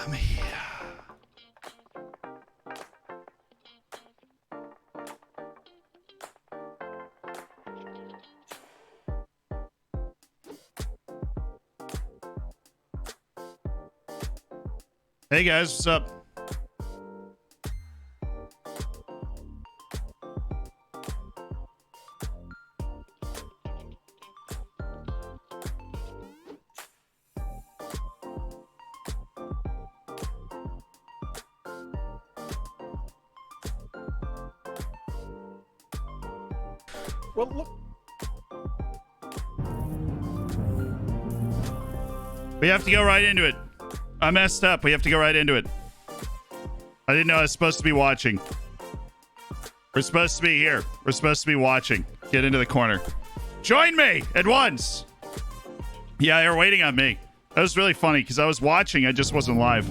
I'm here. Hey guys, what's up? Well, look. We have to go right into it. I messed up. We have to go right into it. I didn't know I was supposed to be watching. We're supposed to be here. We're supposed to be watching. Get into the corner. Join me at once. Yeah, they were waiting on me. That was really funny because I was watching. I just wasn't live.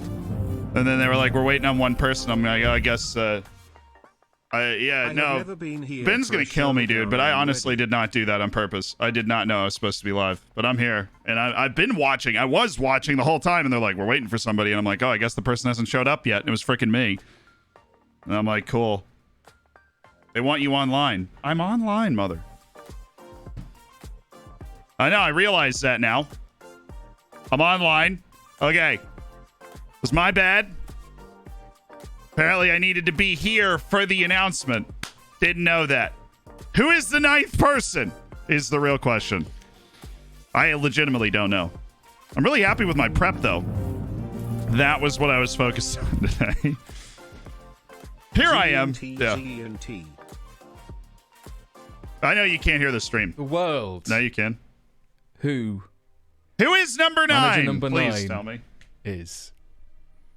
And then they were like, we're waiting on one person. I'm like, I guess... no. Ben's gonna kill me, dude, but I honestly did not do that on purpose. I did not know I was supposed to be live, but I'm here. And I've been watching. I was watching the whole time, and they're like, we're waiting for somebody. And I'm like, oh, I guess the person hasn't showed up yet. And it was freaking me. And I'm like, cool. They want you online. I'm online, mother. I know, I realize that now. I'm online. Okay. It was my bad. Apparently, I needed to be here for the announcement. Didn't know that. Who is the 9th person? Is the real question. I legitimately don't know. I'm really happy with my prep, though. That was what I was focused on today. Here I am. Yeah. I know you can't hear the stream. The world. No, you can. Who is number 9? Manager number Please 9 tell me. is.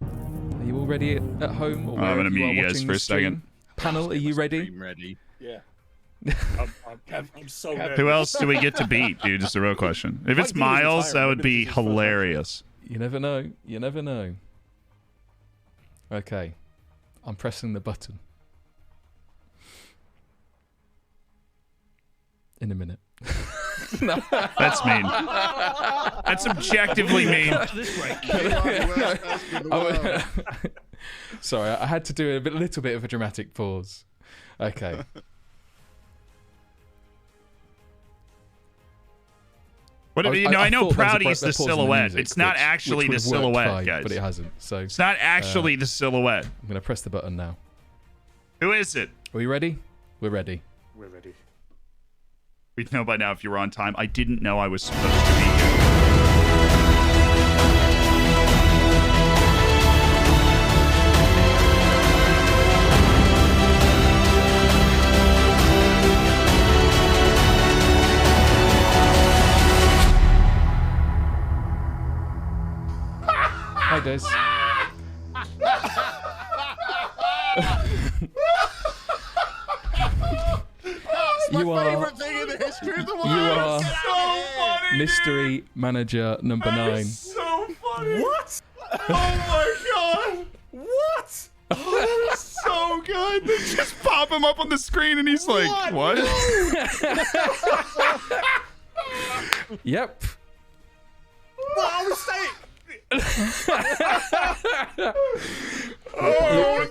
Are you all ready at home? Or I'm going to you mute you guys for a second. Panel, are you ready? I'm ready. Yeah. I'm so ready. Who else do we get to beat, dude? Just a real question. If it's Miles, that would be hilarious. You never know. You never know. Okay. I'm pressing the button. In a minute. No. That's mean. That's objectively mean. Sorry, I had to do a little bit of a dramatic pause. Okay. What I know Proudy's the silhouette. Music, it's not actually the silhouette, fine, guys. But it hasn't. So it's not actually the silhouette. I'm going to press the button now. Who is it? Are we ready? We're ready. We're ready. We'd know by now if you were on time. I didn't know I was supposed to be here. Hi, Des. You are mystery manager number 9. So funny. What? Oh my god. What? Oh, that was so good. They just pop him up on the screen and he's like, what? Yep. What I was saying.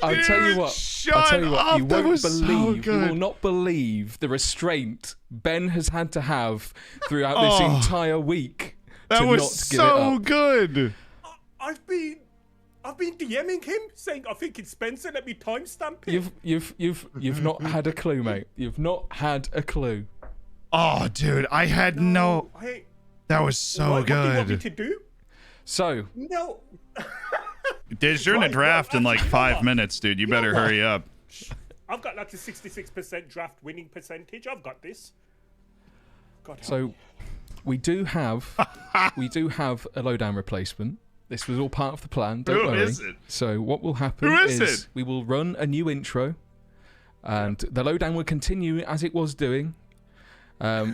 I'll tell you what. You won't believe. So you will not believe the restraint Ben has had to have throughout this entire week. That was not give it so up. good. I've been DMing him saying I think it's Spencer. Let me timestamp it. You've not had a clue, mate. You've not had a clue. Oh, dude, I had no. That was so what good. What do you want me to do? So. No. Diz, you're in a draft in like 5 minutes, dude. You better hurry up. I've got like a 66% draft winning percentage. I've got this. God help So, me. we do have a lowdown replacement. This was all part of the plan. Don't worry. Who is it? So what will happen Who is it? we will run a new intro, and the lowdown will continue as it was doing.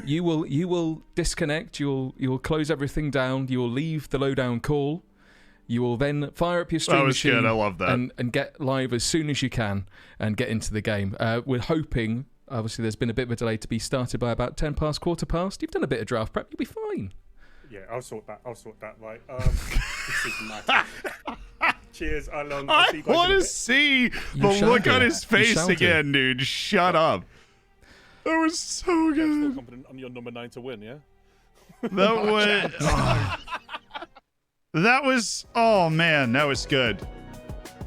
You will disconnect. You'll close everything down. You will leave the lowdown call. You will then fire up your stream machine. Good. I love that. And get live as soon as you can and get into the game. We're hoping. Obviously, there's been a bit of a delay to be started by about 10 past, quarter past. You've done a bit of draft prep. You'll be fine. Yeah, I'll sort that. Right. This is mad. Cheers, Alon. I want to see the look on his face again, dude. Shut up. That was so Still good. confident I'm your number 9 to win, yeah? That was. That was. Oh man, that was good.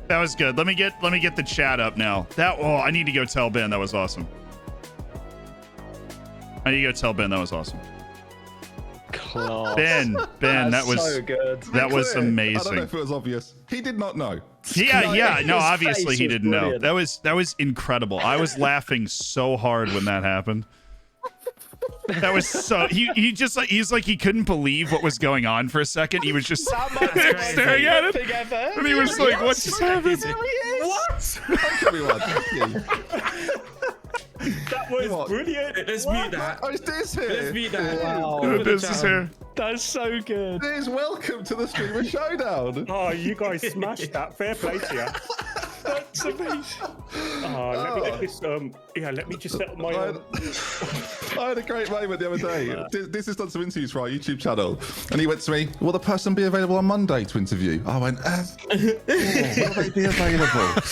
That was good. Let me get the chat up now. I need to go tell Ben that was awesome. I need to go tell Ben that was awesome. Class. Ben, that was so good. that was I don't know amazing. if it was obvious. He did not know. Yeah. No, his obviously face he was didn't know. brilliant. That was incredible. I was laughing so hard when that happened. That was so he's like he couldn't believe what was going on for a second. He was just staring at it. And he was like, what just happened? What? Everyone, thank you. That was What? brilliant. Let's mute that. Oh, is Diz here? Let's mute that. Wow. This is here. That's so good. Diz, welcome to the Streamer Showdown. Oh, you guys smashed that. Fair play to you. That's amazing. Oh, let me get this. Let me just settle my. I had a great moment the other day. Diz has done some interviews for our YouTube channel, and he went to me, will the person be available on Monday to interview? I went, will they be available?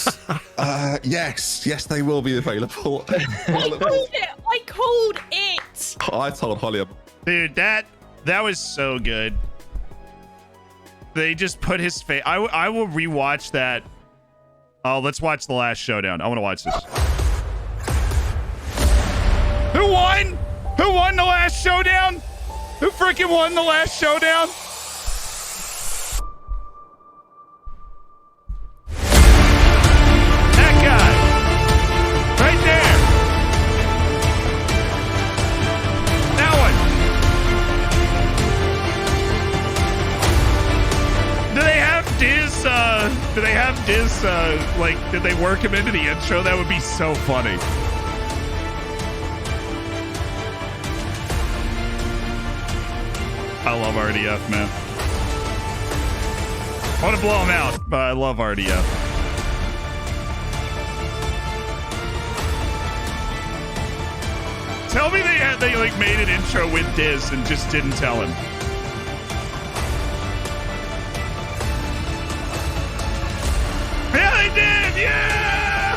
Yes, they will be available. I called it. I told Holly. Dude, that was so good. They just put his face. I will rewatch that. Oh, let's watch the last showdown. I want to watch this. Who won? Who won the last showdown? Who freaking won the last showdown? That guy. Right there. That one. Do they have Diz, like, did they work him into the intro? That would be so funny. I love RDF, man. I want to blow him out, but I love RDF. Tell me they like made an intro with Diz and just didn't tell him. Yeah, they did! Yeah!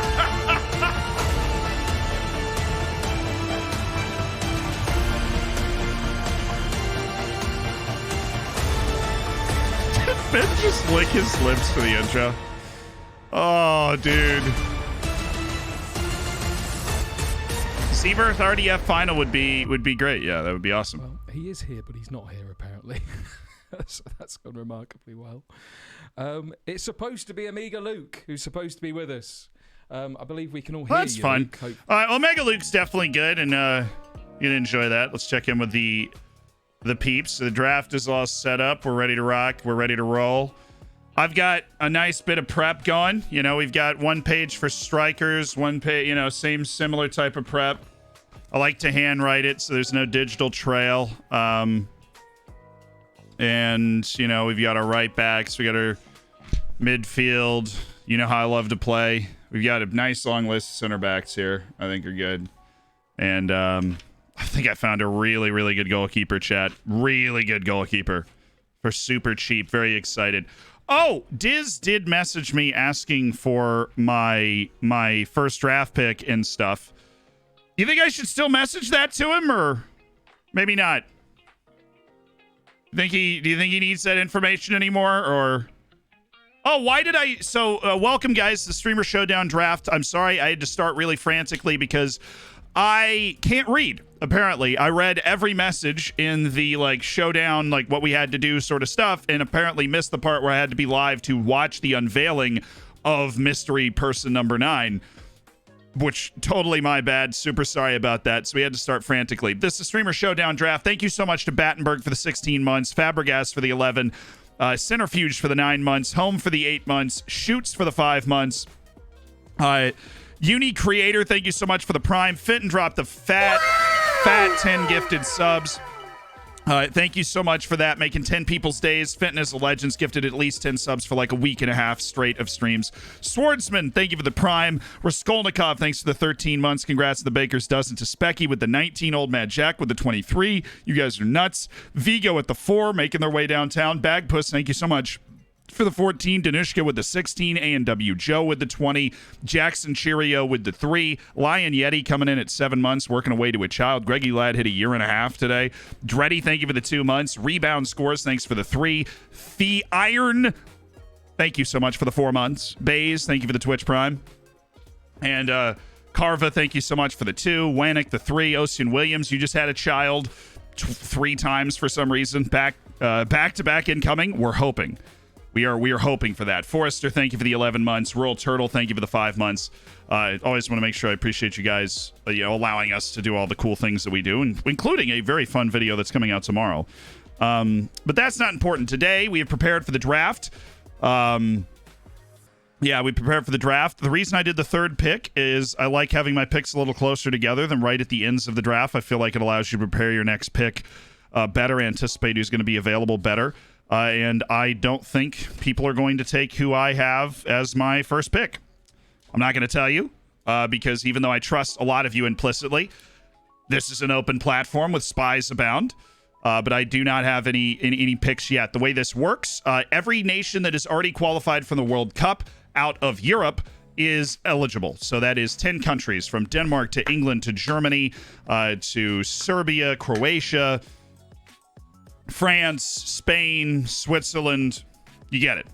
Did Ben just lick his lips for the intro? Oh, dude. Seaverth RDF final would be great. Yeah, that would be awesome. Well, he is here, but he's not here apparently. So that's gone remarkably well. It's supposed to be Amiga Luke who's supposed to be with us. I believe we can all hear That's you. fun. Luke. Hope- All right, Omega Luke's definitely good, and you're gonna enjoy that. Let's check in with the peeps. The draft is all set up. We're ready to rock. We're ready to roll. I've got a nice bit of prep going. You know, we've got one page for strikers, one page, you know, similar type of prep. I like to handwrite it, so there's no digital trail. And, you know, we've got our right backs. We got our midfield. You know how I love to play. We've got a nice long list of center backs here. I think are good. And I think I found a really, really good goalkeeper, chat. Really good goalkeeper for super cheap. Very excited. Oh, Diz did message me asking for my first draft pick and stuff. You think I should still message that to him, or maybe not? Do you think he needs that information anymore, or? Oh, why did I? So, welcome guys to the Streamer Showdown draft. I'm sorry I had to start really frantically because I can't read. Apparently, I read every message in the like showdown, like what we had to do sort of stuff, and apparently missed the part where I had to be live to watch the unveiling of mystery person number 9. Which, totally my bad. Super sorry about that. So we had to start frantically. This is Streamer Showdown Draft. Thank you so much to Battenberg for the 16 months, Fabregas for the 11, Centrifuge for the 9 months, Home for the 8 months, Shoots for the 5 months. Uni Creator, thank you so much for the Prime. Fit and Drop the fat 10 gifted subs. Thank you so much for that. Making 10 people's days. Fitness Legends gifted at least 10 subs for like a week and a half straight of streams. Swordsman, thank you for the Prime. Raskolnikov, thanks for the 13 months. Congrats to the Baker's Dozen. To Specky with the 19. Old Mad Jack with the 23. You guys are nuts. Vigo at the 4, making their way downtown. Bagpuss, thank you so much for the 14, Danushka with the 16, A&W Joe with the 20, Jackson Cheerio with the 3, Lion Yeti coming in at 7 months, working away to a child. Greggy Ladd hit a 1.5 today. Dreddy, thank you for the 2 months. Rebound Scores, thanks for the 3. The Iron, thank you so much for the 4 months. Bays, thank you for the Twitch Prime. And Carva, thank you so much for the 2. Wanik, the 3. Ocean Williams, you just had a child 3 times for some reason. Back to back incoming. We're hoping. We are hoping for that. Forrester, thank you for the 11 months. Rural Turtle, thank you for the 5 months. I always want to make sure I appreciate you guys, allowing us to do all the cool things that we do, including a very fun video that's coming out tomorrow. But that's not important. Today, we have prepared for the draft. We prepared for the draft. The reason I did the 3rd pick is I like having my picks a little closer together than right at the ends of the draft. I feel like it allows you to prepare your next pick better, anticipate who's going to be available better. And I don't think people are going to take who I have as my first pick. I'm not going to tell you because even though I trust a lot of you implicitly, this is an open platform with spies abound. But I do not have any picks yet. The way this works, every nation that is already qualified for the World Cup out of Europe is eligible. So that is 10 countries from Denmark to England to Germany to Serbia, Croatia, France, Spain, Switzerland. You get it.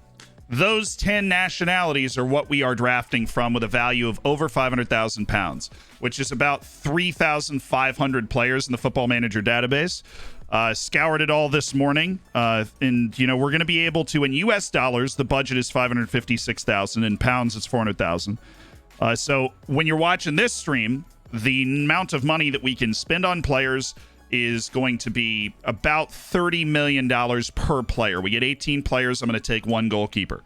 Those 10 nationalities are what we are drafting from with a value of over 500,000 pounds, which is about 3,500 players in the Football Manager database. Scoured it all this morning. And, we're going to be able to, in US dollars, the budget is 556,000. In pounds, it's 400,000. So when you're watching this stream, the amount of money that we can spend on players is going to be about $30 million per player. We get 18 players. I'm going to take 1 goalkeeper,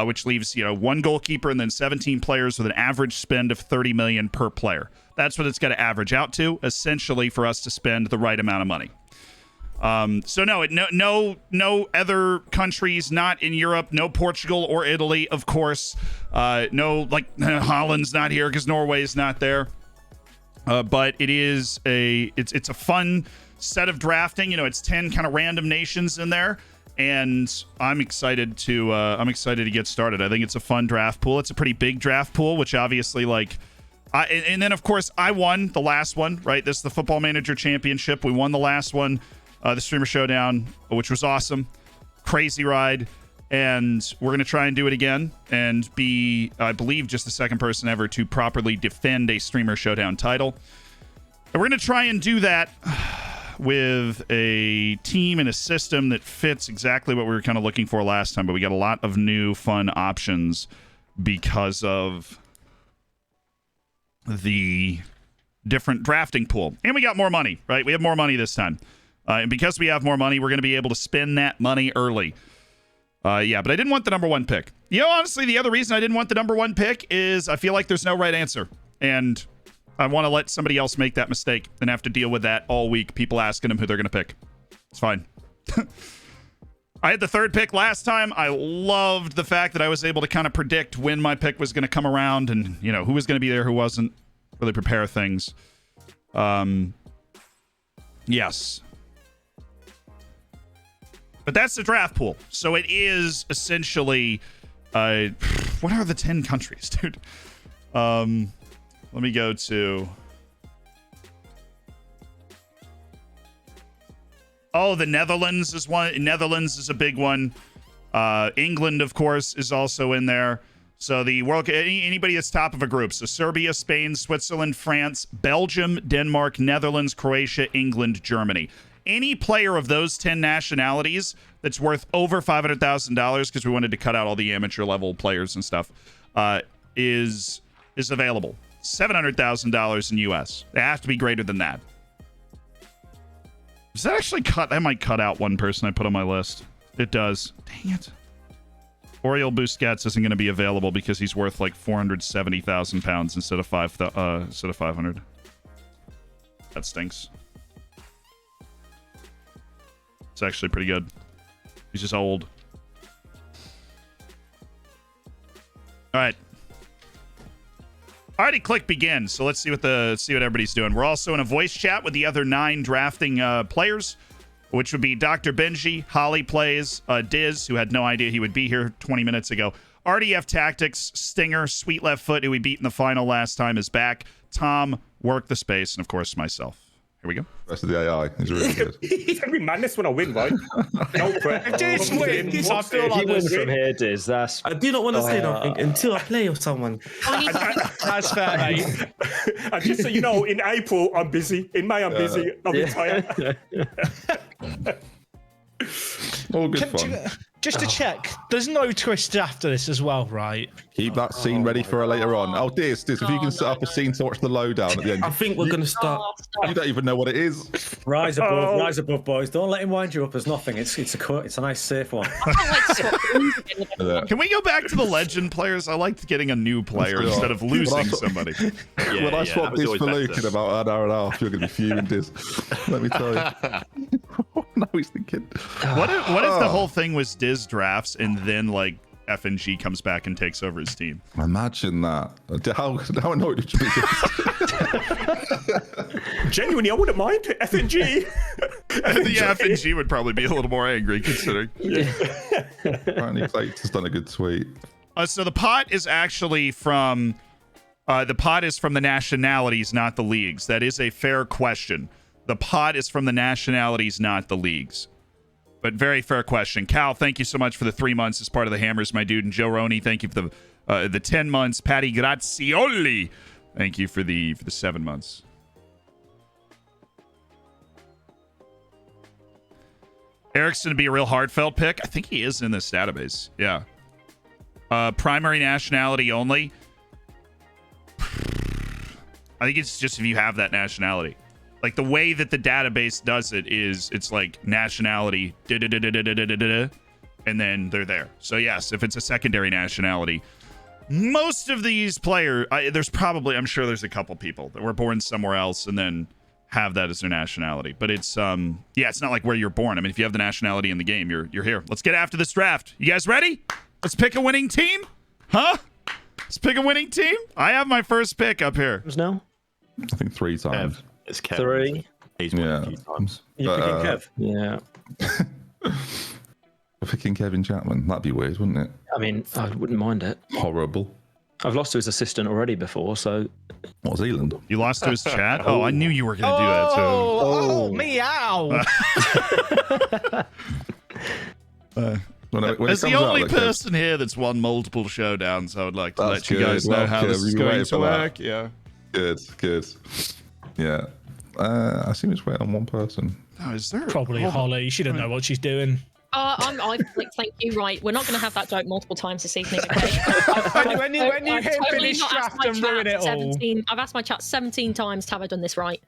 which leaves, 1 goalkeeper and then 17 players with an average spend of $30 million per player. That's what it's got to average out to, essentially, for us to spend the right amount of money. So no other countries, not in Europe, no Portugal or Italy, of course. No, Holland's not here because Norway's not there. But it's a fun set of drafting. It's 10 kind of random nations in there, and I'm excited to get started. I think it's a fun draft pool. It's a pretty big draft pool, which obviously and then of course I won the last one, right? This is the Football Manager Championship. We won the last one, the Streamer Showdown, which was awesome, crazy ride. And we're going to try and do it again and be, I believe, just the 2nd person ever to properly defend a Streamer Showdown title. And we're going to try and do that with a team and a system that fits exactly what we were kind of looking for last time. But we got a lot of new fun options because of the different drafting pool. And we got more money, right? We have more money this time. And because we have more money, we're going to be able to spend that money early. But I didn't want the number 1 pick. Honestly, the other reason I didn't want the number 1 pick is I feel like there's no right answer. And I want to let somebody else make that mistake and have to deal with that all week. People asking them who they're going to pick. It's fine. I had the 3rd pick last time. I loved the fact that I was able to kind of predict when my pick was going to come around and, who was going to be there, who wasn't. Really prepare things. Yes. But that's the draft pool. So it is essentially, what are the 10 countries, dude? Let me go to, the Netherlands is one. Netherlands is a big one. England, of course, is also in there. So the world, anybody that's top of a group. So Serbia, Spain, Switzerland, France, Belgium, Denmark, Netherlands, Croatia, England, Germany. Any player of those 10 nationalities that's worth over $500,000, because we wanted to cut out all the amateur level players and stuff, is available. $700,000 in US. They have to be greater than that. Does that actually cut? That might cut out one person I put on my list. It does. Dang it. Oriol Busquets isn't going to be available because he's worth like 470,000 pounds instead of 500. That stinks. It's actually pretty good. He's just old. All right. Already click begin. So let's see what everybody's doing. We're also in a voice chat with the other 9 drafting players. which would be Dr. Benji, Holly Plays, Diz, who had no idea he would be here 20 minutes ago. RDF Tactics, Stinger, Sweet Left Foot, who we beat in the final last time, is back. Tom, Work the Space, and of course myself. Here we go. The rest of the AI is really good. It's every madness when I win, right? No prep. Diz wins. I feel If like you win this. from here, Diz, that's... I do not want to say nothing until I play with someone. That's fair, mate. And just so you know, in April, I'm busy. In May, I'm busy. I'm retired. All good fun. Just to check, there's no twist after this as well, right? Keep that scene ready for later on. Oh, Diz, if you can set up a scene to watch the lowdown at the end. I think we're going to start. You don't even know what it is. Rise above, boys. Don't let him wind you up as nothing. It's a nice, safe one. Can we go back to the legend players? I liked getting a new player instead of losing somebody. When I swap Diz for Luke in about an hour and a half, you're going to be fuming, Diz. Let me tell you. Now he's thinking. What if the whole thing was Diz drafts and then like FNG comes back and takes over his team? Imagine that. How annoyed would you be? Genuinely, I wouldn't mind. FNG. Yeah, FNG would probably be a little more angry considering. Apparently, Clates has done a good tweet. So the pot is actually from the nationalities, not the leagues. That is a fair question. The pot is from the nationalities, not the leagues. But very fair question. Cal, thank you so much for the 3 months as part of the Hammers, my dude. And Joe Roney, thank you for the 10 months. Patty Grazioli, thank you for the 7 months. Erickson to be a real heartfelt pick. I think he is in this database. Yeah. Primary nationality only. I think it's just if you have that nationality. Like the way that the database does it is it's like nationality, and then they're there. So yes, if it's a secondary nationality, most of these players, I'm sure there's a couple people that were born somewhere else and then have that as their nationality. But it's it's not like where you're born. I mean, if you have the nationality in the game, you're here. Let's get after this draft. You guys ready? Let's pick a winning team, huh? Let's pick a winning team. I have my first pick up here. Now? I think 3 times. It's Kev. 3. He's won a few times. You're picking Kev? Yeah. Picking Kevin Chapman. That'd be weird, wouldn't it? I mean, I wouldn't mind it. Horrible. I've lost to his assistant already before, so... What, Zealand? You lost to his chat? Oh, I knew you were going to do that, too. Oh, meow. As the only person here that's won multiple showdowns, I would like to let you guys know how this is going to work. Yeah. Good. Yeah. I seem it's waiting on one person. Oh, is there? Probably Holly. She don't know what she's doing. Thank you. Right, we're not going to have that joke multiple times this evening. Okay? when you hear Billy Straft and ruin it all. I've asked my chat 17 times have I done this right.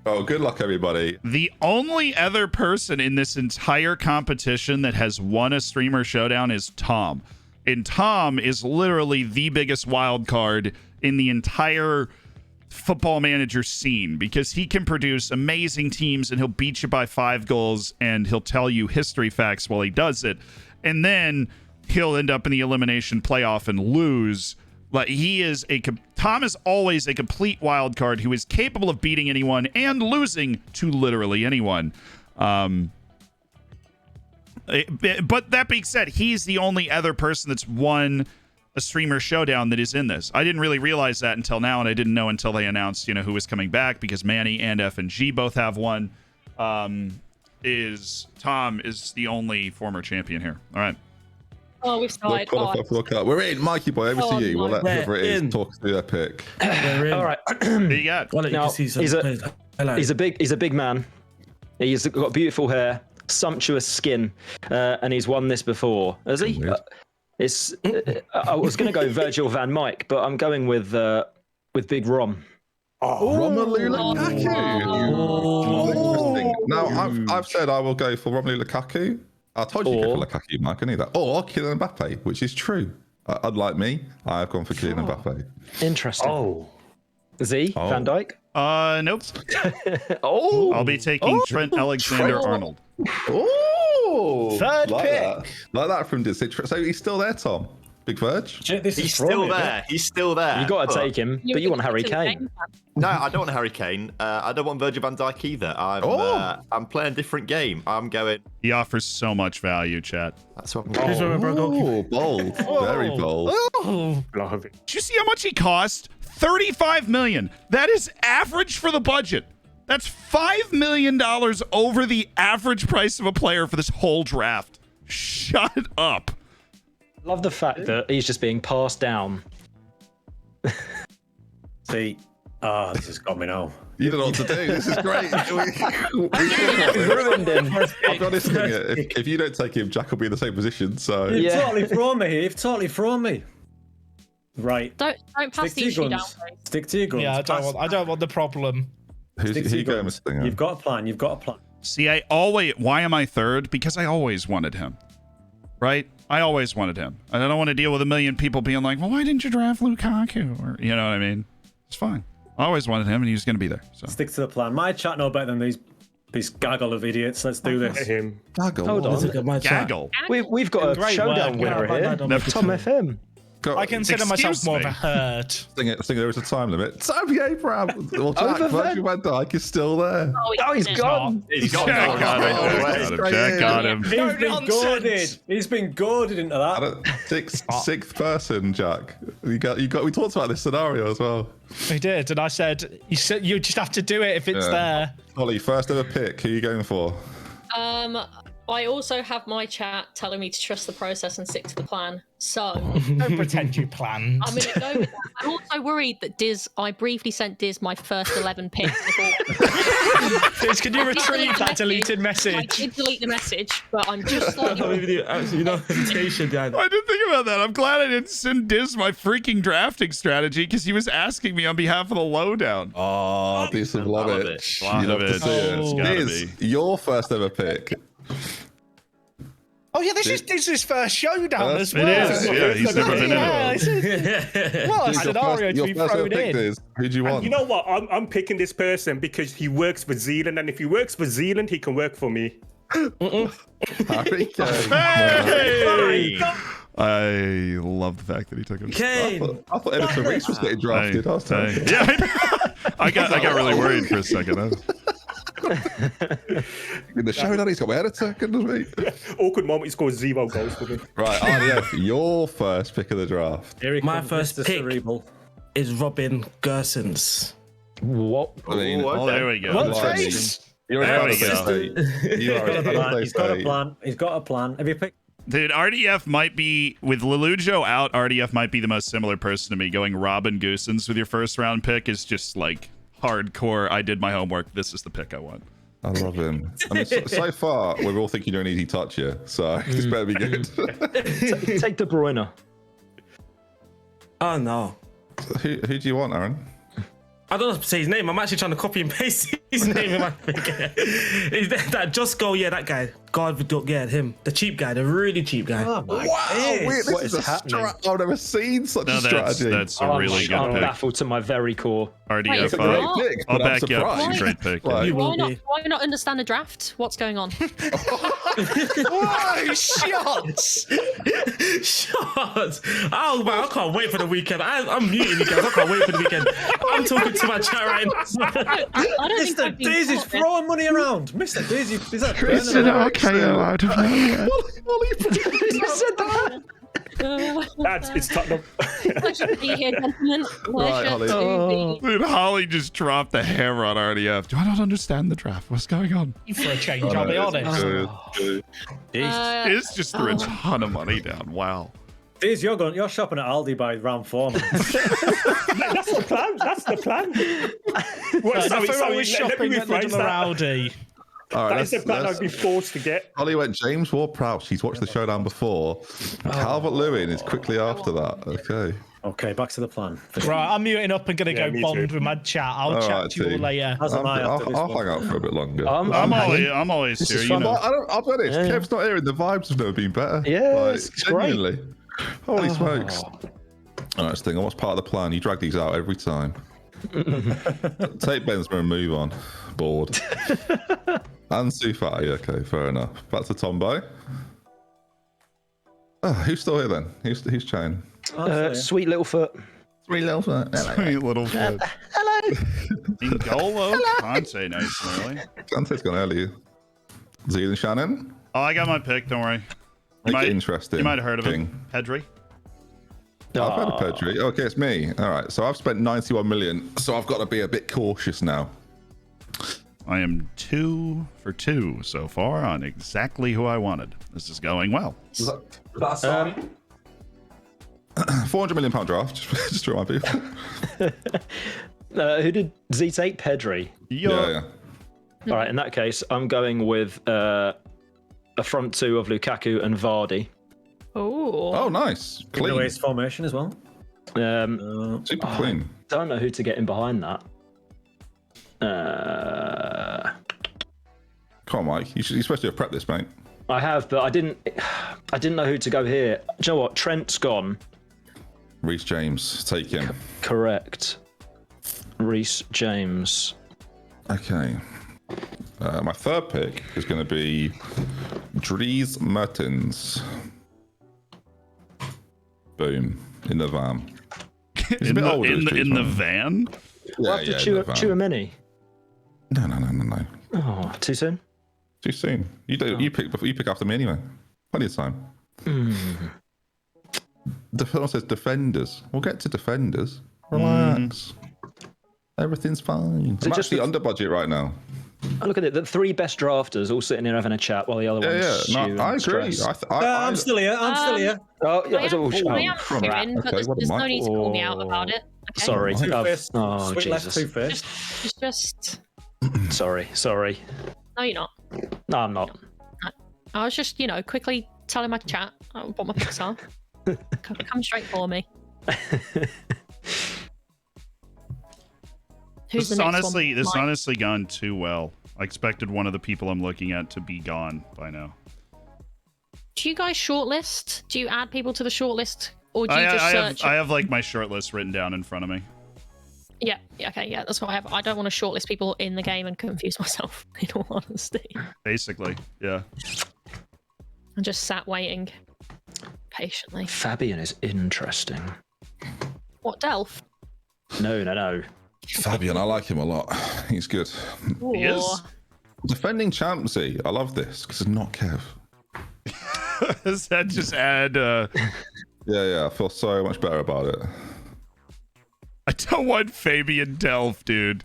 Oh, good luck, everybody. The only other person in this entire competition that has won a Streamer Showdown is Tom. And Tom is literally the biggest wild card in the entire Football Manager scene because he can produce amazing teams and he'll beat you by 5 goals and he'll tell you history facts while he does it. And then he'll end up in the elimination playoff and lose. Like Tom is always a complete wild card who is capable of beating anyone and losing to literally anyone. But that being said, he's the only other person that's won a Streamer Showdown that is in this. I didn't really realize that until now, and I didn't know until they announced, who was coming back because Manny and FNG both have one. Tom is the only former champion here. All right. Oh, we've started. We're in, Mikey boy. Over to you. We'll let whoever it is talk through their pick. All right. Who you got? Now, he's a big man. He's got beautiful hair, sumptuous skin, and he's won this before. Has he? I was going to go Virgil van Mike, but I'm going with Big Rom. Romelu Lukaku. Interesting. Now I've said I will go for Romelu Lukaku. I told you to go for Lukaku, Mike. I knew that. Or Kylian Mbappe, which is true. Unlike me, I have gone for Kylian Mbappe. Interesting. Z Van Dijk. Nope. I'll be taking Trent Alexander-Arnold. Oh, third like pick. Like that from Disney. So he's still there, Tom. Big Verge? He's still there. He's still there. You got to take him, but you want Harry Kane. No, I don't want Harry Kane. I don't want Virgil van Dijk either. I'm playing a different game. I'm going. He offers so much value, chat. That's what I'm Oh, bold. Very bold. Did you see how much he cost? 35 million. That is average for the budget. That's $5 million over the average price of a player for this whole draft. Shut up. Love the fact that he's just being passed down. See, this has got me now. You don't know what to do. This is great. Ruined him. I'll be honest with you. If you don't take him, Jack will be in the same position. So You've totally thrown me. You've totally thrown me. Right. Don't pass the issue down. Stick to your guns. Yeah, I don't want the problem. who you going, Mr. Stinger? You've got a plan. You've got a plan. See, why am I third? Because I always wanted him. Right? I always wanted him. And I don't want to deal with a million people being like, well, why didn't you draft Lukaku? Or, you know what I mean? It's fine. I always wanted him, and he was going to be there. So Stick to the plan. My chat know better than these gaggle of idiots. Let's do this. Gaggle. Hold on. Gaggle. We've got a showdown winner here. Tom FM. I consider myself more of a herd. Stinger, there is a time limit. Toby Abraham. Well, Jack, Virgil van Dijk is still there. Oh, he's gone. He's got Jack got him. He's been goaded. He's been goaded into that. Sixth person, Jack. We talked about this scenario as well. We did, and I said you just have to do it if it's there. Ollie, first ever pick. Who are you going for? I also have my chat telling me to trust the process and stick to the plan. So don't pretend you planned. I'm going to go with that. I'm also worried that I briefly sent Diz my first 11 picks before. Diz, can you retrieve that deleted message? I did delete the message, but I'm just slightly... Absolutely no hesitation, Dan. I didn't think about that. I'm glad I didn't send Diz my freaking drafting strategy because he was asking me on behalf of the lowdown. Oh, Diz of Lovitch. You love to see it. Diz, your first ever pick. Oh yeah, this is Diz's first showdown as well. It is. Yeah, he's never been in it. What a scenario to be thrown in. Who do you want? And you know what? I'm picking this person because he works for Zealand, and if he works for Zealand, he can work for me. Harry Kane. Hey! I love the fact that he took him. I thought Edison Reese was getting drafted. Yeah, I got really worried for a second. In the showdown, he's got my editor, goodness me. Awkward moment, he scored 0 goals for me. Right, RDF, your first pick of the draft. My first pick is Robin Gersons. What? I mean, there we go. What face? You're there we go. You are He's got a plan. He's got a plan. Have you picked? Dude, RDF might be, with Lelujo out, RDF might be the most similar person to me. Going Robin Goosens with your first round pick is just like hardcore. I did my homework. This is the pick I want. I love him. I mean, so far, we're all thinking you're an easy touch here, so this better be good. Take De Bruyne. Oh no. Who do you want, Aaron? I don't know how to say his name. I'm actually trying to copy and paste his name in my Is that Just Go? Yeah, that guy. God, yeah, him. The cheap guy, the really cheap guy. Oh my This is a strat. I've never seen such a strategy. That's a really good I'm pick. baffled to my very core. RDF, It's a great pick, I'll but I'm back you up. It's a great pick. Like, Why not understand a draft? What's going on? Whoa, shots! Shots! Oh man, I can't wait for the weekend. I'm muting you guys. I can't wait for the weekend. I'm talking to my chat right now. I don't think Mr. Daisy's throwing money around. Mr. Daisy, is that Chris an RKO out of nowhere. It's Tottenham. Pleasure to be here, gentlemen. Right, Pleasure Holly. to be. Dude, Holly just dropped the hammer on RDF. Do I not understand the draft? What's going on? For a change, I'll be honest. It's just threw a ton of money down. Wow. Diz, you're shopping at Aldi by round 4, man. That's the plan. That's the plan. I was shopping at Little Rowdy. All right, That is the plan I'd be forced to get. Holly went James Ward-Prowse. He's watched the showdown before. Calvert-Lewin is quickly after that. Okay. Okay, back to the plan. Right, I'm muting up and going to go bond with my chat. I'll chat to you all later. I'll hang out for a bit longer. I'm always here, you know. I'll be honest, Kev's not here and the vibes have never been better. Yeah, it's genuinely. Holy smokes. All right, Stinger, what's part of the plan? You drag these out every time. Take Benzema and move on. Bored. And Sufati, okay, fair enough. Back to Tombo. Oh, who's still here then? Who's chatting? Sweet little foot. Sweet little foot. Sweet little foot. Hello. Ingolo? Conte, nice and early. Conte's gone early. Zeal and Shannon? Oh, I got my pick. Don't worry. Interesting. You might have heard of King. him. Pedri. I've heard of Pedri. Okay, it's me. All right, so I've spent 91 million, so I've got to be a bit cautious now. I am 2 for 2 so far on exactly who I wanted. This is going well. That's 400 million pound draft, just to remind people. Who did Z take? Pedri. Yeah. All right, in that case, I'm going with a front two of Lukaku and Vardy. Oh, nice. Clean. Away his formation as well. Super clean. Don't know who to get in behind that. Come on, Mike. You're supposed to have prepped this, mate. I have, but I didn't know who to go here. Do you know what? Trent's gone. Reece James, take him. Correct. Reece James. Okay. My third pick is going to be Dries Mertens. Boom. In the van. He's a bit older, in the van? Yeah, After Chouameni? No. Oh, too soon? Too soon. You pick after me anyway. Plenty of time. The film says defenders. We'll get to defenders. Relax. Everything's fine. I'm actually under budget right now. Oh, look at it. The 3 best drafters all sitting here having a chat while the other one's no, I agree. I'm still here. I'm still here. Oh, I am chewing, but there's no need to call me out about it. Okay? Sorry. Oh, Jesus. left, two first. Just. Sorry. No, you're not. No, I'm not. I was just, quickly telling my chat what my picks are. Come straight for me. Who's This the next one? has honestly gone too well. I expected one of the people I'm looking at to be gone by now. Do you guys shortlist? Do you add people to the shortlist, or do you just search? I have like my shortlist written down in front of me. Yeah. Okay. Yeah, that's what I have. I don't want to shortlist people in the game and confuse myself. In all honesty. Basically, yeah. I just sat waiting patiently. Fabian is interesting. What, Delph? No. Fabian, I like him a lot. He's good. Ooh. He is. Defending champsy. I love this because it's not Kev. Does that just add? Yeah. I feel so much better about it. I don't want Fabian Delph, dude.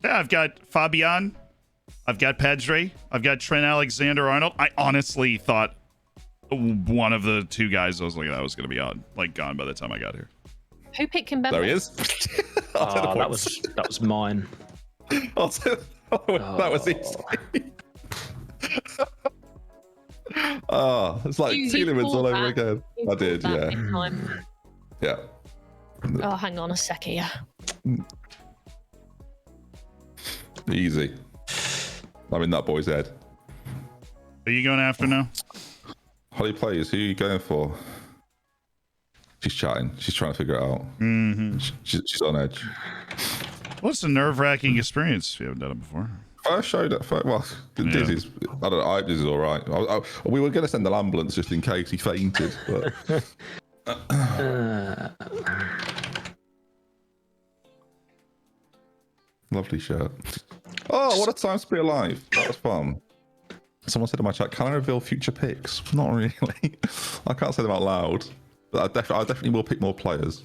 Yeah, I've got Fabian. I've got Pedri. I've got Trent Alexander-Arnold. I honestly thought one of the 2 guys I was looking at was going to be gone by the time I got here. Who picked Kimbembe? There he is. That was mine. That was easy. It's like Tielemans all over again. I did, yeah. Yeah. Oh, hang on a sec here. Easy. I'm in that boy's head. Are you going after now? Holly plays. Who are you going for? She's chatting. She's trying to figure it out. Mm-hmm. She's on edge. What's a nerve-wracking experience? You haven't done it before. First showed it. Dizzy's. I don't know. I hope Dizzy's all right. We were going to send an ambulance just in case he fainted, but. Lovely shirt. Oh, what a time to be alive. That was fun. Someone said in my chat, can I reveal future picks? Not really. I can't say them out loud, but I definitely will pick more players.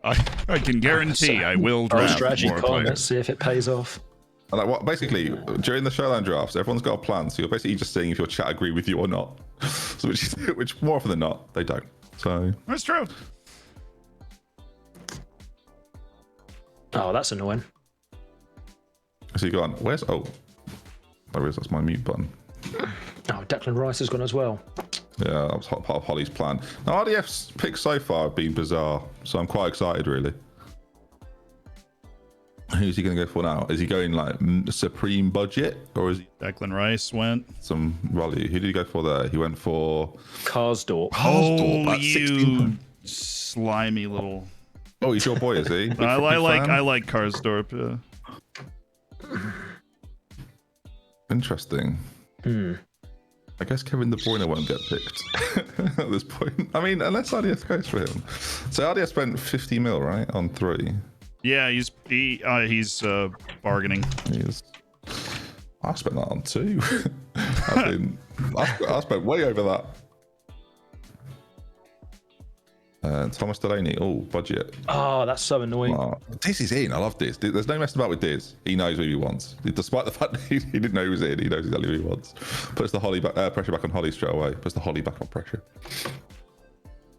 I can guarantee I will draft strategy more call. players. Let's see if it pays off. And basically, during the Showdown drafts, everyone's got a plan, so you're basically just seeing if your chat agree with you or not. So which more often than not, they don't. So that's true. Oh, that's annoying. So you go on. Where's there is. That's my mute button. Oh, Declan Rice has gone as well. Yeah, that was part of Holly's plan. Now, RDF's picks so far have been bizarre, so I'm quite excited, really. Who's he going to go for now? Is he going like supreme budget, or is he? Declan Rice went. Some value. Who did he go for there? He went for Karsdorp. Oh, you slimy little. Oh, he's your boy, is he? I like Karsdorp. Yeah. Interesting. I guess Kevin De Bruyne won't get picked at this point. I mean, unless RDS goes for him. So RDS spent 50 mil, right, on 3. Yeah, he's bargaining. I spent that on 2. I spent way over that. Thomas Delaney, budget. Oh, that's so annoying. Diz is in. I love Diz. There's no messing about with Diz. He knows who he wants. Despite the fact that he didn't know he was in, he knows exactly who he wants. Puts the pressure back on Holly straight away. Puts the Holly back on pressure.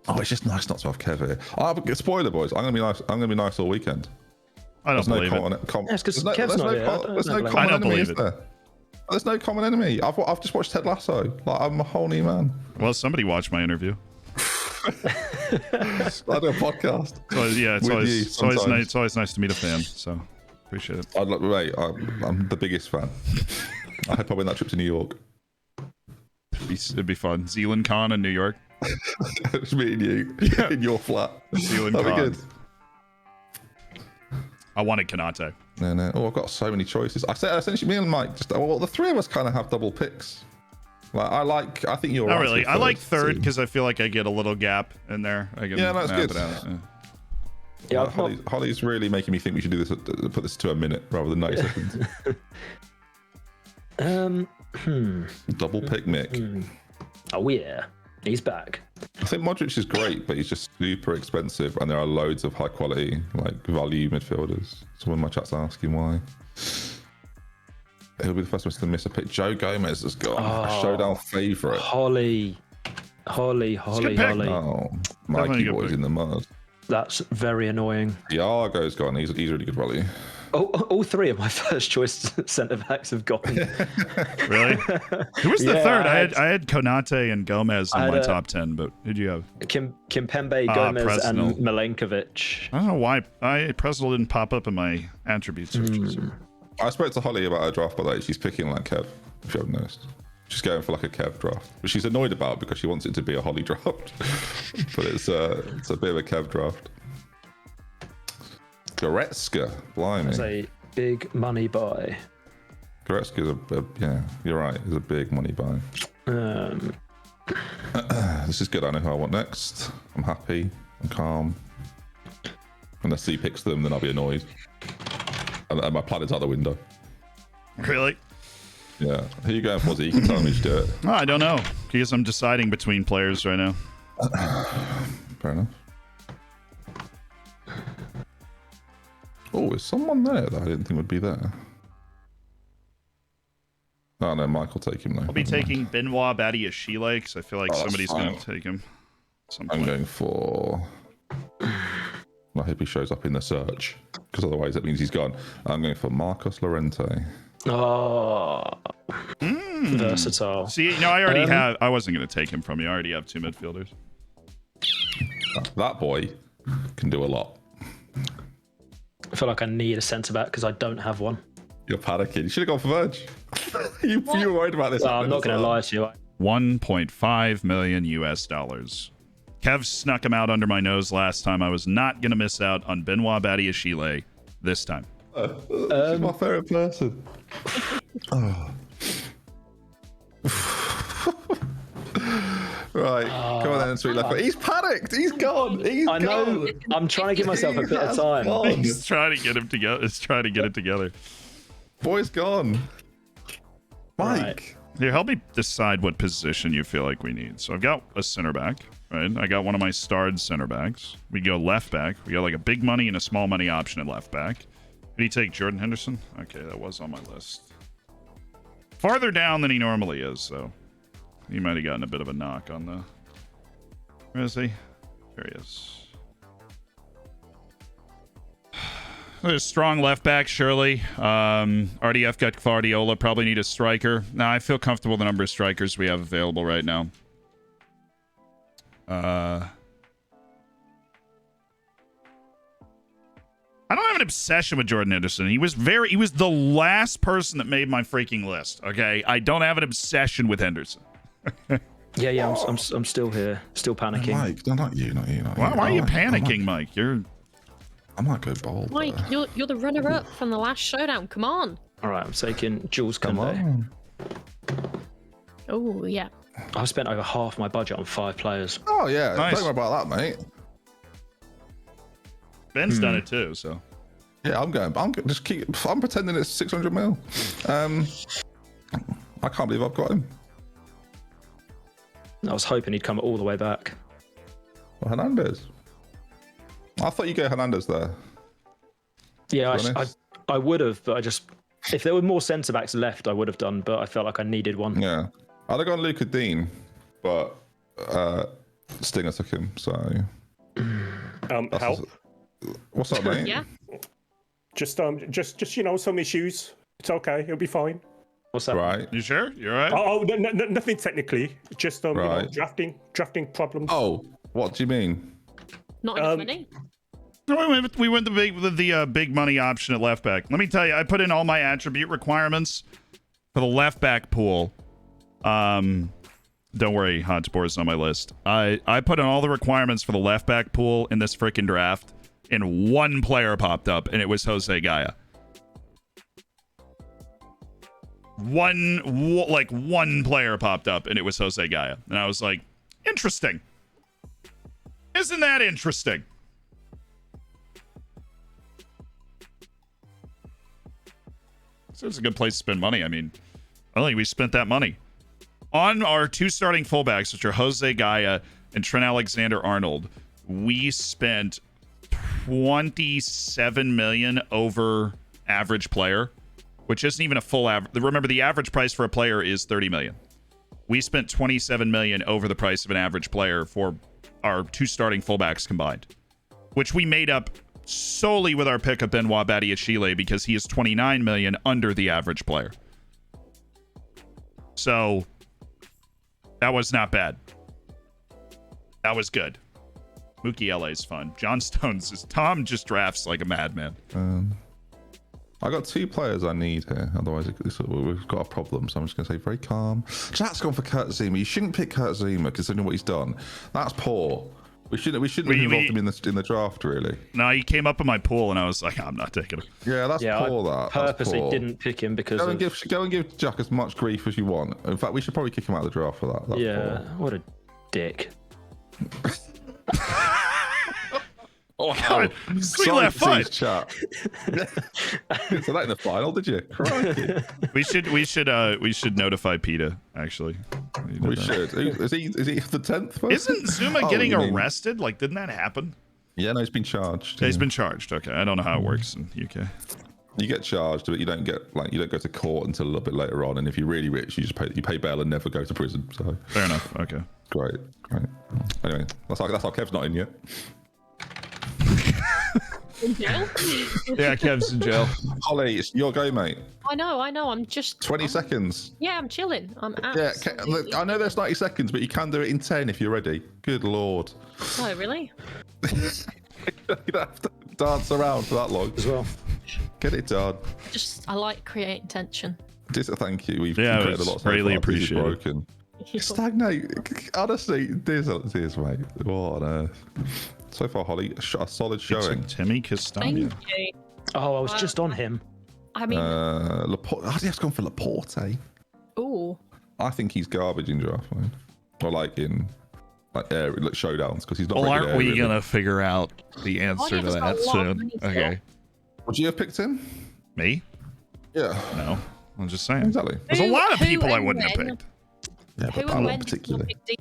Oh, it's just nice not to have Kev here. Spoiler, boys. I'm gonna be nice all weekend. I don't believe it. Yes, because Kev's not here. There's no common enemy, is there? There's no common enemy. I've just watched Ted Lasso. Like, I'm a whole new man. Well, somebody watched my interview. I do a podcast. So, yeah, it's always nice to meet a fan. So appreciate it. I'm the biggest fan. I hope I win that trip to New York. It'd be fun. Zealand Con in New York. Just meeting you in your flat. Zealand That'd Con. be good. I wanted Kanate. No. Oh, I've got so many choices. I said essentially me and Mike the 3 of us kind of have double picks. Like I think you're not right. Really. I like third because I feel like I get a little gap in there. That's good. Yeah, Holly's really making me think we should do this. Put this to a minute rather than 90 seconds. Double pick Mick. Oh yeah, he's back. I think Modric is great, but he's just super expensive, and there are loads of high quality, like value midfielders. Someone in my chat's asking why. He'll be the first one to miss a pick. Joe Gomez has got a showdown favourite. Holly. Oh, Mikey boy's in the mud. That's very annoying. Iago's gone. He's really good value. All 3 of my first choice centre backs have gone. Really? Who was the third? I had Konate and Gomez in my top 10, but who'd you have? Kimpembe, Gomez, Presnell. and Milenkovic. I don't know why Presnell didn't pop up in my attribute searches. I spoke to Holly about her draft, by the way. She's picking like Kev, if you haven't noticed. She's going for like a Kev draft, which she's annoyed about because she wants it to be a Holly draft. But it's a bit of a Kev draft. Goretzka, blimey. That's a big money buy. Goretzka's you're right. It's a big money buy. This is good. I know who I want next. I'm happy. I'm calm. Unless he picks them, then I'll be annoyed. And my plan is out the window. Really? Yeah. Who are you going for? You can tell me to do it. Oh, I don't know. Because I'm deciding between players right now. Fair enough. Oh, is someone there that I didn't think would be there? Oh, no, Mike will take him, though. I'll be taking Benoit Badiashile because I feel like somebody's going to take him. I'm going for... I hope he shows up in the search, because otherwise that means he's gone. I'm going for Marcos Llorente. Oh, versatile. See, no, I already have. I wasn't going to take him from you. I already have 2 midfielders. That boy can do a lot. I feel like I need a centre back because I don't have one. You're panicking. You should have gone for Verge. you were worried about this. I'm not going to lie to you. $1.5 million. Kev snuck him out under my nose last time. I was not going to miss out on Benoit Badiashile this time. She's my favourite person. Right, come on then, sweet left. He's panicked. He's gone. I know. I'm trying to give myself a bit of time. He's trying to get him together. He's trying to get it together. Boy's gone. Mike. Right. Here, help me decide what position you feel like we need. So I've got a center back, right? I got one of my starred center backs. We go left back. We got like a big money and a small money option at left back. Did he take Jordan Henderson? Okay, that was on my list. Farther down than he normally is, so he might have gotten a bit of a knock on the... Where is he? There he is. There's a strong left back, surely. RDF got Guardiola. Probably need a striker. Now, I feel comfortable with the number of strikers we have available right now. I don't have an obsession with Jordan Henderson. He was the last person that made my freaking list. Okay, I don't have an obsession with Henderson. Yeah. I'm still here, still panicking. Mike, no, not you. Why are you panicking, Mike? I might go bold. Mike, you're the runner-up from the last showdown. Come on. All right, I'm taking Jules Come Koundé. on. Oh, yeah. I've spent over half my budget on 5 players. Oh yeah, Nice. don't worry about that, mate. Ben's done it too, so. Yeah, I'm pretending it's 600 mil. I can't believe I've got him. I was hoping he'd come all the way back. Well, Hernandez. I thought you'd go Hernandez there. Yeah, To be honest. I would have, but if there were more centre backs left, I would have done. But I felt like I needed one. Yeah, I'd have gone Luca Dean, but Stinger took him. So Help. what's up, mate? Yeah. Just some issues. It's okay. It'll be fine. What's that? Right. You sure? You all right? Oh, nothing technically. Just Right. drafting problems. Oh, what do you mean? Not enough money. No, we went the big money option at left back. Let me tell you, I put in all my attribute requirements for the left back pool. Don't worry, Hotspor's on my list. I put in all the requirements for the left back pool in this freaking draft, and one player popped up, and it was Jose Gaia. One player popped up, and it was Jose Gaia, and I was like, interesting. Isn't that interesting? So it's a good place to spend money. I mean, I don't think we spent that money. On our 2 starting fullbacks, which are Jose Gaia and Trent Alexander-Arnold, we spent 27 million over average player, which isn't even a full average. Remember, the average price for a player is 30 million. We spent 27 million over the price of an average player for our 2 starting fullbacks combined, which we made up solely with our pick of Benoit Badiashile because he is 29 million under the average player. So that was not bad. That was good. Mookie LA is fun. John Stones is Tom just drafts like a madman. I got 2 players I need here. Otherwise, we've got a problem. So I'm just going to say very calm. Chat's gone for Kurt Zuma. You shouldn't pick Kurt Zuma considering what he's done. That's poor. We shouldn't have involved him in the draft, really. No, he came up in my pool, and I was like, I'm not taking him. Yeah, that's poor. I purposely didn't pick him because go and give Jack as much grief as you want. In fact, we should probably kick him out of the draft for that. That's poor. What a dick. Oh, God, sweet left foot. Chat. So that in the final, did you? Crikey. We should notify PETA, actually. We should. Is he the 10th? Isn't Zuma getting arrested? Like, didn't that happen? Yeah, no, he's been charged. He's been charged. Okay, I don't know how it works in the UK. You get charged, but you don't go to court until a little bit later on. And if you're really rich, you pay bail and never go to prison. So fair enough. Okay. Great. Anyway, that's how Kev's not in yet. In jail? Yeah, Kev's in jail. Holly, it's your go, mate. I know. I'm just 20 seconds. Yeah, I'm chilling. I'm Yeah, absolutely. I know there's 90 seconds, but you can do it in 10 if you're ready. Good lord. Oh, really? You don't have to dance around for that long as well. Get it done. I like creating tension. Thank you. We've created a lot. Really appreciate it. Broken. Stagnate. Honestly, this mate. What on earth? So far, Holly, a solid showing. Timmy Castagna. Thank you. Oh, I was just on him. I mean, Laporte. I think it's gone for Laporte. ooh. I think he's garbage in draft mode, or like in showdowns because he's not. Well, very aren't good we really. gonna figure out the answer to that soon? Okay. Would you have picked him? Me? Yeah. No. I'm just saying. Exactly. There's a lot of Who people I and wouldn't have when? picked. Yeah, Who but and not when particularly. did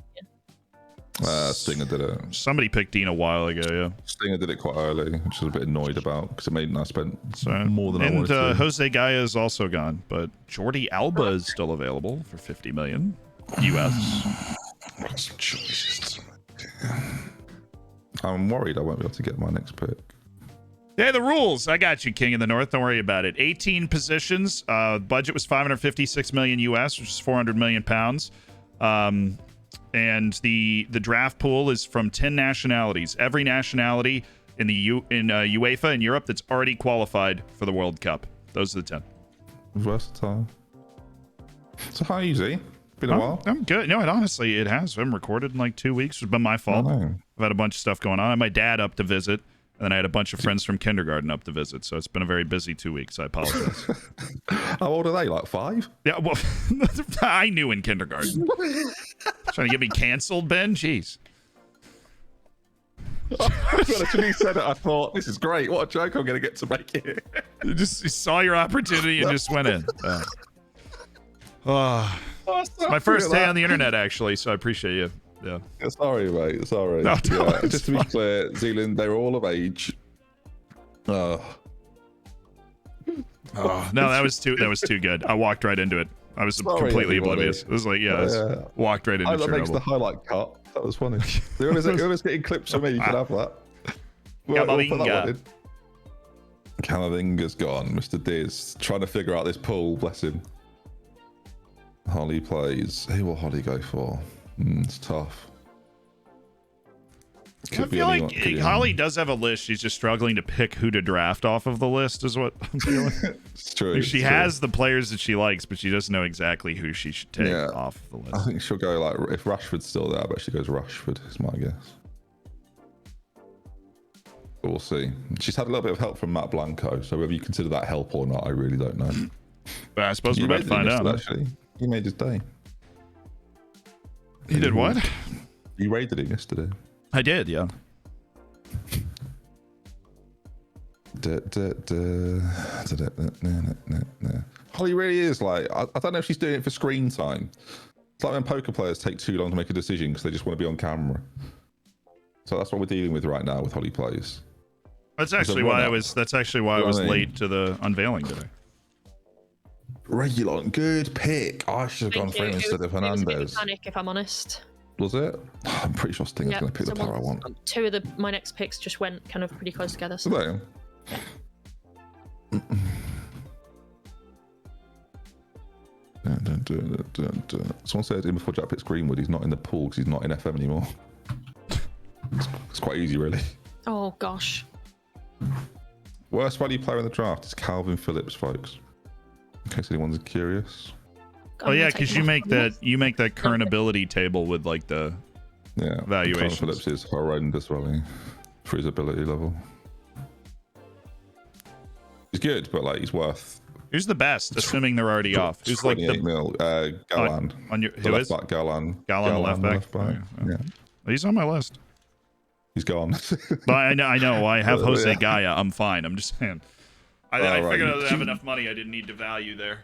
Stinger did it. Somebody picked Dean a while ago, yeah. Stinger did it quite early, which I was a bit annoyed about because it made I spent So, more than I wanted to. Jose Gaia is also gone, but Jordi Alba is still available for 50 million US. Some choices. I'm worried I won't be able to get my next pick. Yeah, the rules. I got you, King in the North. Don't worry about it. 18 positions. Budget was 556 million US, which is 400 million pounds. And the draft pool is from 10 nationalities. Every nationality in UEFA in Europe that's already qualified for the World Cup. Those are the 10. Versatile. So how easy? Been a while. I'm good. No, honestly, it has. I haven't recorded in like 2 weeks. It's been my fault. I've had a bunch of stuff going on. I had my dad up to visit. And then I had a bunch of friends from kindergarten up to visit, so it's been a very busy 2 weeks. I apologize. How old are they? Like 5? Yeah, well, I knew in kindergarten. Trying to get me canceled, Ben? Jeez. When you said it, I thought, this is great. What a joke I'm going to get to make here. You saw your opportunity and just went in. My first day on the internet, actually, so I appreciate you. Yeah. Sorry, mate. Sorry. No, just to be clear, Zealand, they were all of age. No, that was too good. I walked right into it. I was completely oblivious. It was like, walked right into That makes Chernobyl. the highlight cut. That was funny. Whoever's getting clips from me, you can have that. We'll put that one in. Camavinga's gone. Mr. Diz trying to figure out this pool. Bless him. Holly plays. Who will Holly go for? It's tough. I feel like Holly does have a list. She's just struggling to pick who to draft off of the list, is what I'm feeling. It's true. Like she has the players that she likes, but she doesn't know exactly who she should take off the list. I think she'll go like, if Rashford's still there, I bet she goes Rashford, is my guess. But we'll see. She's had a little bit of help from Matt Blanco, so whether you consider that help or not, I really don't know. But I suppose we're about to find out. Actually, he made his day. He did what? You raided him yesterday. I did, yeah. Holly really is like, I don't know if she's doing it for screen time. It's like when poker players take too long to make a decision because they just want to be on camera. So that's what we're dealing with right now with Holly Plays. That's actually why I was late to the unveiling today. Regulon, good pick. I should have gone for him instead of Hernandez. It was a bit of a panic, if I'm honest. Was it? I'm pretty sure Stinger's going to pick the player I want. Two of my next picks just went kind of pretty close together. So. Did they? Someone said in before Jack picks Greenwood, he's not in the pool because he's not in FM anymore. It's quite easy, really. Oh, gosh. Worst value player in the draft is Calvin Phillips, folks. In case anyone's curious. Oh yeah, because you make that current ability table with like the valuations. Calvin Phillips is horrendous value for his ability level. He's good, but like he's worth. Who's the best? Assuming they're already off. Who's like the mil? Galan. On your who is left back? Galan. Galan, the left back. Yeah. He's on my list. He's gone. But I know. I have Jose Gaia. I'm fine. I'm just saying. I figured I didn't have enough money. I didn't need to value there.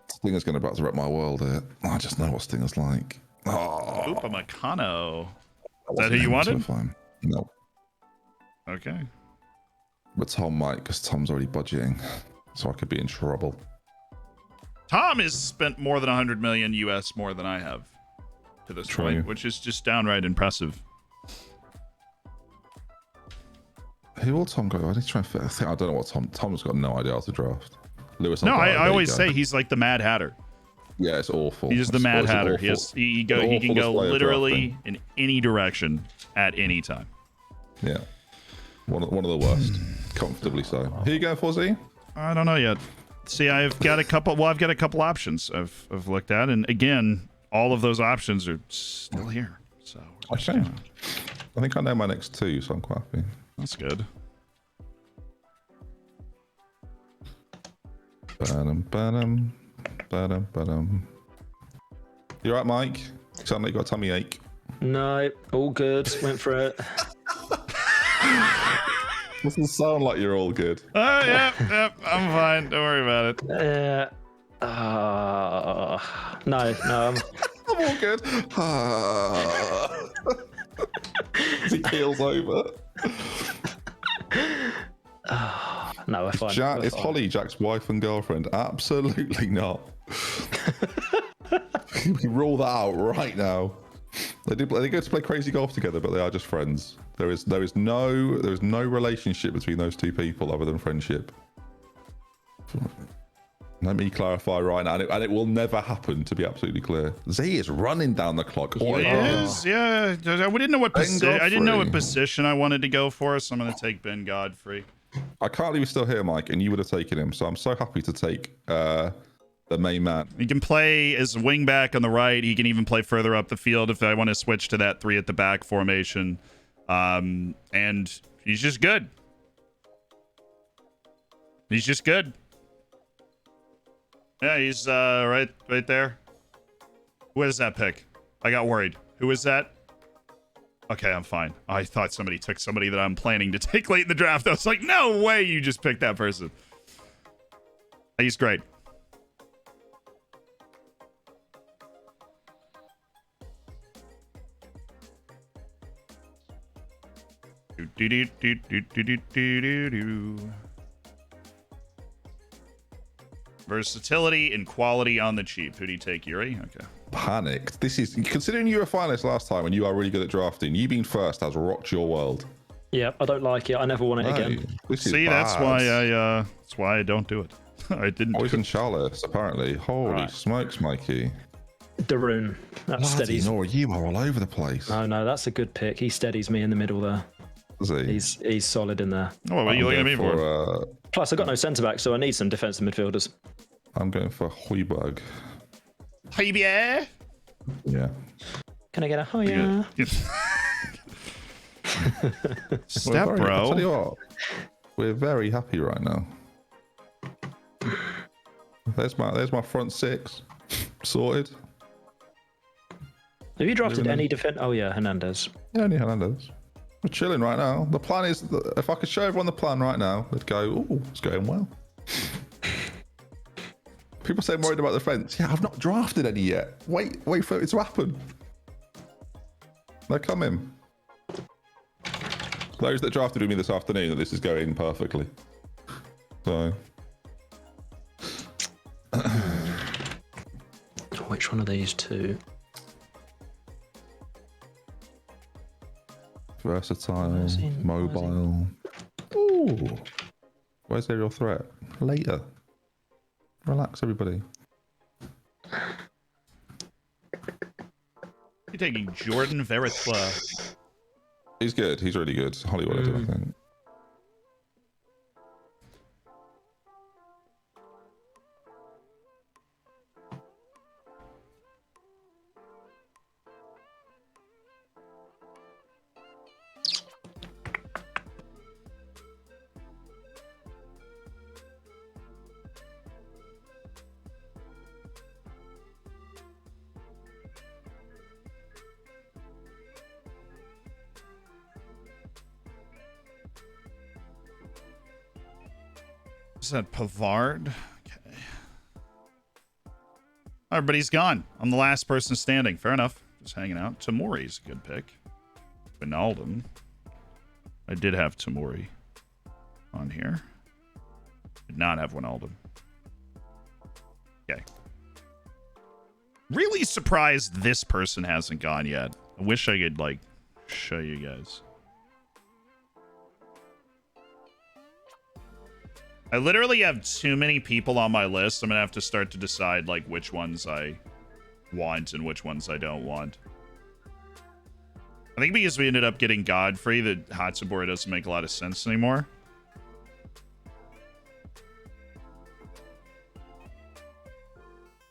Stinger's going to about to wreck my world here. I just know what Stinger's like. Oh. Upamecano. Is that who you wanted? No. Okay. But Tom might, because Tom's already budgeting. So I could be in trouble. Tom has spent more than 100 million US more than I have to this point, which is just downright impressive. Who will Tom go? I need to try and fit. I don't know what Tom's got no idea how to draft. Lewis. No, I always say he's like the Mad Hatter. Yeah, it's awful. He's the Mad Hatter. He can go literally in any direction at any time. Yeah, one of the worst, comfortably so. Who you going for, Z? I don't know yet. See, I've got a couple. Well, I've got a couple options I've looked at, and again, all of those options are still here. So okay. I think I know my next two, so I'm quite happy. That's good. Ba-dum. You alright, Mike? You sound like you got a tummy ache. No, all good. Went for it. Doesn't sound like you're all good. Oh, yep. I'm fine. Don't worry about it. No. I'm all good. As he keels over. No, we're fine. Is Holly Jack's wife and girlfriend? Absolutely not. We rule that out right now. They go to play crazy golf together, but they are just friends. There is no relationship between those two people other than friendship. Let me clarify right now, and it will never happen. To be absolutely clear, Z is running down the clock. He is, yeah. We didn't know what I didn't know what position I wanted to go for, so I'm going to take Ben Godfrey. I can't believe he's still here, Mike, and you would have taken him. So I'm so happy to take the main man. He can play as wing back on the right. He can even play further up the field if I want to switch to that 3 at the back formation. And he's just good. He's just good. Yeah, he's right there. Who is that pick? I got worried. Who is that? Okay, I'm fine. I thought somebody took somebody that I'm planning to take late in the draft. I was like, no way you just picked that person. He's great. Versatility and quality on the cheap. Who do you take, Yuri? Okay. Panicked. This is, considering you were a finalist last time and you are really good at drafting, you being first has rocked your world. Yeah, I don't like it. I never want it again. See, that's why I don't do it. I didn't. Poison Chalice, apparently. Holy smokes, Mikey. Daroon. That steadies. Nora, you are all over the place. No, that's a good pick. He steadies me in the middle there. Is he? He's solid in there. Oh, what are you looking at me for? Plus, I've got no centre back, so I need some defensive midfielders. I'm going for Hoiberg. Hoiberg? Yeah. Can I get a Hoya? Step, bro. I'll tell you what, we're very happy right now. There's my front six sorted. Have you drafted any defense? Oh yeah, Hernandez. Yeah, only Hernandez. We're chilling right now. The plan is, if I could show everyone the plan right now, they'd go, "Ooh, it's going well." People say I'm worried about the defense. Yeah, I've not drafted any yet. Wait for it to happen. They're coming. Those that drafted with me this afternoon, this is going perfectly. So. Which one of these two? Versatile, mobile. Ooh. Where's the real threat? Later. Relax, everybody. You're taking Jordan Verretrois. He's good. He's really good. Hollywood, I think. Is that Pavard? Okay. Everybody's gone. I'm the last person standing. Fair enough. Just hanging out. Tamori's a good pick. Wijnaldum. I did have Tamori on here. Did not have Wijnaldum. Okay. Really surprised this person hasn't gone yet. I wish I could, like, show you guys. I literally have too many people on my list. I'm gonna have to start to decide like which ones I want and which ones I don't want. I think because we ended up getting Godfrey, the Hatsubora doesn't make a lot of sense anymore.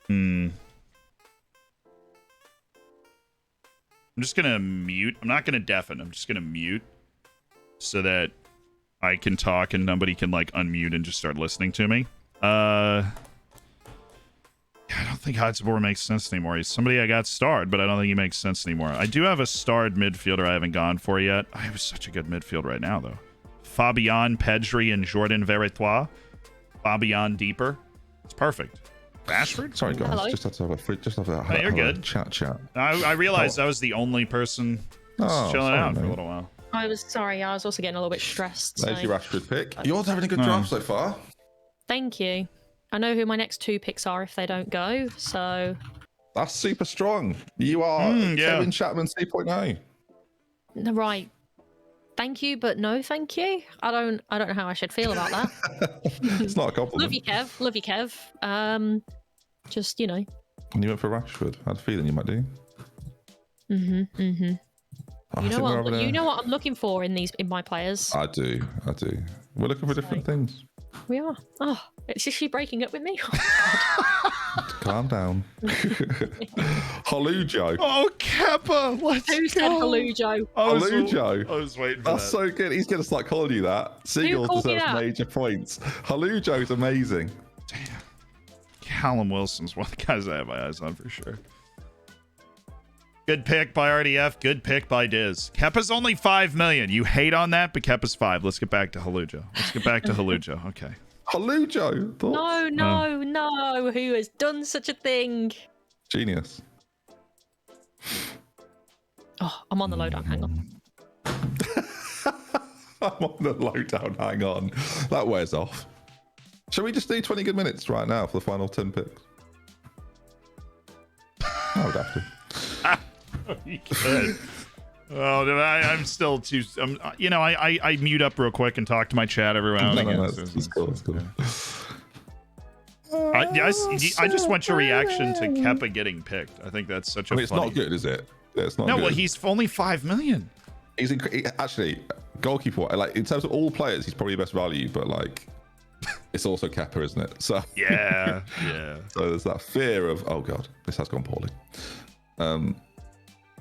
I'm just gonna mute. I'm not gonna deafen. I'm just gonna mute so that I can talk and nobody can like unmute and just start listening to me. I don't think Hatsubora makes sense anymore. He's somebody I got starred, but I don't think he makes sense anymore. I do have a starred midfielder I haven't gone for yet. I have such a good midfield right now, though. Fabian, Pedri, and Jordan Verretoire. Fabian deeper. It's perfect. Rashford? Sorry, guys. Hello. Just have to have a No, you're good. Chat. I realized I was the only person chilling out for a little while. I was sorry. I was also getting a little bit stressed. There's so- your Rashford pick. You're having a good draft so far. Thank you. I know who my next two picks are if they don't go, so... That's super strong. You are Kevin Chapman 2.0. Right. Thank you, but no thank you. I don't know how I should feel about that. It's not a compliment. Love you, Kev. Just, you know. And you went for Rashford. I had a feeling you might do. You know what I'm looking for in my players. I do. We're looking for different things. We are. Oh, is she breaking up with me? God, calm down. Halujo. Oh, Keppa. Let's Who said Halujo? Halujo. I was waiting for That's so good. He's going to start calling you that. Seagull called me deserves that? major points. Halujo's amazing. Callum Wilson's one of the guys I have my eyes on for sure. Good pick by RDF. Good pick by Diz. Keppa's only 5 million. You hate on that, but Keppa's 5. Let's get back to Halujo. Okay. Halujo. Thoughts? No. Who has done such a thing? Genius. Oh, I'm on the lowdown. Hang on. I'm on the lowdown. Hang on. That wears off. Shall we just do 20 good minutes right now for the final 10 picks? I would have to. You could. Oh, I'm still too. I mute up real quick and talk to my chat every now and again. No, it's cool. I just want your reaction to Keppa getting picked. I think that's such a. It's not good, is it? It's not. No, good. well, he's only 5 million. He's actually goalkeeper. Like in terms of all players, he's probably the best value. But like, it's also Keppa, isn't it? So yeah. So there's that fear of, oh god, this has gone poorly.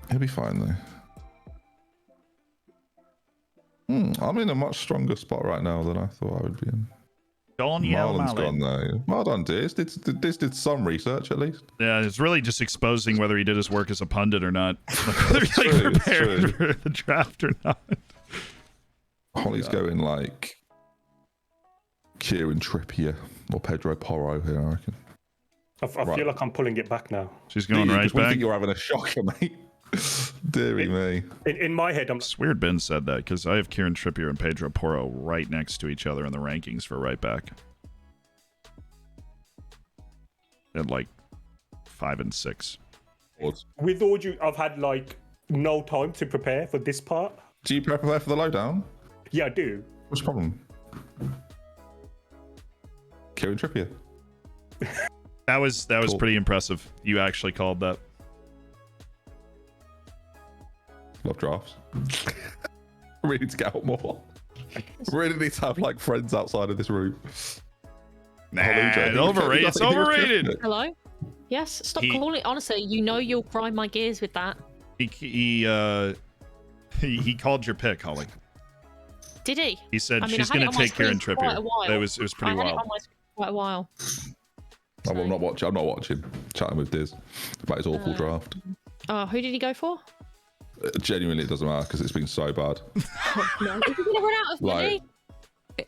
He'll be fine though. I'm in a much stronger spot right now than I thought I would be in. Marlon's gone though. Well done, Diz. Diz did some research at least. Yeah, it's really just exposing whether he did his work as a pundit or not. Whether he prepared for the draft or not. Holly's going like Kieran Trippier or Pedro Porro here, I reckon. I feel like I'm pulling it back now. She's going right back. I think you're having a shocker, mate. Deary me. In my head, It's weird Ben said that because I have Kieran Trippier and Pedro Porro right next to each other in the rankings for right back. At like 5 and 6. With all I've had like no time to prepare for this part. Do you prepare for the lowdown? Yeah, I do. What's the problem? Kieran Trippier. That was pretty impressive. You actually called that. Love drafts. We need to get out more. Really need to have like friends outside of this room. Nah, it's overrated. Hello? Yes, stop calling. Honestly, you'll grind my gears with that. He called your pick, Holly. Did he? He said she's going to take Kieran Trippier. It was pretty wild. I had it on my screen for quite a while. I'm not watching. Chatting with Diz about his awful draft. Oh, who did he go for? Genuinely, it doesn't matter because it's been so bad. No. Is he going to run out of money?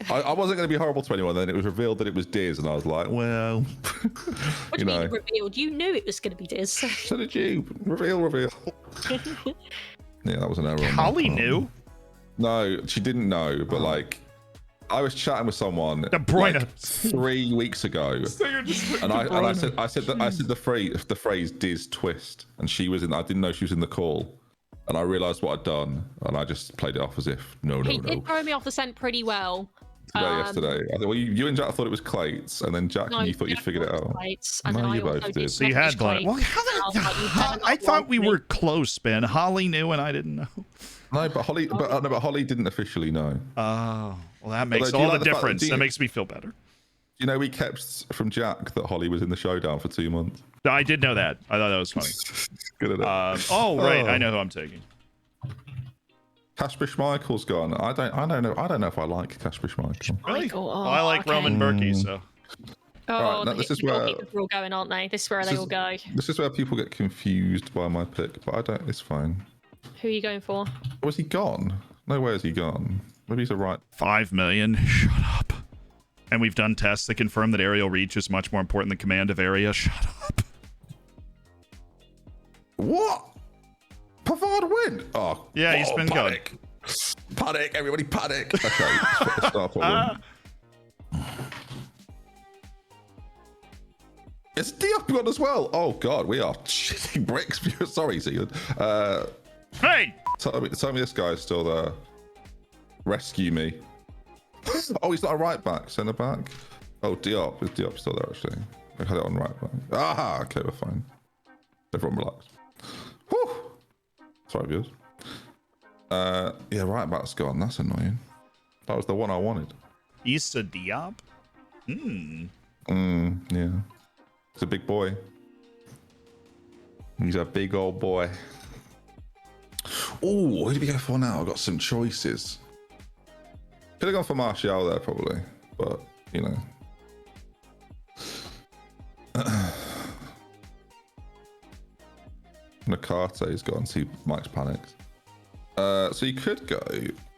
I wasn't going to be horrible to anyone. Then it was revealed that it was Diz, and I was like, well, what do you mean revealed? You knew it was going to be Diz. So did you. Reveal. Yeah, that was an error. Holly knew. No, she didn't know, but like, I was chatting with someone like 3 weeks ago, and I said the phrase Diz twist, and she was in. I didn't know she was in the call. And I realised what I'd done, and I just played it off as if no. He did throw me off the scent pretty well. Yesterday. I thought, well, you and Jack thought it was Clates, and then Jack and you thought you'd figured it out. No, you both did. So you had blind. Well, I thought we were close, Ben. Holly knew, and I didn't know. No, but Holly didn't officially know. Oh, well, that makes all the difference. That makes me feel better. You know, we kept from Jack that Holly was in the showdown for 2 months. I did know that. I thought that was funny. Good at it. Right. I know who I'm taking. Kasper Schmeichel's gone. I don't know if I like Kasper Schmeichel. I like Roman Berkey, so. Oh, right, this is where are all going, aren't they? This is where they all go. This is where people get confused by my pick, but I don't. It's fine. Who are you going for? Was he gone? No way is he gone. Maybe he's a right. 5 million. Shut up. And we've done tests that confirm that aerial reach is much more important than command of area. Shut up. What? Pavard win? Oh, yeah, he's been panic. Panic, everybody panic. Okay, let's start one. It's Diop gone as well. Oh god, we are shitting bricks. Sorry, Zealand. Hey! Tell me this guy's still there. Rescue me. Oh, he's not a right back, centre back. Oh, Diop. Is Diop still there actually? I had it on right back. Aha, okay, we're fine. Everyone relax. Whew. Sorry, viewers. Yeah, right back's gone. That's annoying. That was the one I wanted. Issa Diop? Yeah. He's a big boy. He's a big old boy. Oh, who do we go for now? I've got some choices. Could have gone for Martial there probably, but you know. Nakate's gone. See, Mike's panicked. So you could go.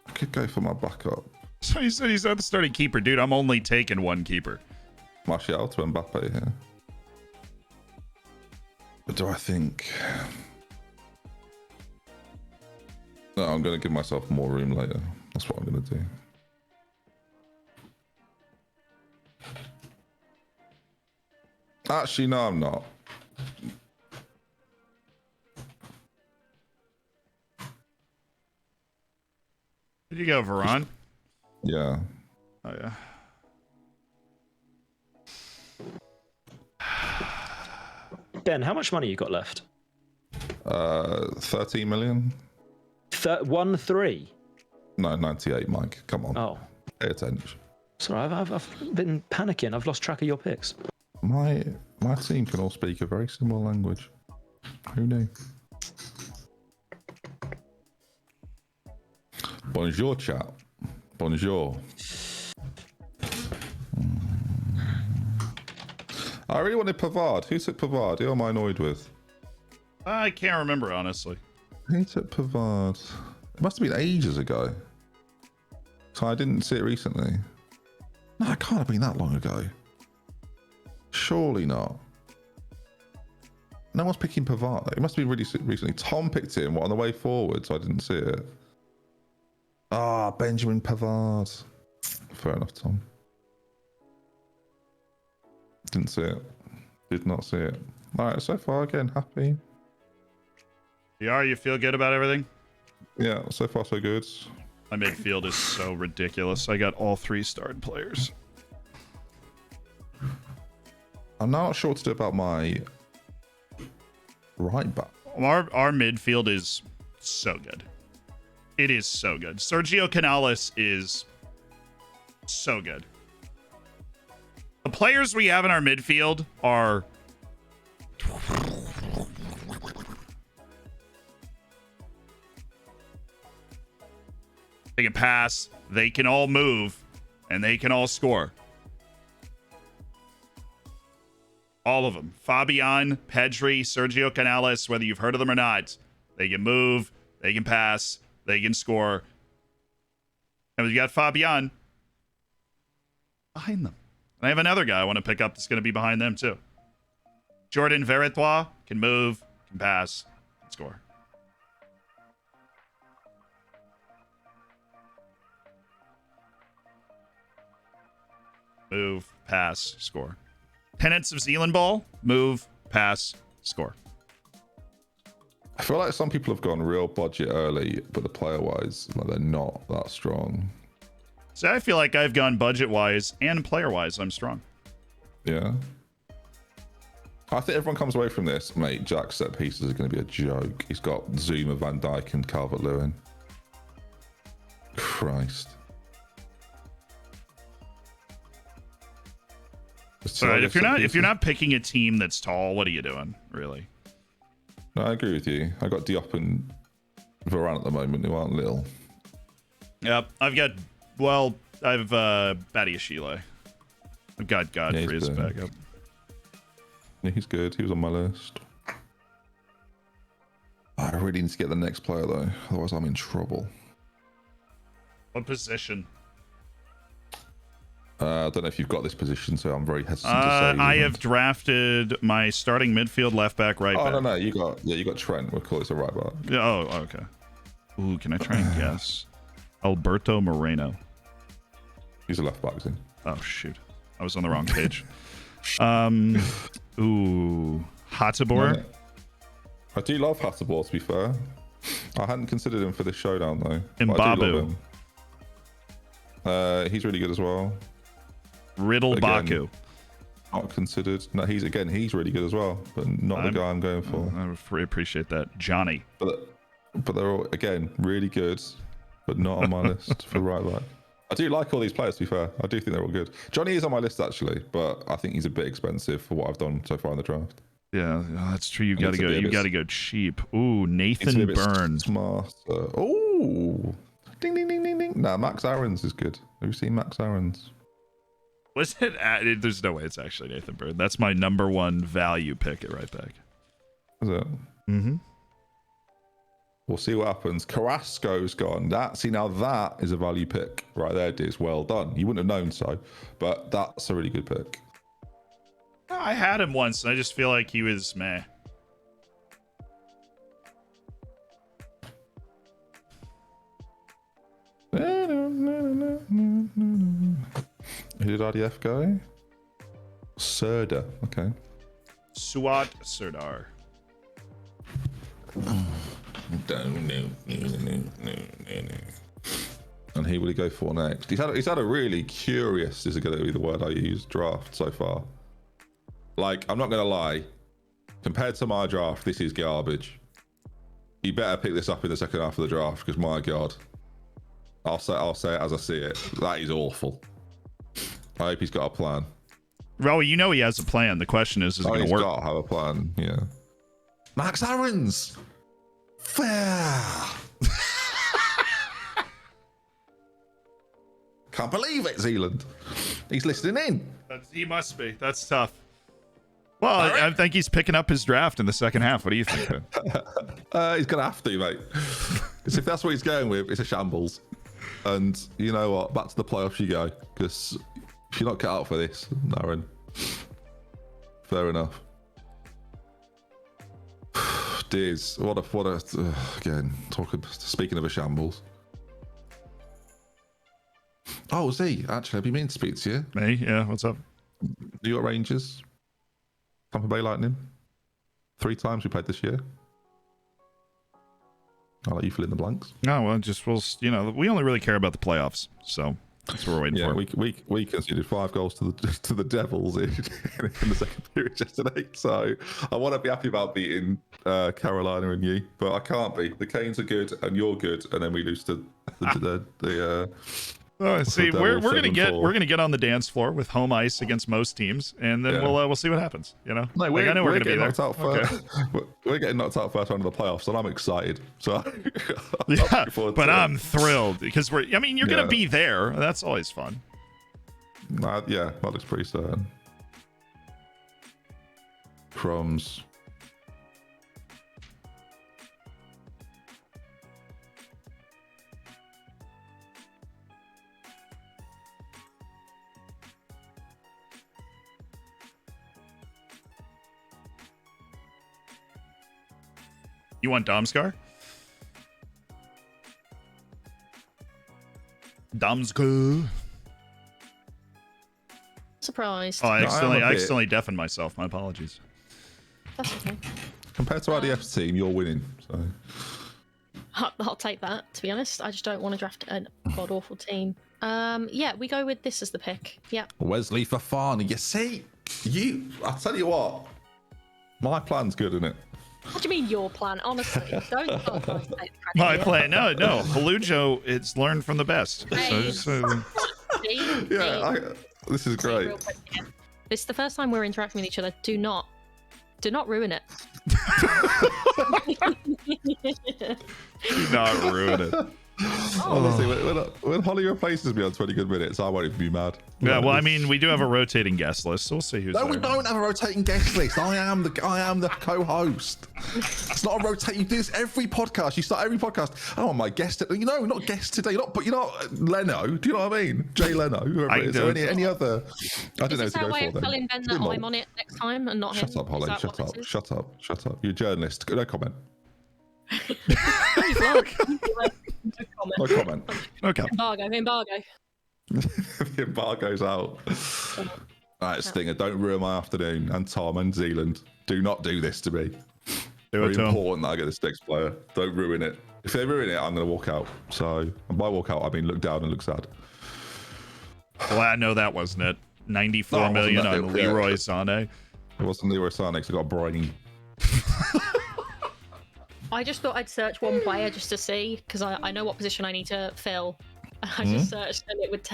I could go for my backup. So you said he's not the starting keeper, dude. I'm only taking one keeper. Martial to Mbappe here. But do I think? No, I'm going to give myself more room later. That's what I'm going to do. Actually, no, I'm not. Did you go, Varane? Yeah. Oh, yeah. Ben, how much money you got left? 13 million. 1-3. No, 98, Mike. Come on. Oh. Pay attention. Sorry, I've been panicking. I've lost track of your picks. My team can all speak a very similar language. Who knew? Bonjour, chat. Bonjour. I really wanted Pavard. Who took Pavard? Who am I annoyed with? I can't remember, honestly. Who took Pavard? It must have been ages ago. So I didn't see it recently. No, it can't have been that long ago. Surely not. No one's picking Pavard. It must have been really recently. Tom picked him on the way forward, so I didn't see it. Ah, Benjamin Pavard. Fair enough, Tom. Didn't see it. Did not see it. All right, so far, again, happy. You feel good about everything? Yeah, so far, so good. My midfield is so ridiculous. I got all 3 starred players. I'm not sure what to do about my right back. Our midfield is so good. It is so good. Sergio Canales is so good. The players we have in our midfield are they can pass, they can all move, and they can all score. All of them. Fabian, Pedri, Sergio Canales, whether you've heard of them or not, they can move, they can pass, they can score. And we got Fabian behind them. And I have another guy I want to pick up that's going to be behind them too. Jordan Veretois can move, can pass, can score. Move, pass, score. Tenants of Zealand Ball, move, pass, score. I feel like some people have gone real budget early, but the player-wise, like, they're not that strong. So I feel like I've gone budget-wise and player-wise. I'm strong. Yeah. I think everyone comes away from this, mate. Jack's set pieces are going to be a joke. He's got Zuma, Van Dijk, and Calvert-Lewin. Christ. All right, if you're not picking a team that's tall, what are you doing, really? No, I agree with you. I got Diop and Varane at the moment, who aren't little. Yep, I've Badiashile. I've got Godfrey as backup. Yeah, he's good. He was on my list. I really need to get the next player though, otherwise I'm in trouble. What position? I don't know if you've got this position, so I'm very hesitant to say. I have drafted my starting midfield, left back, right back. Oh no, you got Trent. We'll call it a right back. Yeah, oh, okay. Ooh, can I try and guess? Alberto Moreno. He's a left back, isn't he? Oh shoot, I was on the wrong page. Ooh, Hateboer. I do love Hateboer, to be fair. I hadn't considered him for this showdown though. Mbabu. He's really good as well. Riddle Baku. Not considered. No, he's really good as well, but not the guy I'm going for. I appreciate that, Johnny. But they're all again really good, but not on my list for right back. I do like all these players, to be fair. I do think they're all good. Johnny is on my list, actually, but I think he's a bit expensive for what I've done so far in the draft. Yeah, that's true. You got to go. You got to go cheap. Ooh, It's a Nathan bit Byrne. smarter. Ooh. Ding, ding, ding, ding, ding. Nah, Max Aarons is good. Have you seen Max Aarons? Was it? There's no way it's actually Nathan Byrne. That's my number one value pick at right back. Is it? Mm-hmm. We'll see what happens. Carrasco's gone. Now that is a value pick right there, Diz. Well done. You wouldn't have known so, but that's a really good pick. I had him once, and I just feel like he was meh. Who did RDF go? Serda. Okay. Suat Serdar. And who will he go for next? He's had a really curious, is going to be the word I use, draft so far. Like, I'm not going to lie. Compared to my draft, this is garbage. You better pick this up in the second half of the draft, because my God. I'll say it as I see it. That is awful. I hope he's got a plan. Rowie, you know he has a plan. The question is it going to work? He's got to have a plan, yeah. Max Aarons! Fair! Can't believe it, Zealand. He's listening in. He must be. That's tough. Well, I think he's picking up his draft in the second half. What do you think? He's going to have to, mate. Because if that's what he's going with, it's a shambles. And you know what? Back to the playoffs you go. Because if you're not cut out for this, Aaron, fair enough. Diz, what a again, speaking of a shambles. Oh, Z, actually, I've been meaning to speak to you. Me? Yeah, what's up? New York Rangers, Tampa Bay Lightning. 3 times we played this year. I'll let you fill in the blanks. No, well, we only really care about the playoffs, so that's what we're waiting for. We conceded 5 goals to the Devils in the second period yesterday, so I want to be happy about beating Carolina and you, but I can't be. The Canes are good, and you're good, and then we lose to the see, we're gonna get on the dance floor with home ice against most teams, and then we'll see what happens. You know, no, I know we're gonna be there. We're getting knocked out first round of the playoffs, and I'm excited. So I'm thrilled because you're gonna be there. That's always fun. Yeah, that looks pretty certain. Crumbs. You want Domskar? Domskar. Surprised. Oh, I accidentally deafened myself. My apologies. That's okay. Compared to RDF's team, you're winning. So I'll take that, to be honest. I just don't want to draft a god-awful team. Yeah, we go with this as the pick. Yeah. Wesley Fofana. You see, I'll tell you what. My plan's good, isn't it? What do you mean your plan? Honestly, don't take the credit. My plan? No. Halujo, it's learned from the best. Hey. This is great. This is the first time we're interacting with each other. Do not ruin it. Do not ruin it. Honestly, when Holly replaces me on 20 good minutes, I won't even be mad. Yeah, well, I mean, we do have a rotating guest list, so we'll see who's there. No, we don't have a rotating guest list. I am the co-host. It's not a rotating. You do this every podcast. You start every podcast. Oh, my guest. Not guest today. You're not Leno. Do you know what I mean? Jay Leno. Whoever it is. Or any other. I don't know Is who to that go way for of then. telling Ben that I'm on it next time and not him? Shut up, Holly. Shut up. You're a journalist. No comment. No comment. Okay. Embargo. The embargo's out. All right, Stinger, don't ruin my afternoon. And Tom and Zealand, do not do this to me. Very important that I get this next player. Don't ruin it. If they ruin it, I'm going to walk out. So, and by walk out, I mean look down and look sad. Well, I know that wasn't it. 94 million on Leroy Sané. It wasn't Leroy Sané because I got a brain. I just thought I'd search one player just to see, because I know what position I need to fill. I just searched and it would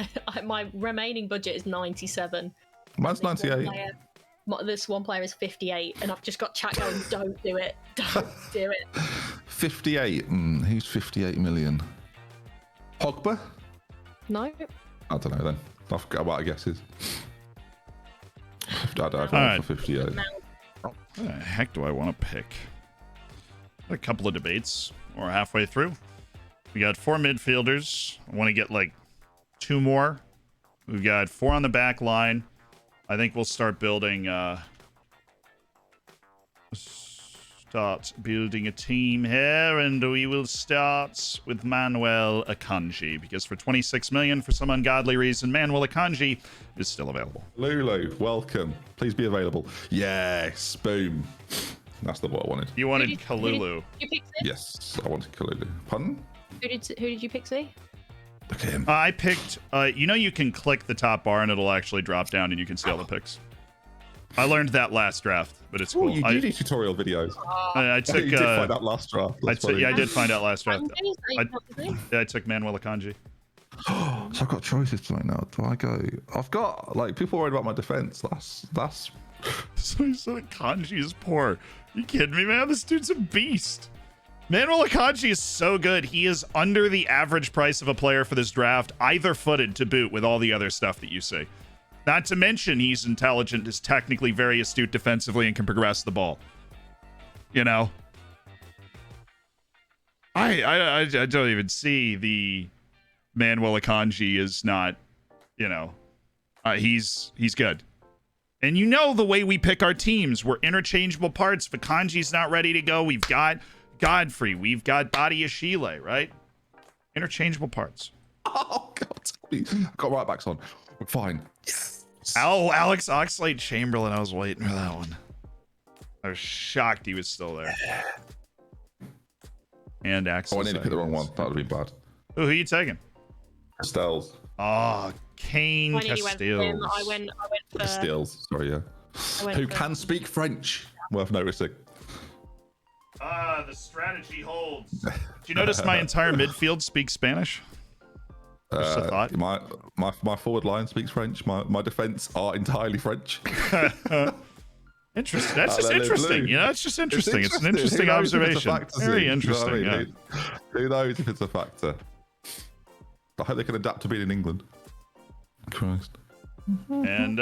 my remaining budget is 97. Mine's 98. This one player is 58, and I've just got chat going, don't do it. Don't do it. 58. Who's 58 million? Pogba? No. I don't know then. I forgot what I guess is. I don't know. Alright. For 58. What the heck do I want to pick? A couple of debates. We're halfway through. We got 4 midfielders. I want to get like 2 more. We've got 4 on the back line. I think we'll start building a team here, and we will start with Manuel Akanji, because for 26 million, for some ungodly reason, Manuel Akanji is still available. Lulu, welcome. Please be available. Yes, boom. That's what I wanted. You wanted Kalulu. You pick Z? Yes, I wanted Kalulu. Pardon? Who did you pick, Z? Look at him. I picked, you can click the top bar and it'll actually drop down and you can see all the picks. I learned that last draft, but it's cool. You do tutorial videos. I took. You did find out last draft. I did find out last draft. I took Manuel Akanji. So I've got choices tonight now. Do I go? I've got people worried about my defense. That's. So Akanji is poor. You kidding me, man? This dude's a beast. Manuel Akanji is so good. He is under the average price of a player for this draft, either footed to boot with all the other stuff that you see. Not to mention he's intelligent, is technically very astute defensively, and can progress the ball. You know? I don't even see the Manuel Akanji is not, he's good. And you know the way we pick our teams. We're interchangeable parts. If Akanji's not ready to go, we've got Godfrey, we've got Badi Ashile, right? Interchangeable parts. Oh, God. Got right backs on. We're fine. Alex Oxlade-Chamberlain. I was waiting for that one. I was shocked he was still there. And Axel. I need to pick the wrong one. That would be bad. Who are you taking? Castells. Oh, Kane Castells. I went for Castells. Sorry, yeah. Who can speak French? Worth noticing. The strategy holds. Did you notice my entire midfield speaks Spanish? Just a thought. My forward line speaks French. My defense are entirely French. Interesting. That's just interesting. It's just interesting. It's an interesting observation. Very interesting. Yeah. Who knows if it's a factor? I hope they can adapt to being in England. Christ. And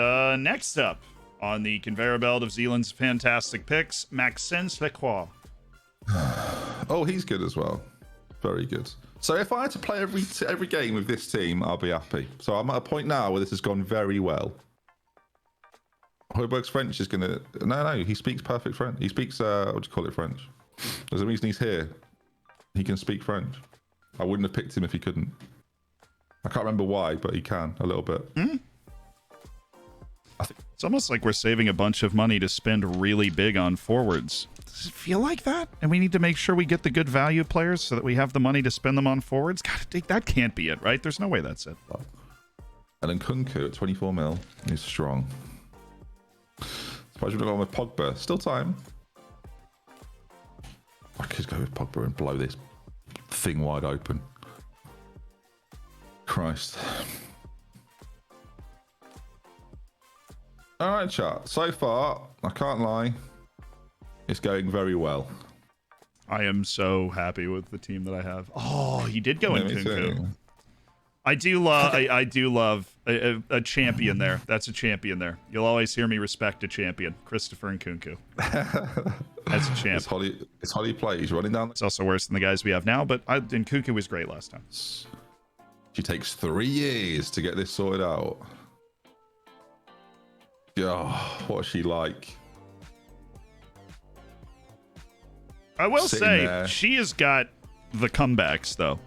next up on the conveyor belt of Zealand's fantastic picks, Maxence Lacroix. Oh, he's good as well. Very good. So if I had to play every game with this team, I'll be happy. So I'm at a point now where this has gone very well. Højbjerg's French is gonna. No, he speaks perfect French. He speaks what do you call it, French? There's a reason he's here. He can speak French. I wouldn't have picked him if he couldn't. I can't remember why, but he can a little bit. It's almost like we're saving a bunch of money to spend really big on forwards. Does it feel like that? And we need to make sure we get the good value players so that we have the money to spend them on forwards? God, that can't be it, right? There's no way that's it. And then Kunku at 24 mil is strong. Suppose we're going with Pogba. Still time. I could go with Pogba and blow this thing wide open. Christ. All right, chat. So far, I can't lie, it's going very well. I am so happy with the team that I have. Oh, he did go in Kunku. I do love a champion there. That's a champion there. You'll always hear me respect a champion. Christopher Nkunku. That's a champ. It's how he plays. He's running down. It's also worse than the guys we have now, but Nkunku was great last time. She takes 3 years to get this sorted out. Oh, what's she like? I will say, she has got the comebacks, though.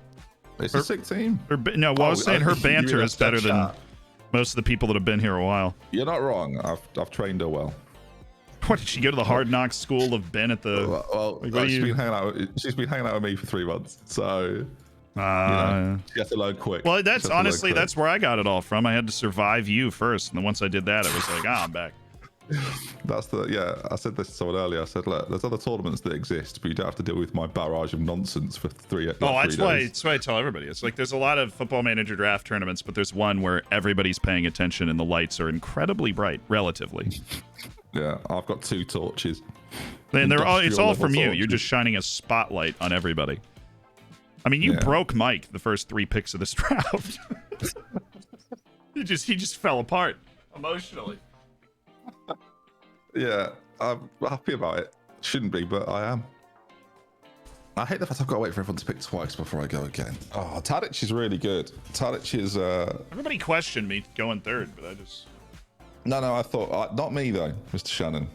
It's a sick team. I was saying her banter is better than most of the people that have been here a while. You're not wrong. I've trained her well. What, did she go to the Hard Knocks school of Ben at the... Well, she's been hanging out with me for 3 months, so... she has to learn quick. Well, that's where I got it all from. I had to survive you first, and then once I did that, it was like, I'm back. That's I said this to someone earlier. I said, look, there's other tournaments that exist, but you don't have to deal with my barrage of nonsense for three days. That's why I tell everybody. It's like there's a lot of Football Manager draft tournaments, but there's one where everybody's paying attention and the lights are incredibly bright, relatively. Yeah, I've got 2 torches. And it's all from you. You're just shining a spotlight on everybody. I mean, you broke Mike the first 3 picks of this draft. he just fell apart emotionally. Yeah, I'm happy about it. Shouldn't be, but I am. I hate the fact I've got to wait for everyone to pick twice before I go again. Oh, Tadic is really good. Tadic is... Everybody questioned me going third, but I just... No, I thought... not me, though, Mr. Shannon.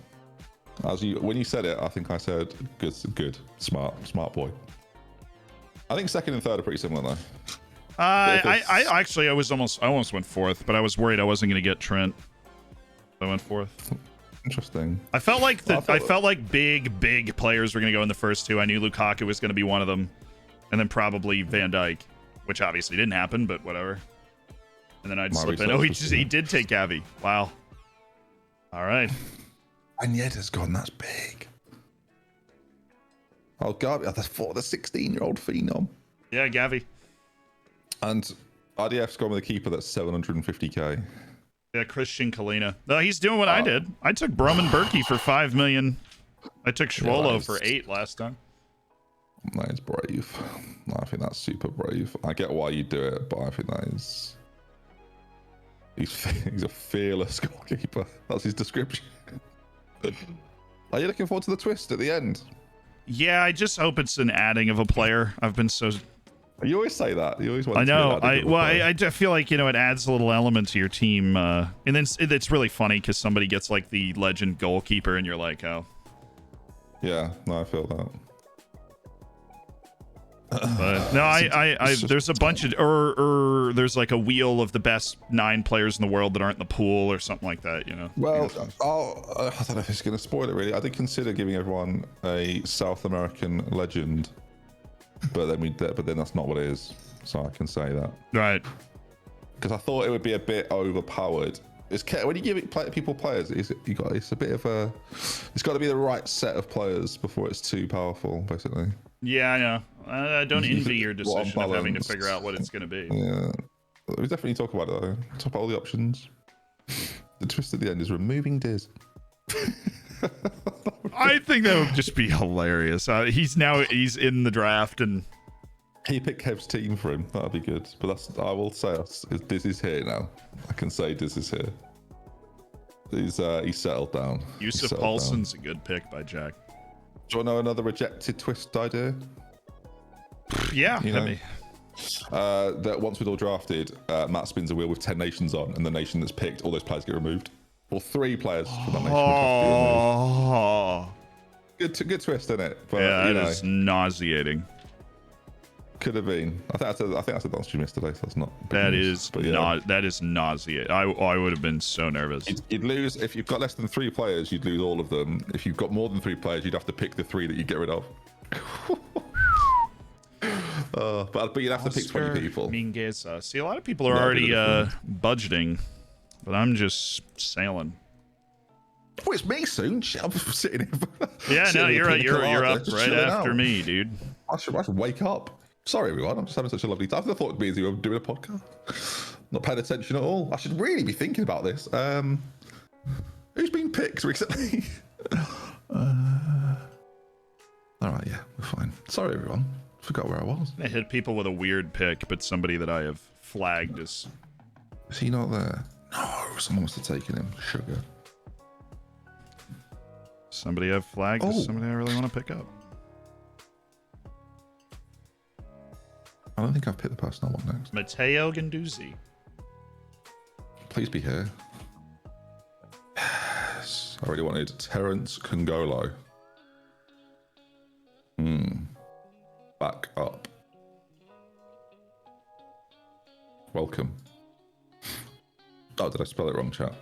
When you said it, I think I said good, smart boy. I think second and third are pretty similar, though. I almost went fourth, but I was worried I wasn't going to get Trent. I went fourth. Interesting. I felt like big players were going to go in the first 2. I knew Lukaku was going to be one of them, and then probably Van Dijk, which obviously didn't happen, but whatever. And then I'd slip in. Oh, he did take Gavi. Wow. All right. And yet has gone. That's big. Oh, Gavi, the 16-year-old phenom. Yeah, Gavi. And RDF's gone with a keeper that's 750k. Yeah, Christian Kalina. No, he's doing what I did. I took Broman Berkey for 5 million. I took Schwolo for 8 last time. That is brave. I think that's super brave. I get why you do it, but I think that is... He's a fearless goalkeeper. That's his description. Are you looking forward to the twist at the end? Yeah, I just hope it's an adding of a player. I've been so... You always say that. You always want. I know. I feel like it adds a little element to your team, and then it's really funny because somebody gets like the legend goalkeeper, and you're like, oh. Yeah, no, I feel that. But no, there's a bunch of there's like a wheel of the best 9 players in the world that aren't in the pool or something like that, you know. Well, I don't know if it's going to spoil it really. I did consider giving everyone a South American legend, but then that's not what it is. So I can say that. Right. Because I thought it would be a bit overpowered. When you give people players, it's a bit of a. It's got to be the right set of players before it's too powerful, basically. Yeah, I know. I don't envy your decision of having to figure out what it's going to be. Yeah, we definitely talk about it though. Talk about all the options. The twist at the end is removing Diz. I think that would just be hilarious. He's in the draft and he picked Kev's team for him. That'd be good. But I will say Diz is here now. I can say Diz is here. He's settled down. Yusuf Paulson's a good pick by Jack. Do you want to know another rejected twist idea? Yeah, maybe. That once we'd all drafted, Matt spins a wheel with 10 nations on, and the nation that's picked, all those players get removed. Or 3 players from that nation would have to be removed. Good twist, isn't it? But, yeah, that is nauseating. Could have been. I think I said that on stream yesterday, so that's not. That is nauseating. I would have been so nervous. You'd lose if you've got less than 3 players. You'd lose all of them. If you've got more than 3 players, you'd have to pick the 3 that you get rid of. But you'd have to pick 20 people. See, a lot of people are already budgeting, but I'm just sailing. Oh, it's me soon. I'm sitting here. Yeah, no, you're up right after me, dude. I should wake up. Sorry, everyone. I'm just having such a lovely time. I thought it'd be easy doing a podcast. Not paying attention at all. I should really be thinking about this. Who's been picked recently? All right, yeah, we're fine. Sorry, everyone. Forgot where I was. I hit people with a weird pick, but somebody that I have flagged is. Is he not there? No, someone must have taken him. Sugar. Somebody I've flagged is somebody I really want to pick up. I don't think I've picked the person I want next. Matteo Ganduzzi. Please be here. Yes. I really wanted Terence Congolo. Back up. Welcome. Oh, did I spell it wrong, chat?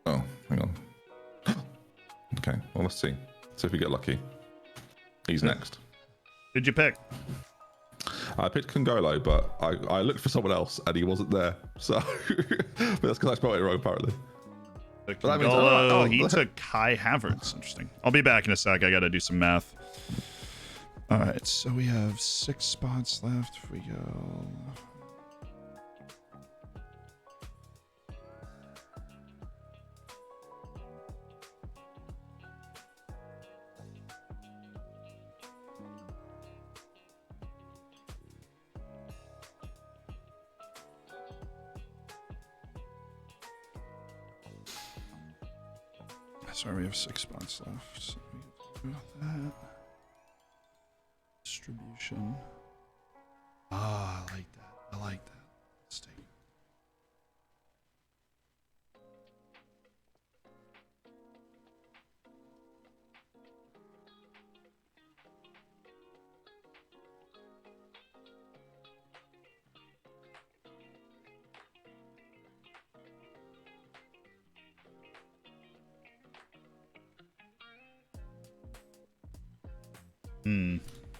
Oh, hang on. Okay, well, let's see. See if we get lucky. He's next. Who'd you pick? I picked Congolo, but I looked for someone else and he wasn't there. So, but that's because I spelled it wrong apparently. Congolo, he took Kai Havertz. Interesting. I'll be back in a sec. I got to do some math. All right, so we have 6 spots left. If we go. Sorry, we have 6 spots left. So we got that. Distribution. Ah, I like that. I like that. Let's take.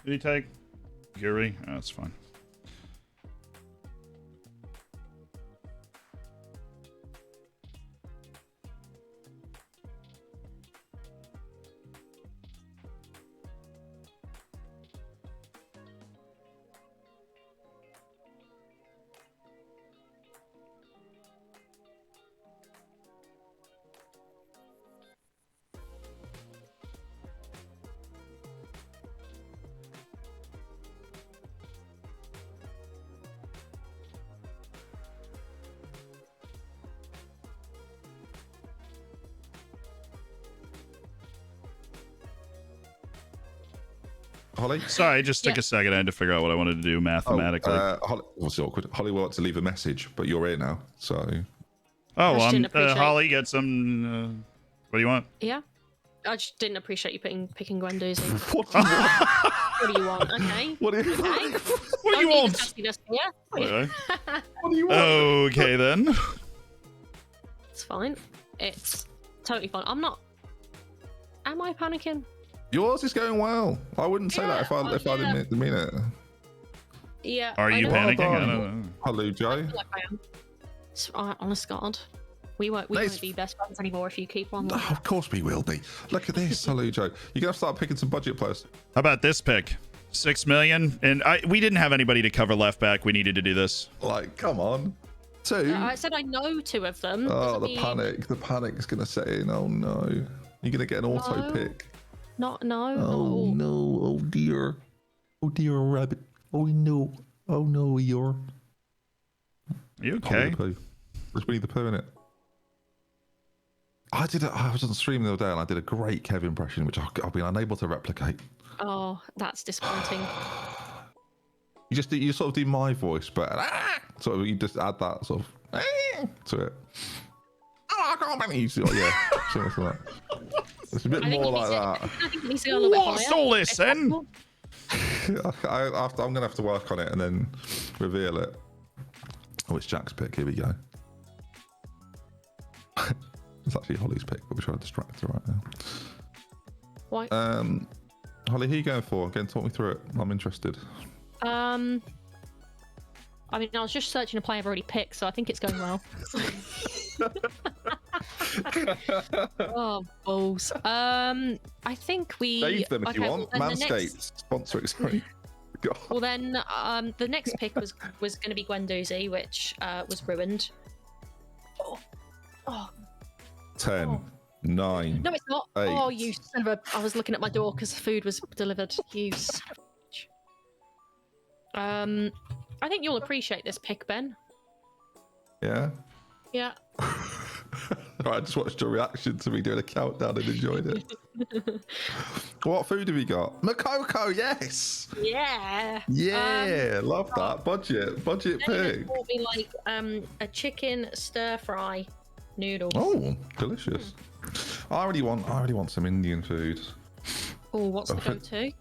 Who did he take? Guri? Oh, that's fine. Holly? Sorry, it just took a second. I had to figure out what I wanted to do mathematically. Holly, what's awkward? Holly wanted to leave a message, but you're here now, so. Oh, Holly, get some. What do you want? Yeah. I just didn't appreciate you picking Gwendo's. What do you want? What do you want? Okay. What do you okay. What do you want? Okay. What do you want? Okay then. It's fine. It's totally fine. I'm not. Am I panicking? Yours is going well. I wouldn't say that if I didn't mean it. Yeah. Are you panicking? I don't know. Hello, Joe. I feel like I am. Honest God. We won't be best friends anymore if you keep on. Oh, of course we will be. Look at this, hello, Joe. You're gonna have to start picking some budget players. How about this pick? 6 million, and we didn't have anybody to cover left back. We needed to do this. Like, come on. 2. I said I know 2 of them. Oh, the panic. The panic's gonna set in. Oh no. You're gonna get an auto pick. No. Oh no. Oh dear. Oh dear, rabbit. Oh no. Oh no, you're. Are you okay? There's Winnie the Pooh in it. I was on stream the other day and I did a great Kev impression, which I've been unable to replicate. Oh, that's disappointing. You sort of do my voice, but sort of you just add that sort of to it. Oh, I can't believe you. Yeah, something like that. It's a bit more like that. I think it needs to go a little bit higher. What's all this then? I'm gonna have to work on it and then reveal it. Oh, it's Jack's pick. Here we go. It's actually Holly's pick, but we're trying to distract her right now. Why? Holly, who are you going for? Again, talk me through it. I'm interested. I mean, I was just searching a player I've already picked, so I think it's going well. Oh, balls. I think we save them if you want. Well, Manscaped sponsoring. Sorry. God. Well, then the next pick was going to be Guendouzi, which was ruined. Oh. 10, 9. No, it's not. 8. Oh, you son of a! I was looking at my door because food was delivered. You savage. I think you'll appreciate this pick, Ben. Yeah. Yeah. I just watched your reaction to me doing a countdown and enjoyed it. What food have you got? Makoko, yes. Yeah. Yeah, love that. Budget pig. Bought me like a chicken stir fry noodles. Oh, delicious. I already want some Indian food. Oh, what's the go-to?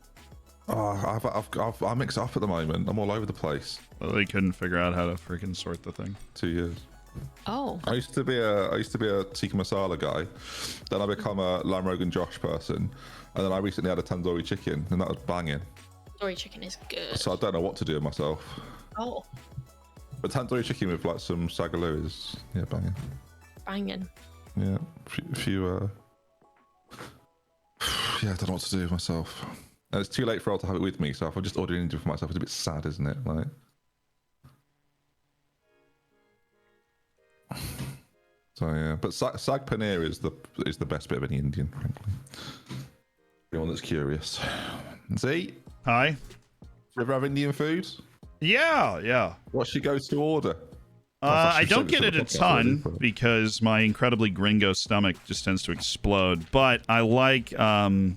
Oh, I mix it up at the moment. I'm all over the place. Well, they couldn't figure out how to freaking sort the thing. 2 years. Oh. I used to be a tikka masala guy. Then I become a Lime Rogan Josh person, and then I recently had a tandoori chicken, and that was banging. Tandoori chicken is good. So I don't know what to do with myself. Oh, But tandoori chicken with like some sagaloo is banging. banging. Yeah, yeah, I don't know what to do with myself. And it's too late for Elle to have it with me, so if I just order Indian for myself, it's a bit sad, isn't it? Like, so yeah, but sag paneer is the best bit of any Indian, frankly. Anyone that's curious. Z, Hi. you ever have Indian food? Yeah. What's your go-to order? I don't get it a ton because my incredibly gringo stomach just tends to explode. But I like, oh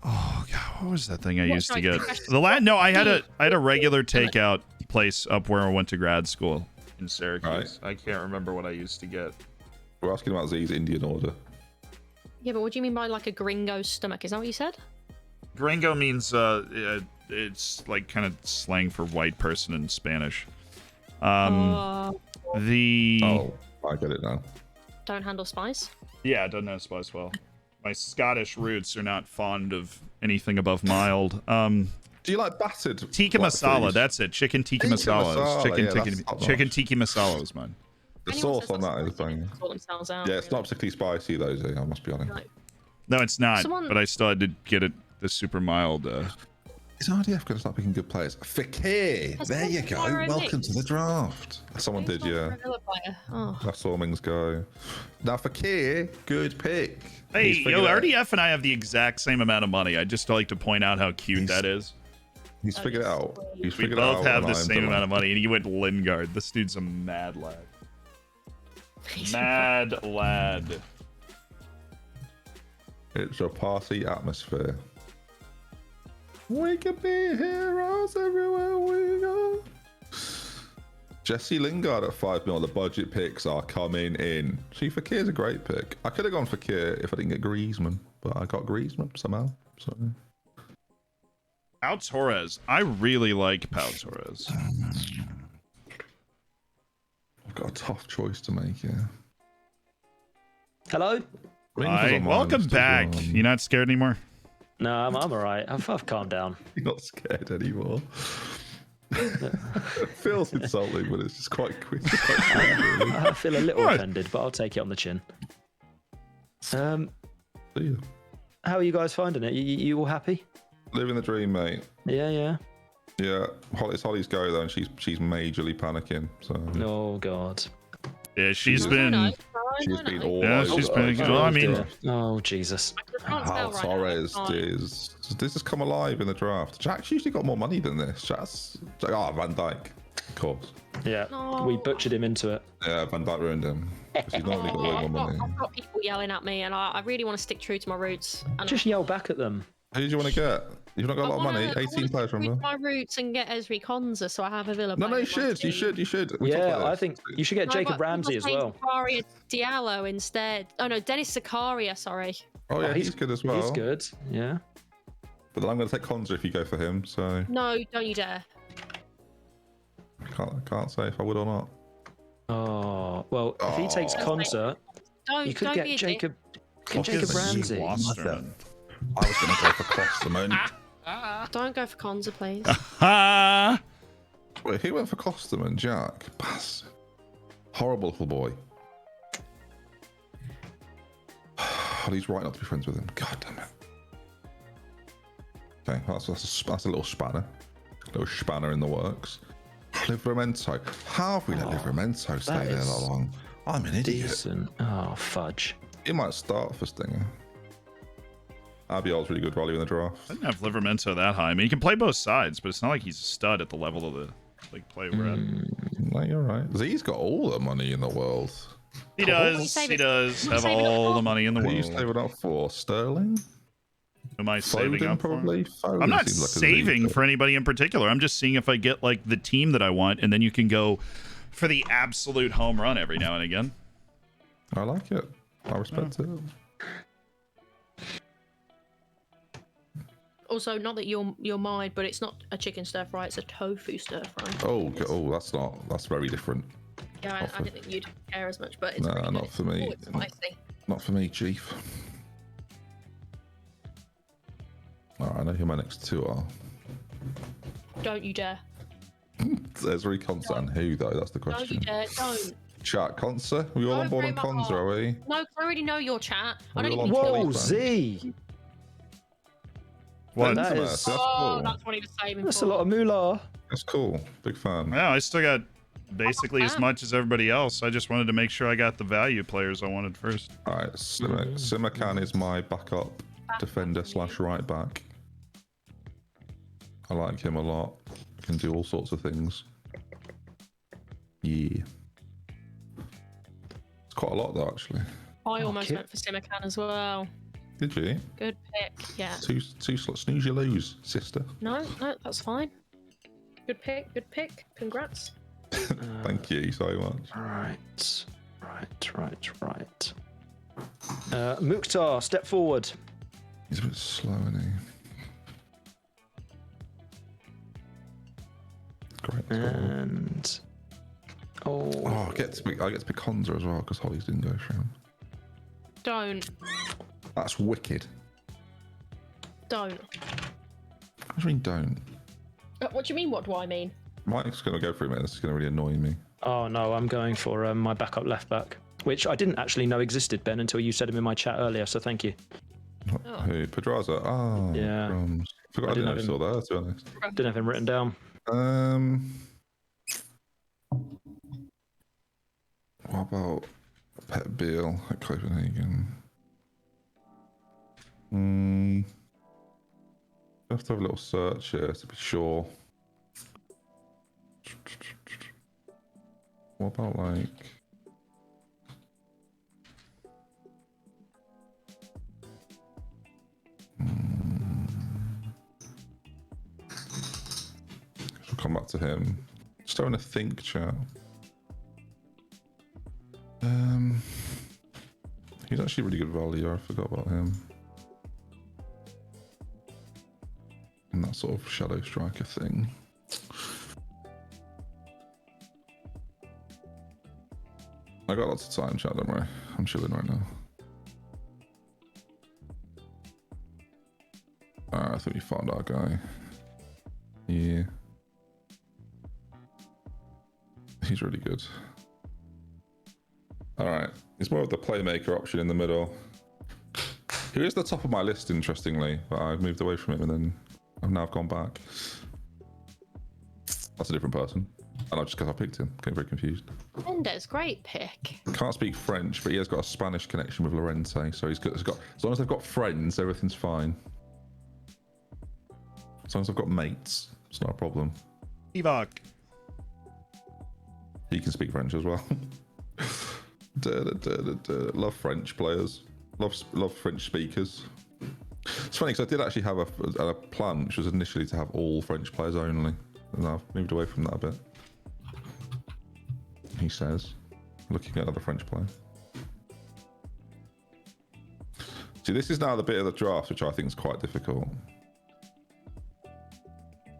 god, what was that thing I used to get? I had a regular takeout place up where I went to grad school in Syracuse. Right. I can't remember what I used to get. We're asking about Z's Indian order. Yeah, but what do you mean by like a gringo stomach? Is that what you said? Gringo means it's like kind of slang for white person in Spanish. I get it now. Don't handle spice? Yeah, it doesn't have spice well. My Scottish roots are not fond of anything above mild. Do you like battered? Tikka masala, food? That's it. Chicken tikka masala. Chicken tikka masala is mine. The sauce on that is banging. Yeah, it's not particularly spicy though, I must be honest. No, it's not. But I still had to get it the super mild. Is RDF going to start picking good players? Fakir, there you go. Welcome to the draft. Someone did, yeah. I saw Mings go. Now Fakir, good pick. Hey, RDF and I have the exact same amount of money. I just like to point out how cute that is. He's figured it out. We both have the same amount of money, and he went Lingard. This dude's a mad lad. Mad lad. It's a party atmosphere. We can be heroes everywhere we go. Jesse Lingard at 5 mil. The budget picks are coming in. See, Fakir's a great pick. I could have gone Fakir if I didn't get Griezmann, but I got Griezmann somehow. So. Pau Torres. I really like Pau Torres. I've got a tough choice to make here. Hello. Hi. Welcome back. You not scared anymore? No, I'm alright. I've calmed down. You're not scared anymore. It feels insulting, but it's just quite quick. I feel a little offended, but I'll take it on the chin. How are you guys finding it? You all happy? Living the dream, mate. Yeah. It's Holly's go though, and she's majorly panicking. So. Oh god. Yeah, she's been all over. Oh Jesus. Torres this has come alive in the draft. Jack's usually got more money than this. Jack's Van Dijk, of course. Yeah, we butchered him into it. Yeah, Van Dijk ruined him. He's normally got way more money. I've got people yelling at me, and I really want to stick true to my roots. And just yell back at them. Who do you want to get? You've not got a lot of money. 18 players from them. My roots and get Esri Konza, so I have a Villa. No, you should. You should. Yeah, I think you should get Jacob Ramsey as well. Zakaria Diallo instead. Oh no, Dennis Zakaria. Sorry. Oh yeah, he's good as well. He's good. Yeah. But then I'm going to take Konza if you go for him. So. No, don't you dare. Can't say if I would or not. Oh well, if he takes Konza, you could get Jacob Ramsey. I was going to go for Klosterman. Don't go for Konza, please. Wait, who went for Klosterman? Jack? Bastard. Horrible little boy. He's right not to be friends with him. God damn it. Okay, that's a little spanner. A little spanner in the works. Livramento. How have we let Livramento stay there that long? I'm an idiot. Decent. Oh, fudge. He might start for Stinger. Abiol's really good value in the draft. I didn't have Livramento that high. I mean, he can play both sides, but it's not like he's a stud at the level of the play we're at. No, you're right. Z's got all the money in the world. He does. He does have all the money in the world. Who are you saving up for? Sterling? Am I saving up probably? For? I'm not saving for anybody in particular. I'm just seeing if I get like the team that I want, and then you can go for the absolute home run every now and again. I like it. I respect it. Also, not that you're mine, but it's not a chicken stir fry; it's a tofu stir fry. Oh, that's very different. Yeah, I didn't think you'd care as much, but it's really not for me. It's spicy. Not for me, Chief. Alright, I know who my next two are. Don't you dare. There's really Consa and who though? That's the Don't question. you dare. Don't. Chat, Consa? Are we all on board on Consa, are we? No, 'cause I already know your chat. I Are don't we even all on know board, it. Z. What? That Infamous, is- that's Oh, cool. that's what he was saving That's for. a lot of moolah. That's cool. Big fan. Yeah, I still got basically as fan. much as everybody else. I just wanted to make sure I got the value players I wanted first. Alright, Simakan is my backup defender / right back. I like him a lot. Can do all sorts of things. Yeah. It's quite a lot though, actually. I almost went for Simakan as well. Did you? Good pick. Yeah. Two slots. Snooze, you lose, sister. No, that's fine. Good pick. Good pick. Congrats. Thank you so much. Right. Mukhtar, step forward. He's a bit slow, isn't he? Great. And I get to pick Conza as well because Holly's didn't go for him. Don't. That's wicked. Don't. What do you mean don't? What do you mean? What do I mean? Mike's going to go for him, man. This is going to really annoy me. Oh no, I'm going for my backup left back, which I didn't actually know existed, Ben, until you said him in my chat earlier. So thank you. Who? Pedraza? Oh, Yeah. crumbs. Forgot I didn't know he saw that, to be honest. Didn't have him written down. What about Pep Beal at Copenhagen? I have to have a little search here to be sure. What about like? We'll come back to him. Just having a think, chat. He's actually really good value. I forgot about him. And that sort of shadow striker thing. I got lots of time, chat, don't worry. I'm chilling right now. I think we found our guy. Yeah. He's really good. Alright, he's more of the playmaker option in the middle. He is the top of my list, interestingly, but I moved away from him and then I've now gone back. That's a different person. And I just because I picked him, getting very confused. Mendes, great pick. Can't speak French, but he has got a Spanish connection with Lorente, so he's got as long as they've got friends, everything's fine. As long as I've got mates, it's not a problem. Evok. He can speak French as well. Love French players. Love French speakers. It's funny because I did actually have a plan, which was initially to have all French players only, and I've moved away from that a bit. He says, looking at another French player. See, this is now the bit of the draft which I think is quite difficult,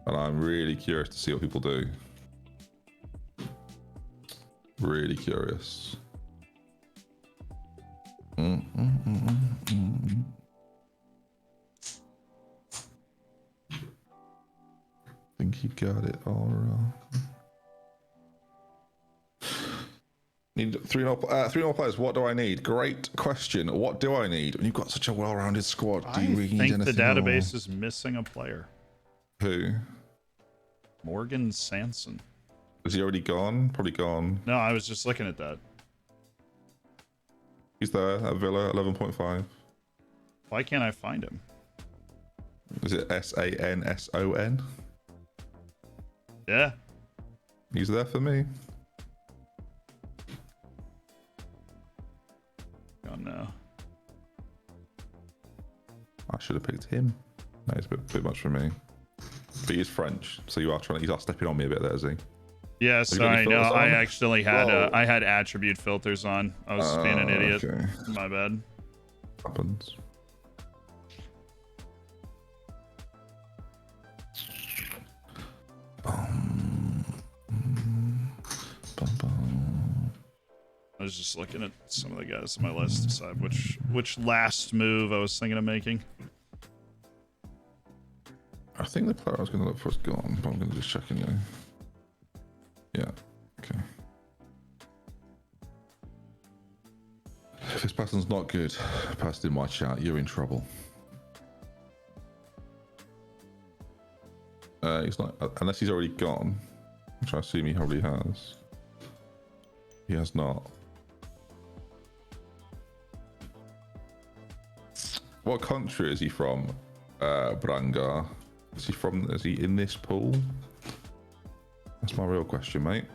and I'm really curious to see what people do. Really curious. Think you got it all wrong. Need three more players. What do I need? Great question. What do I need? When you've got such a well-rounded squad, do you really need I anything think the database more? is missing a player. Who? Morgan Sanson. Is he already gone? Probably gone. No, I was just looking at that. He's there at Villa, 11.5. Why can't I find him? Is it Sanson? Yeah. He's there for me. Oh no. I should have picked him. No, it's a bit much for me. But he is French, so you are stepping on me a bit there, is he? Yeah, Have you got any sorry. No, filters I on? actually had Whoa. I had attribute filters on. I was being an idiot. Okay. My bad. Happens. I was just looking at some of the guys on my list to decide which last move I was thinking of making. I think the player I was going to look for is gone, but I'm going to just check anyway. Yeah, okay. If this person's not good, passed in my chat, you're in trouble. He's not, unless he's already gone, which I assume he probably has. He has not. What country is he from, Branga? Is he in this pool? That's my real question, mate.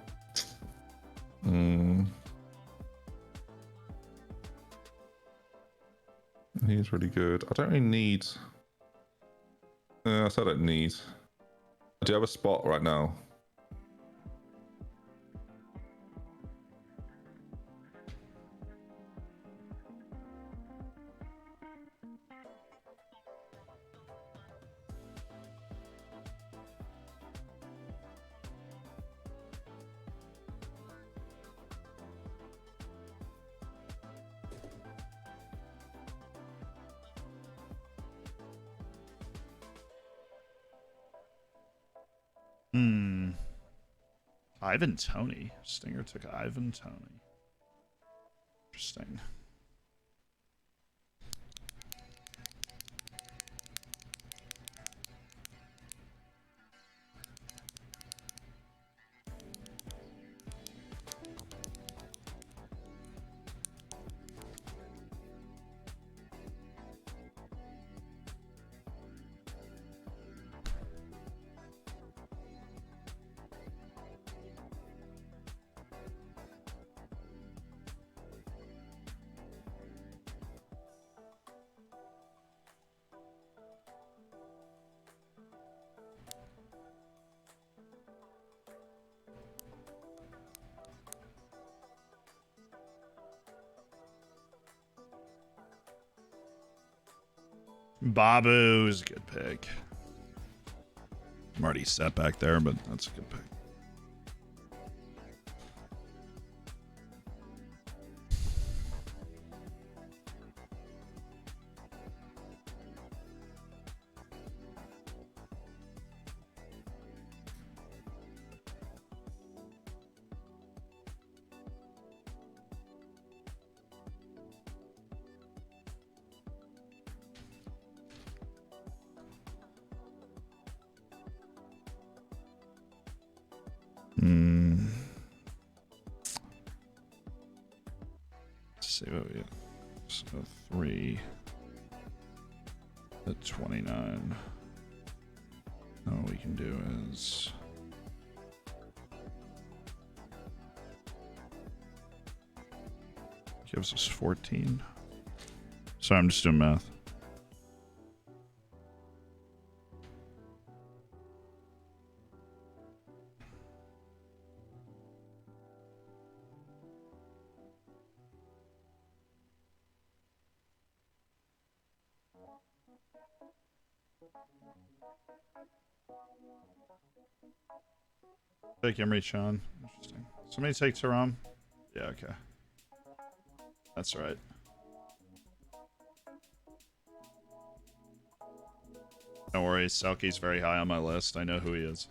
He is really good. I don't really need... I said I don't need... I do have a spot right now. Ivan Toney. Stinger took Ivan Toney. Interesting. Babu's a good pick. I'm already set back there, but that's a good pick. Let's see what we have. So 3 at 29. Now what we can do is gives us 14. Sorry, I'm just doing math. Take Emery Chan. Interesting. Somebody take Taram? Yeah, okay. That's right. Don't worry, Selkie's very high on my list. I know who he is.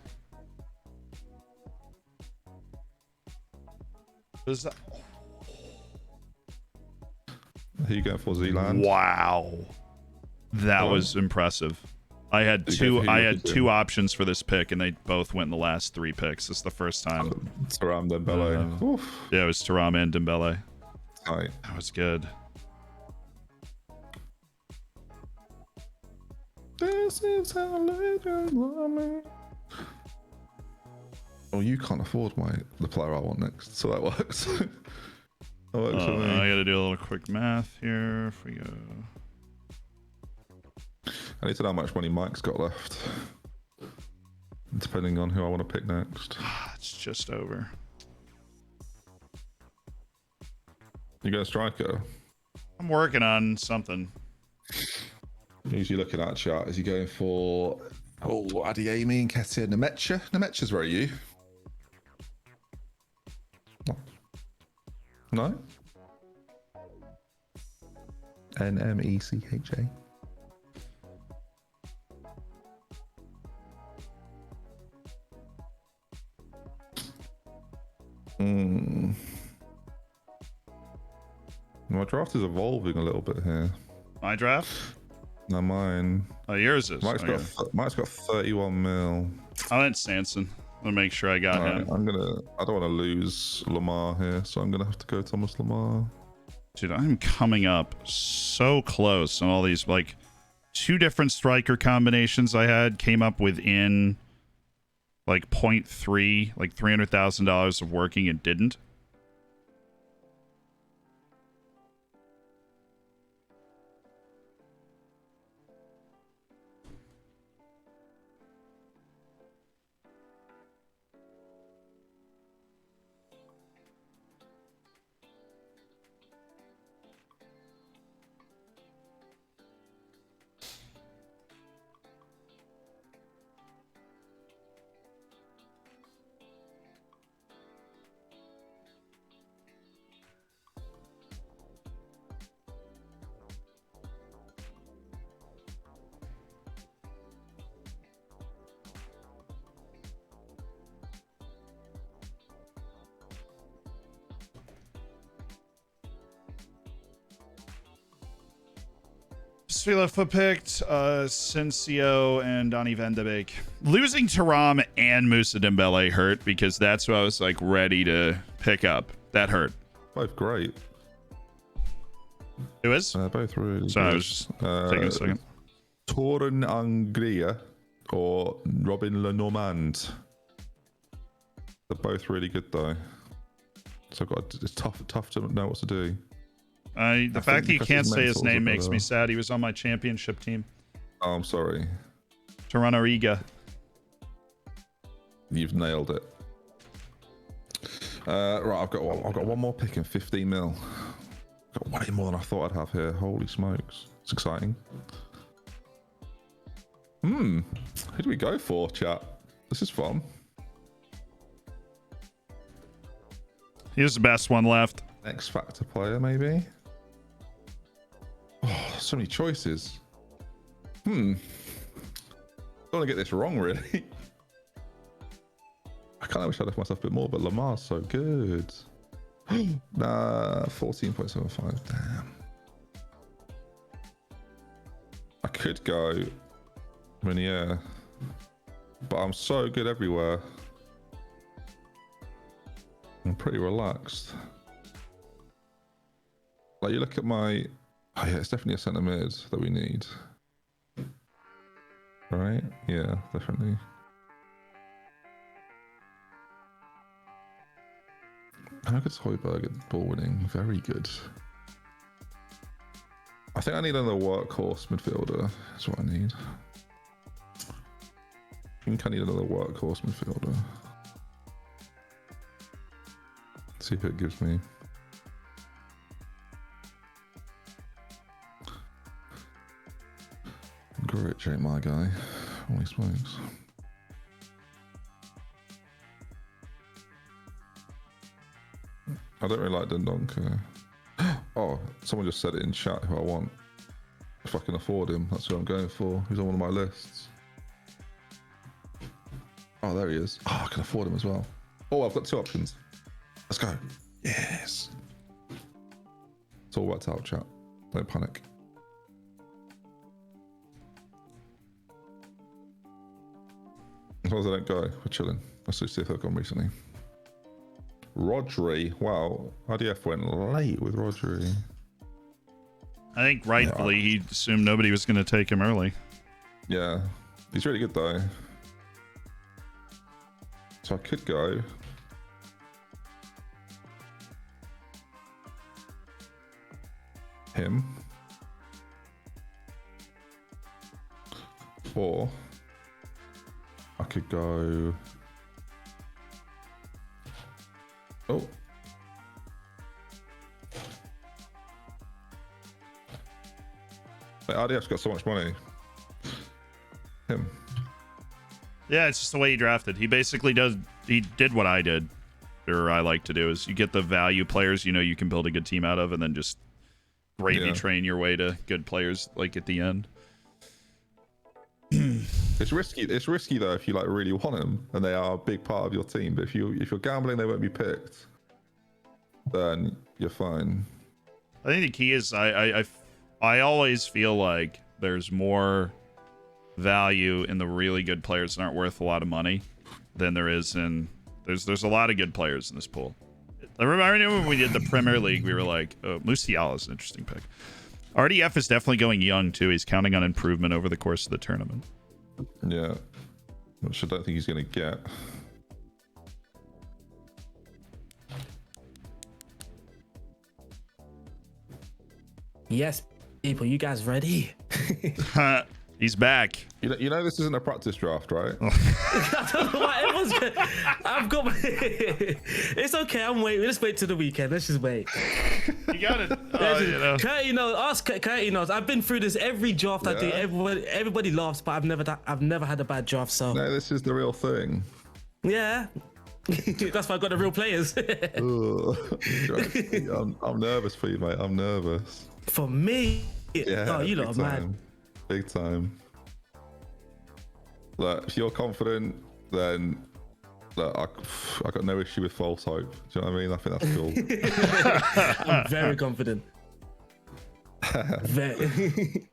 Is that... Who you going for, Zealand? Wow. That was impressive. I had two options for this pick, and they both went in the last 3 picks. This is the first time. Taram Dembele. Yeah, it was Taram and Dembele. Right. That was good. This is how legends love me. Oh, you can't afford the player I want next, so that works. That works for me. I gotta do a little quick math here. If we go... I need to know how much money Mike's got left. Depending on who I want to pick next. It's just over. You got a striker? I'm working on something. Who's you looking at, chat? Is he going for Adiemi and Ketia Nemecha? Nemecha's where are you? No? Nemecha. My draft is evolving a little bit here. My draft? No, mine. Oh, yours is. Mike's got 31 mil. I went Sanson. I'm gonna make sure I got him. I don't want to lose Lamar here, so I'm gonna have to go Thomas Lamar. Dude, I'm coming up so close on all these. Like, 2 different striker combinations I had came up within like 0.3, like $300,000 of working. It didn't. Svilefa picked Sensio and Donny Van de Beek. Losing Taram and Moussa Dembele hurt because that's what I was like ready to pick up. That hurt. Both great. It was? Both really Sorry, good. I was just taking a second. Torren Angria or Robin Lenormand. They're both really good though. So it's tough to know what to do. The fact that you can't say his name makes me sad. He was on my championship team. Oh, I'm sorry. Toronto Riga. You've nailed it. Right, I've got one more pick in 15 mil. Got way more than I thought I'd have here. Holy smokes. It's exciting. Who do we go for, chat? This is fun. Here's the best one left. X Factor player, maybe? Oh, so many choices. I don't want to get this wrong, really. I kind of wish I'd left myself a bit more, but Lamar's so good. Nah, 14.75. Damn. I could go Meunier, but I'm so good everywhere. I'm pretty relaxed. Like, you look at my... Oh yeah, it's definitely a centre mid that we need. Right? Yeah, definitely. How good's Højbjerg at ball winning? Very good. I think I need another workhorse midfielder. That's what I need. I think I need another workhorse midfielder. Let's see who it gives me. Grich ain't my guy. Holy smokes. I don't really like Dendonka. Oh, someone just said it in chat who I want. If I can afford him, that's who I'm going for. He's on one of my lists. Oh, there he is. Oh, I can afford him as well. Oh, I've got 2 options. Let's go. Yes. It's all worked out, chat. Don't panic. As long as I don't go, we're chilling. Let's just see if they've gone recently. Rodri. Wow. IDF went late with Rodri. I think rightfully he assumed nobody was going to take him early. Yeah. He's really good though. So I could go. Him. Or I could go... Oh. Wait, RDF's got so much money. Him. Yeah, it's just the way he drafted. He basically did what I did, or I like to do, is you get the value players you can build a good team out of, and then just gravy train your way to good players like at the end. It's risky though if you like really want them and they are a big part of your team. But if you're gambling, they won't be picked. then you're fine. I think the key is I always feel like there's more value in the really good players that aren't worth a lot of money than there is in there's a lot of good players in this pool. I remember when we did the Premier League, we were like, oh, Musiala is an interesting pick. RDF is definitely going young too. He's counting on improvement over the course of the tournament. Yeah, which I don't think he's going to get. Yes, people, you guys ready? He's back. You know this isn't a practice draft, right? I don't know why everyone's good. I've got my... It's okay, I'm waiting. Let's wait till the weekend. Let's just wait. You got it. You know. Curtie knows. Ask Curtie knows. I've been through this every draft I do. Everybody laughs, but I've never had a bad draft. So No, this is the real thing. yeah, that's why I got the real players. I'm nervous for you, mate. I'm nervous. For me, Yeah. oh, you lot are mad. Big time. Look, if you're confident, then look, I got no issue with false hope. Do you know what I mean? I think that's cool. I'm very confident. Very.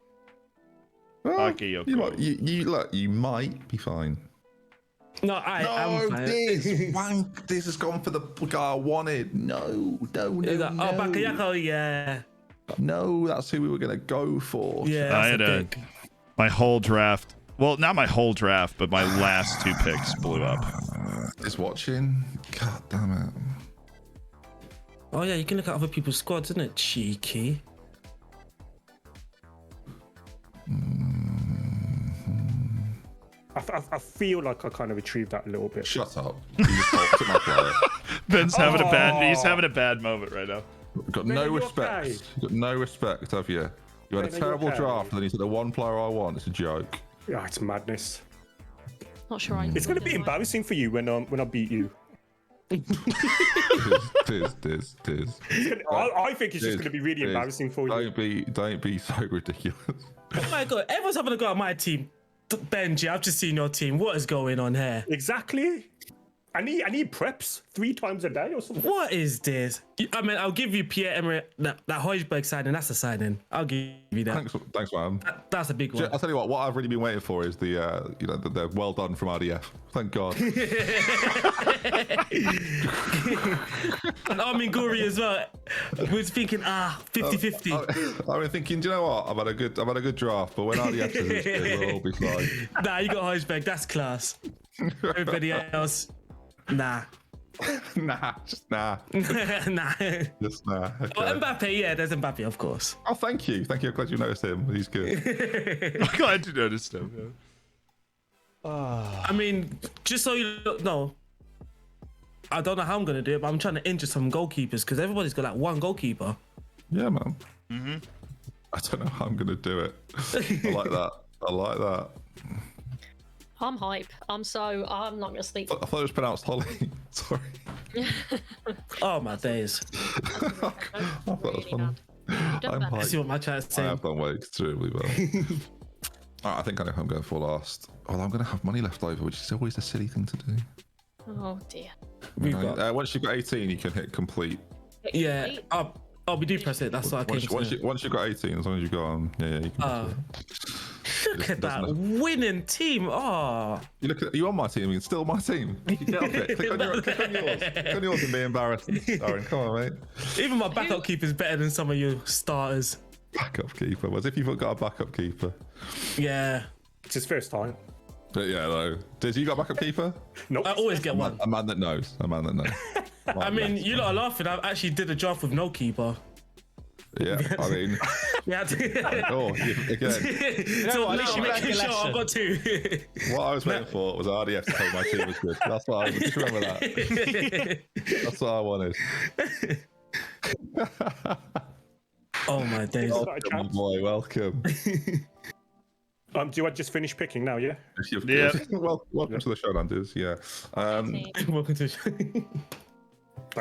Well, Okay, you're cool. you might be fine. No, I'm fine. This has gone for the guy I wanted. No. Oh, Bakayako, yeah. No, that's who we were gonna go for. Yeah, I had my whole draft. Well, not my whole draft, but my last 2 picks blew up. Is watching. God damn it. Oh yeah, you can look at other people's squads, isn't it? Cheeky. I feel like I kind of retrieved that a little bit. Shut up. You just told my player. Ben's having a bad. He's having a bad moment right now. Got Ben, no are you respect. okay? You got no respect, have you? You had Ben, a are you terrible okay? draft, and then you said the one player I want. It's a joke. Yeah, it's madness. Not sure I. It's going to be embarrassing for you when I beat you. Tis. I think it's just going to be really embarrassing for you. Don't be so ridiculous. Oh my god, everyone's having a go at my team. Benji, I've just seen your team. What is going on here? Exactly. I need preps 3 times a day or something. What is this? I mean, I'll give you Pierre-Emerick, that Højbjerg signing. That's a signing. I'll give you that. Thanks, man. That's a big one. I'll tell you what I've really been waiting for is the well done from RDF. Thank God. And Armin Guri as well. We was thinking, 50-50. I've been thinking, do you know what? I've had a good draft, but when RDF says it's good, we'll all be fine. Nah, you got Højbjerg. That's class. Everybody else, nah. Just nah. Nah. Just nah. Okay. Oh, Mbappe, yeah, there's Mbappe, of course. Oh, thank you. I'm glad you noticed him. He's good. I'm glad you noticed him. I mean, just so you know, I don't know how I'm going to do it, but I'm trying to injure some goalkeepers because everybody's got like one goalkeeper. Yeah, man. Mm-hmm. I don't know how I'm going to do it. I like that. I'm hype. I'm not gonna sleep. I thought it was pronounced Holly. Sorry. Oh my days. I thought it was funny. I'm hyped. See what my chat's I saying. have done way extremely well. All right, I think I know who I'm going for last. Well, I'm going to have money left over, which is always a silly thing to do. Oh dear. Once you've got 18, you can hit complete. Yeah. Oh, we do press it. That's what I came once you've got 18, as long as you've got yeah, you can press it. Look at that winning team. Oh. You on my team? It's still my team. You get off it. Click on yours. Click on yours and be embarrassed. Aaron, come on, mate. Even my backup keeper is better than some of you starters. Backup keeper. As if you've got a backup keeper. Yeah. It's his first time. But yeah, though. Did you got a backup keeper? Nope. I always get one. A man that knows. I mean, you lot are laughing. I actually did a draft with no keeper. Yeah, I mean. Yeah. Again. So at least you make sure I've got 2. What I was waiting for was RDF to tell my team was good. That's what I was. Just remember that. That's what I wanted. Oh my days. Welcome, boy. Welcome. Do I just finish picking now? Yeah. Yeah. Welcome to the showdown, dudes. Yeah. Welcome to.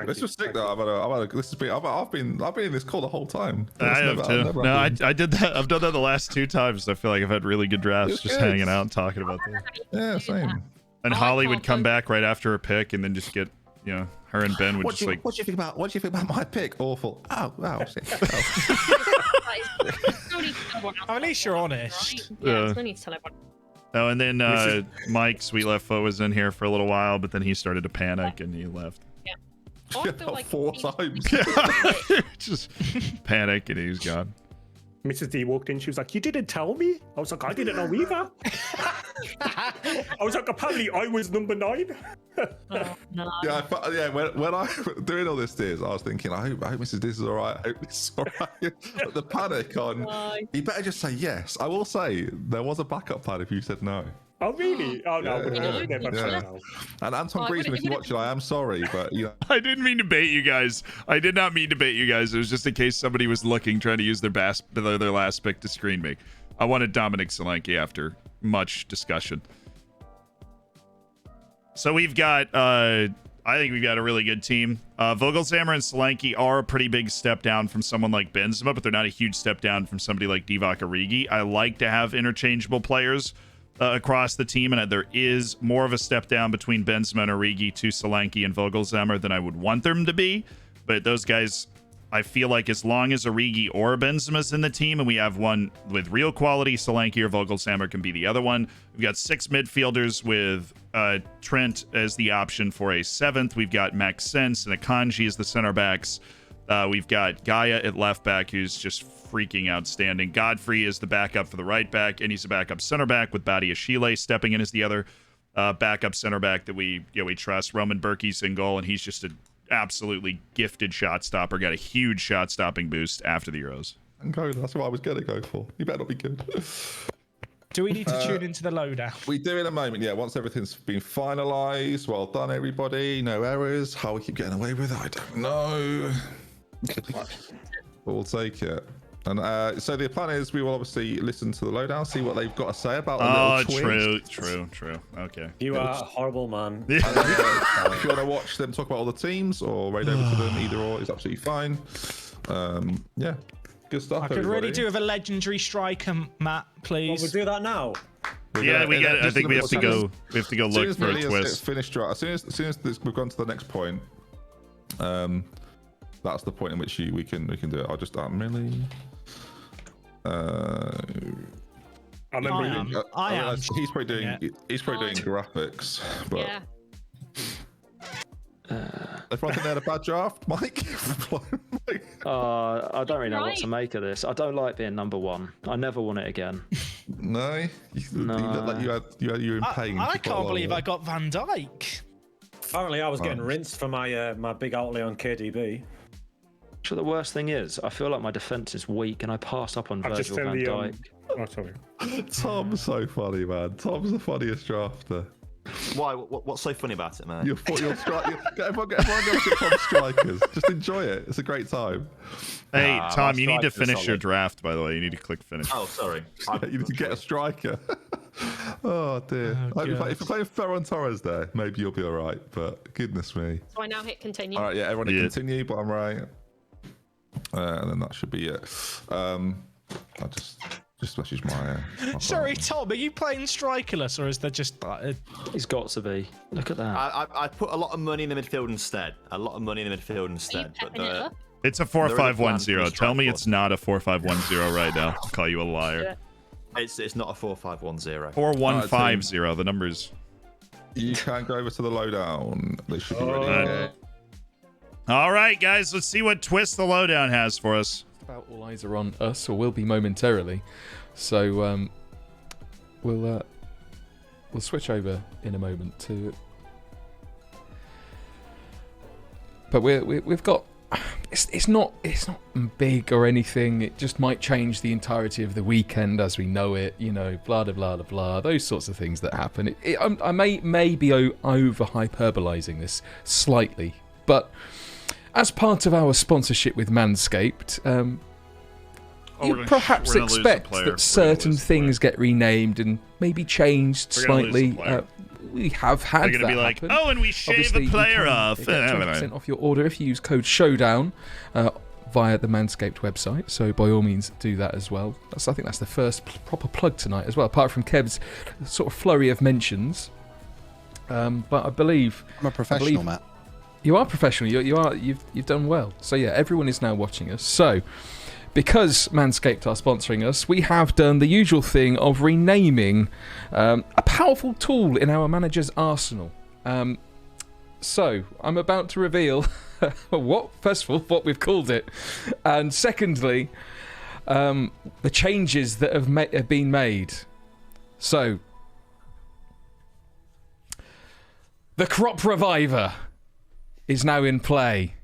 This was sick though. I've been in this call the whole time. I have too. No, I did that. I've done that the last 2 times. I feel like I've had really good drafts just hanging out and talking about them. Yeah, same. And Holly would come back right after a pick and then just get, Her and Ben would What do you think about my pick? Awful. Oh, wow. At least you're honest. Yeah, no need to tell everyone. Oh, and then Mike Sweet Left Foot was in here for a little while, but then he started to panic and he left. Yeah. I feel like 4 times. Just panic and he's gone. Mrs. D walked in. She was like, "You didn't tell me." I was like, "I didn't know either." I was like, "Apparently, I was number 9." Oh, no. Yeah, when I doing all this, I was thinking, I hope Mrs. Diz is all right. I hope this is all right. But the panic on, you better just say yes. I will say there was a backup plan if you said no. Oh really? Oh no, never. And Anton Griezmann, if you watch it, I am sorry, but you know. I didn't mean to bait you guys. I did not mean to bait you guys. It was just in case somebody was looking, trying to use their last pick to screen me. I wanted Dominic Solanke after much discussion. So we've got, I think we've got a really good team. Vogelsammer and Solanke are a pretty big step down from someone like Benzema, but they're not a huge step down from somebody like Divock Origi. I like to have interchangeable players across the team, and there is more of a step down between Benzema and Origi to Solanke and Vogelsammer than I would want them to be. But those guys, I feel like as long as Origi or Benzema's in the team and we have one with real quality, Solanke or Vogelsammer can be the other one. We've got 6 midfielders with Trent as the option for a 7th. We've got Max Sense and Akanji as the center backs. We've got Gaia at left back, who's just freaking outstanding. Godfrey is the backup for the right back, and he's a backup center back with Badiashile stepping in as the other backup center back that we trust. Roman Berkey's in goal, and he's just an absolutely gifted shot stopper. Got a huge shot stopping boost after the Euros. That's what I was going to go for. You better not be good. Do we need to tune into the lowdown? We do in a moment, yeah. Once everything's been finalised. Well done, everybody. No errors. How we keep getting away with it, I don't know. But we'll take it. And so the plan is we will obviously listen to the lowdown, see what they've got to say about the little twins. True. Okay. You are a horrible man. If you want to watch them talk about all the teams or raid over to them, either or is absolutely fine. Yeah, good stuff. I could really do with a legendary striker, Matt, please. Well, we'll do that now. Yeah, we got. I think we have to go. We have to go look for a twist. Finished right. As soon as we've gone to the next point, that's the point in which we can do it. I'll just start Millie. I am. He's probably doing graphics, but Yeah. everyone think they had a bad draft, Mike? I don't really know what to make of this. I don't like being number 1. I never want it again. No, you look like you were in pain. I can't believe I got Van Dijk. Apparently, I was getting rinsed for my my big outlay on KDB. So the worst thing is, I feel like my defense is weak, and I pass up on Virgil van Dijk. Oh, sorry. Tom's so funny, man. Tom's the funniest drafter. Why? What's so funny about it, man? Everyone go to Tom's strikers. Just enjoy it. It's a great time. Hey, Tom, you need to finish your draft, by the way. You need to click finish. Oh, sorry. You need to get a striker. Oh, dear. If you're playing Ferran Torres there, maybe you'll be all right. But goodness me. So I now hit continue. All right, yeah, everyone hit continue, but I'm right. And then that should be it. I just messaged my Sorry, Tom, are you playing strikerless, or is there just He's got to be. Look at that. I put a lot of money in the midfield instead. But it's a 4-5-1-0. Tell me it's not a 4-5-1-0 right now. I'll call you a liar. It's not a 4-5-1-0. 4-1-5-0. The numbers. You can go over to the lowdown. They should be ready. All right, guys. Let's see what twist the lowdown has for us. About all eyes are on us, or will be momentarily. So we'll switch over in a moment to. But we've got. It's not big or anything. It just might change the entirety of the weekend as we know it. You know, blah blah blah blah. Those sorts of things that happen. I may be over hyperbolizing this slightly, but as part of our sponsorship with Manscaped, you perhaps expect that certain things get renamed and maybe changed slightly. We have had that. They're going to be like, happen. Oh, and we shave the player off. Get 20% off your order if you use code Showdown via the Manscaped website. So by all means, do that as well. I think that's the first proper plug tonight as well, apart from Kev's sort of flurry of mentions. But I believe I'm a professional, Matt. You are professional. You've done well. So yeah, everyone is now watching us. So because Manscaped are sponsoring us, we have done the usual thing of renaming a powerful tool in our manager's arsenal. So I'm about to reveal first of all, what we've called it, and secondly, the changes that have been made. So, the Crop Reviver is now in play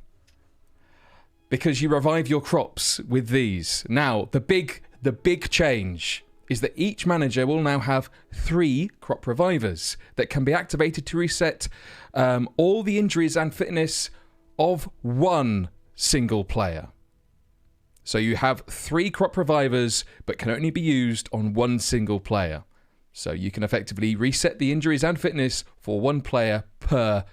because you revive your crops with these. Now, the big change is that each manager will now have 3 Crop Revivers that can be activated to reset all the injuries and fitness of one single player. So you have 3 Crop Revivers, but can only be used on one single player. So you can effectively reset the injuries and fitness for one player per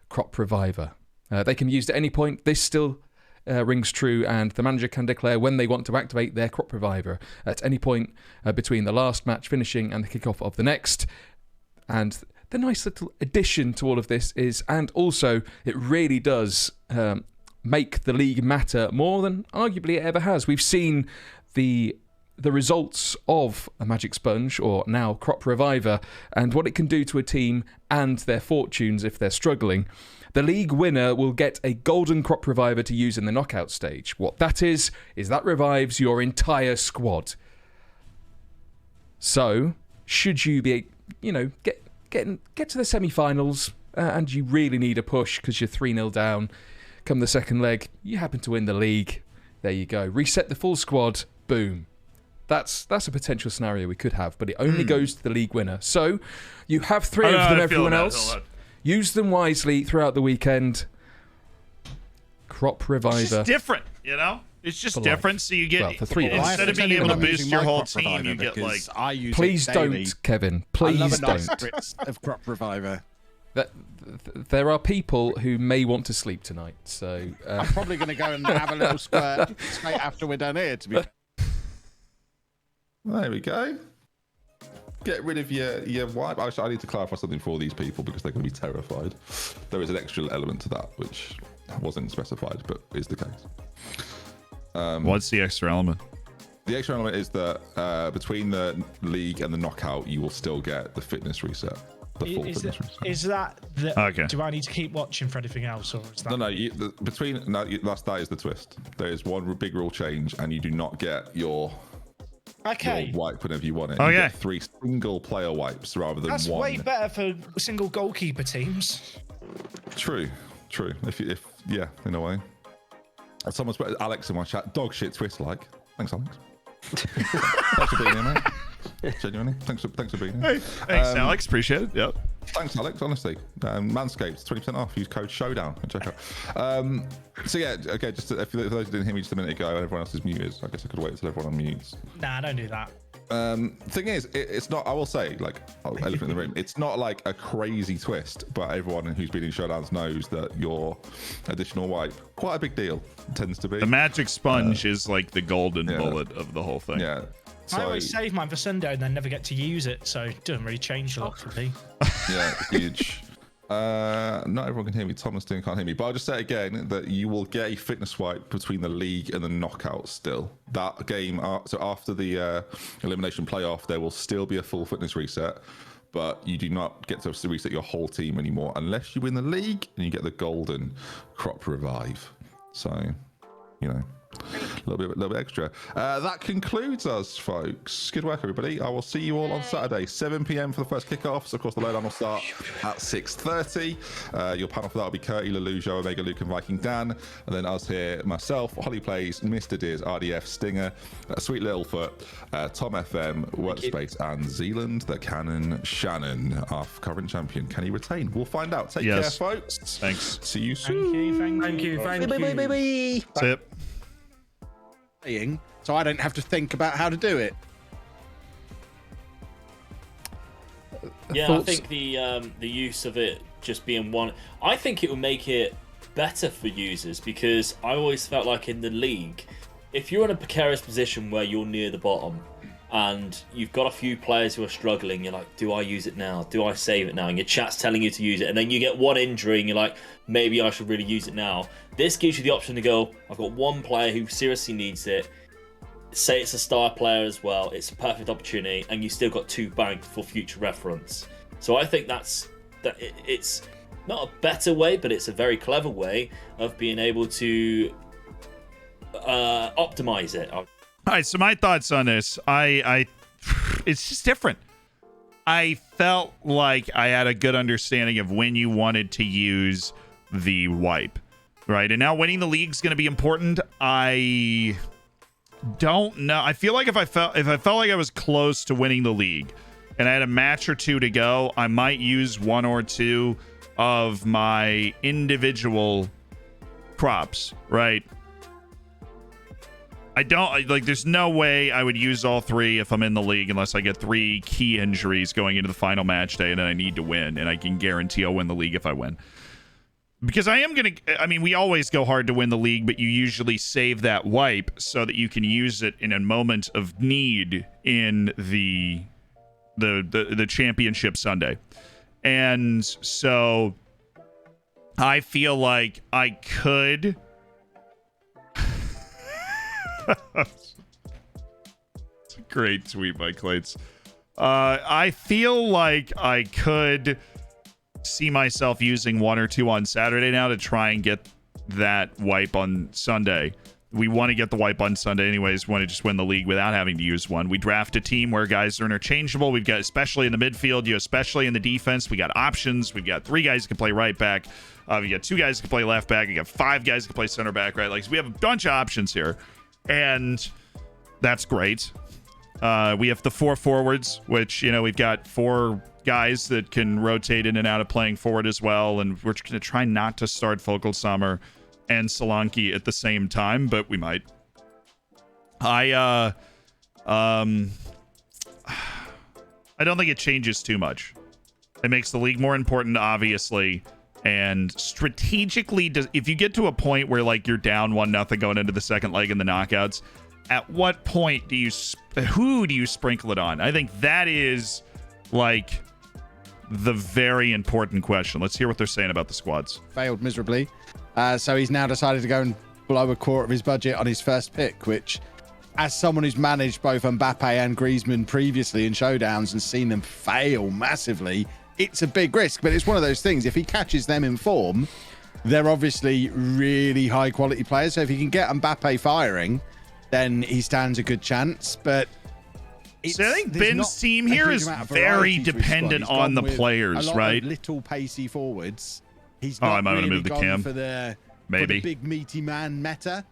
Crop Reviver. They can be used at any point. This still rings true, and the manager can declare when they want to activate their Crop Reviver at any point between the last match finishing and the kickoff of the next. And the nice little addition to all of this is, and also it really does make the league matter more than arguably it ever has. We've seen the results of a Magic Sponge, or now Crop Reviver, and what it can do to a team and their fortunes if they're struggling. The league winner will get a golden Crop Reviver to use in the knockout stage. What that is that revives your entire squad. So, should you be, get to the semi-finals and you really need a push because you're 3-0 down, come the second leg, you happen to win the league, there you go. Reset the full squad, boom. That's a potential scenario we could have, but it only goes to the league winner. So, you have 3 of them, everyone else. Use them wisely throughout the weekend. Crop Reviver. It's just different, It's just different, so you get, instead of being able to boost your whole team, you get like... Please don't, Kevin. Please don't. I love a nice spritz of Crop Reviver. There are people who may want to sleep tonight, so... I'm probably going to go and have a little squirt straight after we're done here, to be fair. There we go. Get rid of your wipe. Actually, I need to clarify something for all these people because they're going to be terrified. There is an extra element to that, which wasn't specified, but is the case. What's the extra element? The extra element is that between the league and the knockout, you will still get the fitness reset. The full fitness reset. Is that the... Okay. Do I need to keep watching for anything else, or is that... No. That is the twist. There is one big rule change, and you do not get your wipe whenever you want it. You get 3 single player wipes rather than That's one. way better for single goalkeeper teams. True. If in a way. Someone's put Alex in my chat. Dog shit twist like. Thanks, Alex. Thanks for being here, mate. Genuinely. Thanks for being here. Hey, thanks, Alex. Appreciate it. Yep. Thanks, Alex. Honestly, Manscaped 20% off. Use code Showdown and check out. So yeah, okay. Just if those who didn't hear me just a minute ago, and everyone else is muted, I guess I could wait until everyone unmutes. Nah, don't do that. Thing is, it's not. I will say, like, elephant in the room. It's not like a crazy twist, but everyone who's been in showdowns knows that your additional wipe, quite a big deal, tends to be. The Magic Sponge is like the golden bullet of the whole thing. Yeah. I always save mine for Sunday and then never get to use it, so it doesn't really change a lot for me. Yeah, huge. Not everyone can hear me. Thomas can't hear me, but I'll just say again that you will get a fitness wipe between the league and the knockout still. That game, so after the elimination playoff, there will still be a full fitness reset, but you do not get to reset your whole team anymore unless you win the league and you get the golden Crop Revive. So, a little bit extra. That concludes us, folks. Good work, everybody. I will see you all on Saturday, 7 p.m. for the first kickoffs. Of course, the lowdown will start at 6:30. Your panel for that will be Curty, Lelujo, Omega, Luke, and Viking Dan. And then us here, myself, Holly Plays, Mr. Deers, RDF, Stinger, Sweet Littlefoot, Tom FM, Workspace, and Zealand, the Cannon Shannon, our current champion. Can he retain? We'll find out. Take care, folks. Thanks. See you soon. Thank you. Bye. That's it. So I don't have to think about how to do it. Yeah, I think the use of it just being one, I think it will make it better for users, because I always felt like in the league, if you're in a precarious position where you're near the bottom, and you've got a few players who are struggling. You're like, do I use it now? Do I save it now? And your chat's telling you to use it, and then you get one injury and you're like, maybe I should really use it now. This gives you the option to go, I've got one player who seriously needs it. Say it's a star player as well. It's a perfect opportunity, and you still got 2 banked for future reference. So I think it's not a better way, but it's a very clever way of being able to optimize it. All right, so my thoughts on this, it's just different. I felt like I had a good understanding of when you wanted to use the wipe, right? And now winning the league is going to be important. I don't know. I feel like if I felt like I was close to winning the league and I had a match or 2 to go, I might use 1 or 2 of my individual crops, right? I don't like, there's no way I would use all 3 if I'm in the league unless I get 3 key injuries going into the final match day and then I need to win, and I can guarantee I'll win the league if I win. Because we always go hard to win the league, but you usually save that wipe so that you can use it in a moment of need in the championship Sunday. And so I feel like I could it's a great tweet by Clates. I feel like I could see myself using 1 or 2 on Saturday now to try and get that wipe on Sunday. We want to get the wipe on Sunday anyways. We want to just win the league without having to use 1. We draft a team where guys are interchangeable. We've got, especially in the midfield, especially in the defense, we got options. We've got 3 guys who can play right back. We got 2 guys who can play left back. We got 5 guys who can play center back, right? Like, so we have a bunch of options here, and that's great. We have the 4 forwards, which, we've got 4 guys that can rotate in and out of playing forward as well, and we're going to try not to start Vogelsummer and Solanke at the same time, but we might. I don't think it changes too much. It makes the league more important, obviously, and strategically, if you get to a point where like you're down 1-0 going into the second leg in the knockouts, at what point who do you sprinkle it on? I think that is like the very important question. Let's hear what they're saying about the squads. Failed miserably. So he's now decided to go and blow a quarter of his budget on his first pick, which, as someone who's managed both Mbappe and Griezmann previously in showdowns and seen them fail massively, it's a big risk. But it's one of those things, if he catches them in form, they're obviously really high quality players. So if he can get Mbappe firing, then he stands a good chance. But so I think Ben's team here is very dependent on the players, right? Little pacey forwards. He's I not might want to really move the gone cam. for the big meaty man meta,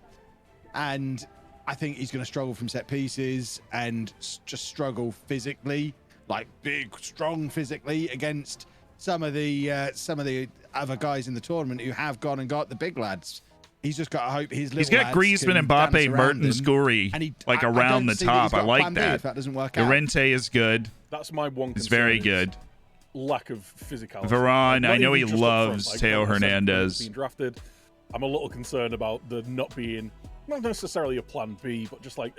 and I think he's going to struggle from set pieces and just struggle physically, like big, strong physically against some of the other guys in the tournament who have gone and got the big lads. He's just got to hope his little He's got Griezmann, Mbappe, Mertens, Guri, around the top. I like that. If that doesn't work out. Llorente is good. That's my one concern. He's very good. Lack of physicality. Varane, I know he loves Teo Hernandez. Being drafted. I'm a little concerned about the not necessarily a plan B, but just like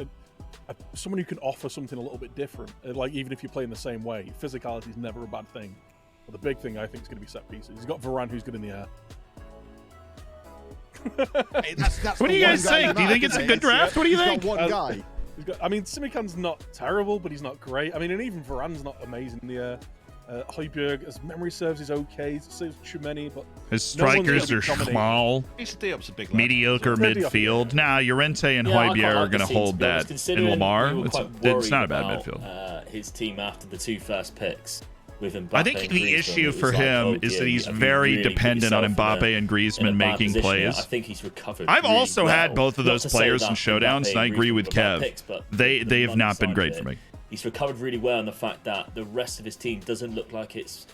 someone who can offer something a little bit different. Like, even if you're playing the same way, physicality is never a bad thing. But the big thing, I think, is going to be set pieces. He's got Varane, who's good in the air. That's what do you guys think? Do you think it's a good draft? What do you think? One guy. Simikan's not terrible, but he's not great. I mean, and even Varane's not amazing in the air. Højbjerg, as memory serves, is okay. So Tchouameni, but his strikers are small, mediocre midfield. Now, Llorente and Højbjerg are going to hold that. In Lamar, it's not a bad midfield. His team after the 2 first picks. With Mbappe, I think the issue for him is that he's very dependent on Mbappe and Griezmann making plays. I think he's recovered. I've also had both of those players in showdowns, and I agree with Kev. They have not been great for me. He's recovered really well, and the fact that the rest of his team doesn't look like it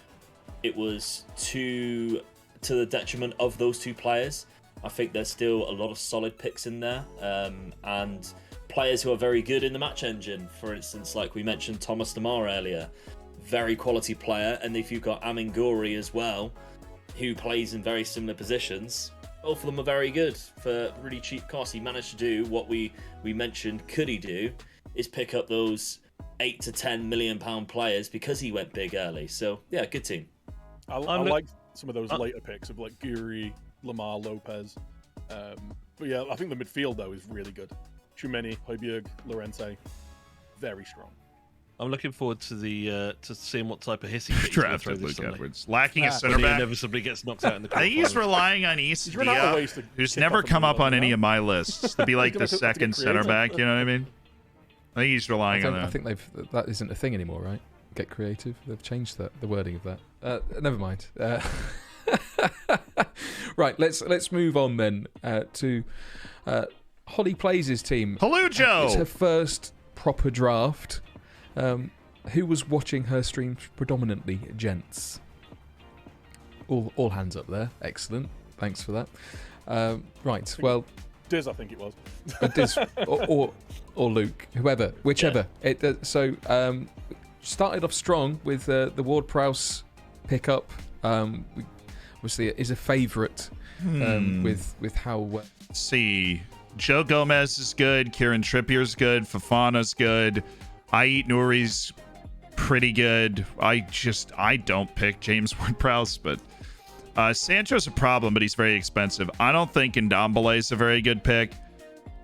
was to the detriment of those 2 players. I think there's still a lot of solid picks in there, and players who are very good in the match engine. For instance, like we mentioned, Thomas Lemar earlier. Very quality player, and if you've got Amin Ghouri as well, who plays in very similar positions, both of them are very good for really cheap cost. He managed to do what we mentioned could he do, is pick up those £8 to £10 million players because he went big early. So yeah, good team. I like some of those later picks of like Guri, Lamar, Lopez. But yeah, I think the midfield though is really good. Tchouameni, Højbjerg, Llorente, very strong. I'm looking forward to the to seeing what type of hissy fit drafted Luke Edwards. Lacking a center back. Inevitably gets knocked out in the I think he's relying on East, who's never come up on any of my lists to be like the second center back. You know what I mean? I think he's relying on that. I think that isn't a thing anymore, right? Get creative. They've changed the wording of that. Never mind. Right, let's move on then to Holly Plays' team. Hello, Joe. It's her first proper draft. Who was watching her streams predominantly? Gents. All hands up there. Excellent. Thanks for that. Right. Well, Diz, I think it was. Diz or Luke, whichever. Yeah. Started off strong with the Ward-Prowse pickup. Obviously, it is a favourite with how. Let's see, Joe Gomez is good. Kieran Trippier's good. Fofana's good. Ait Nouri's pretty good. I don't pick James Ward-Prowse, but Sancho's a problem, but he's very expensive. I don't think Ndombele is a very good pick.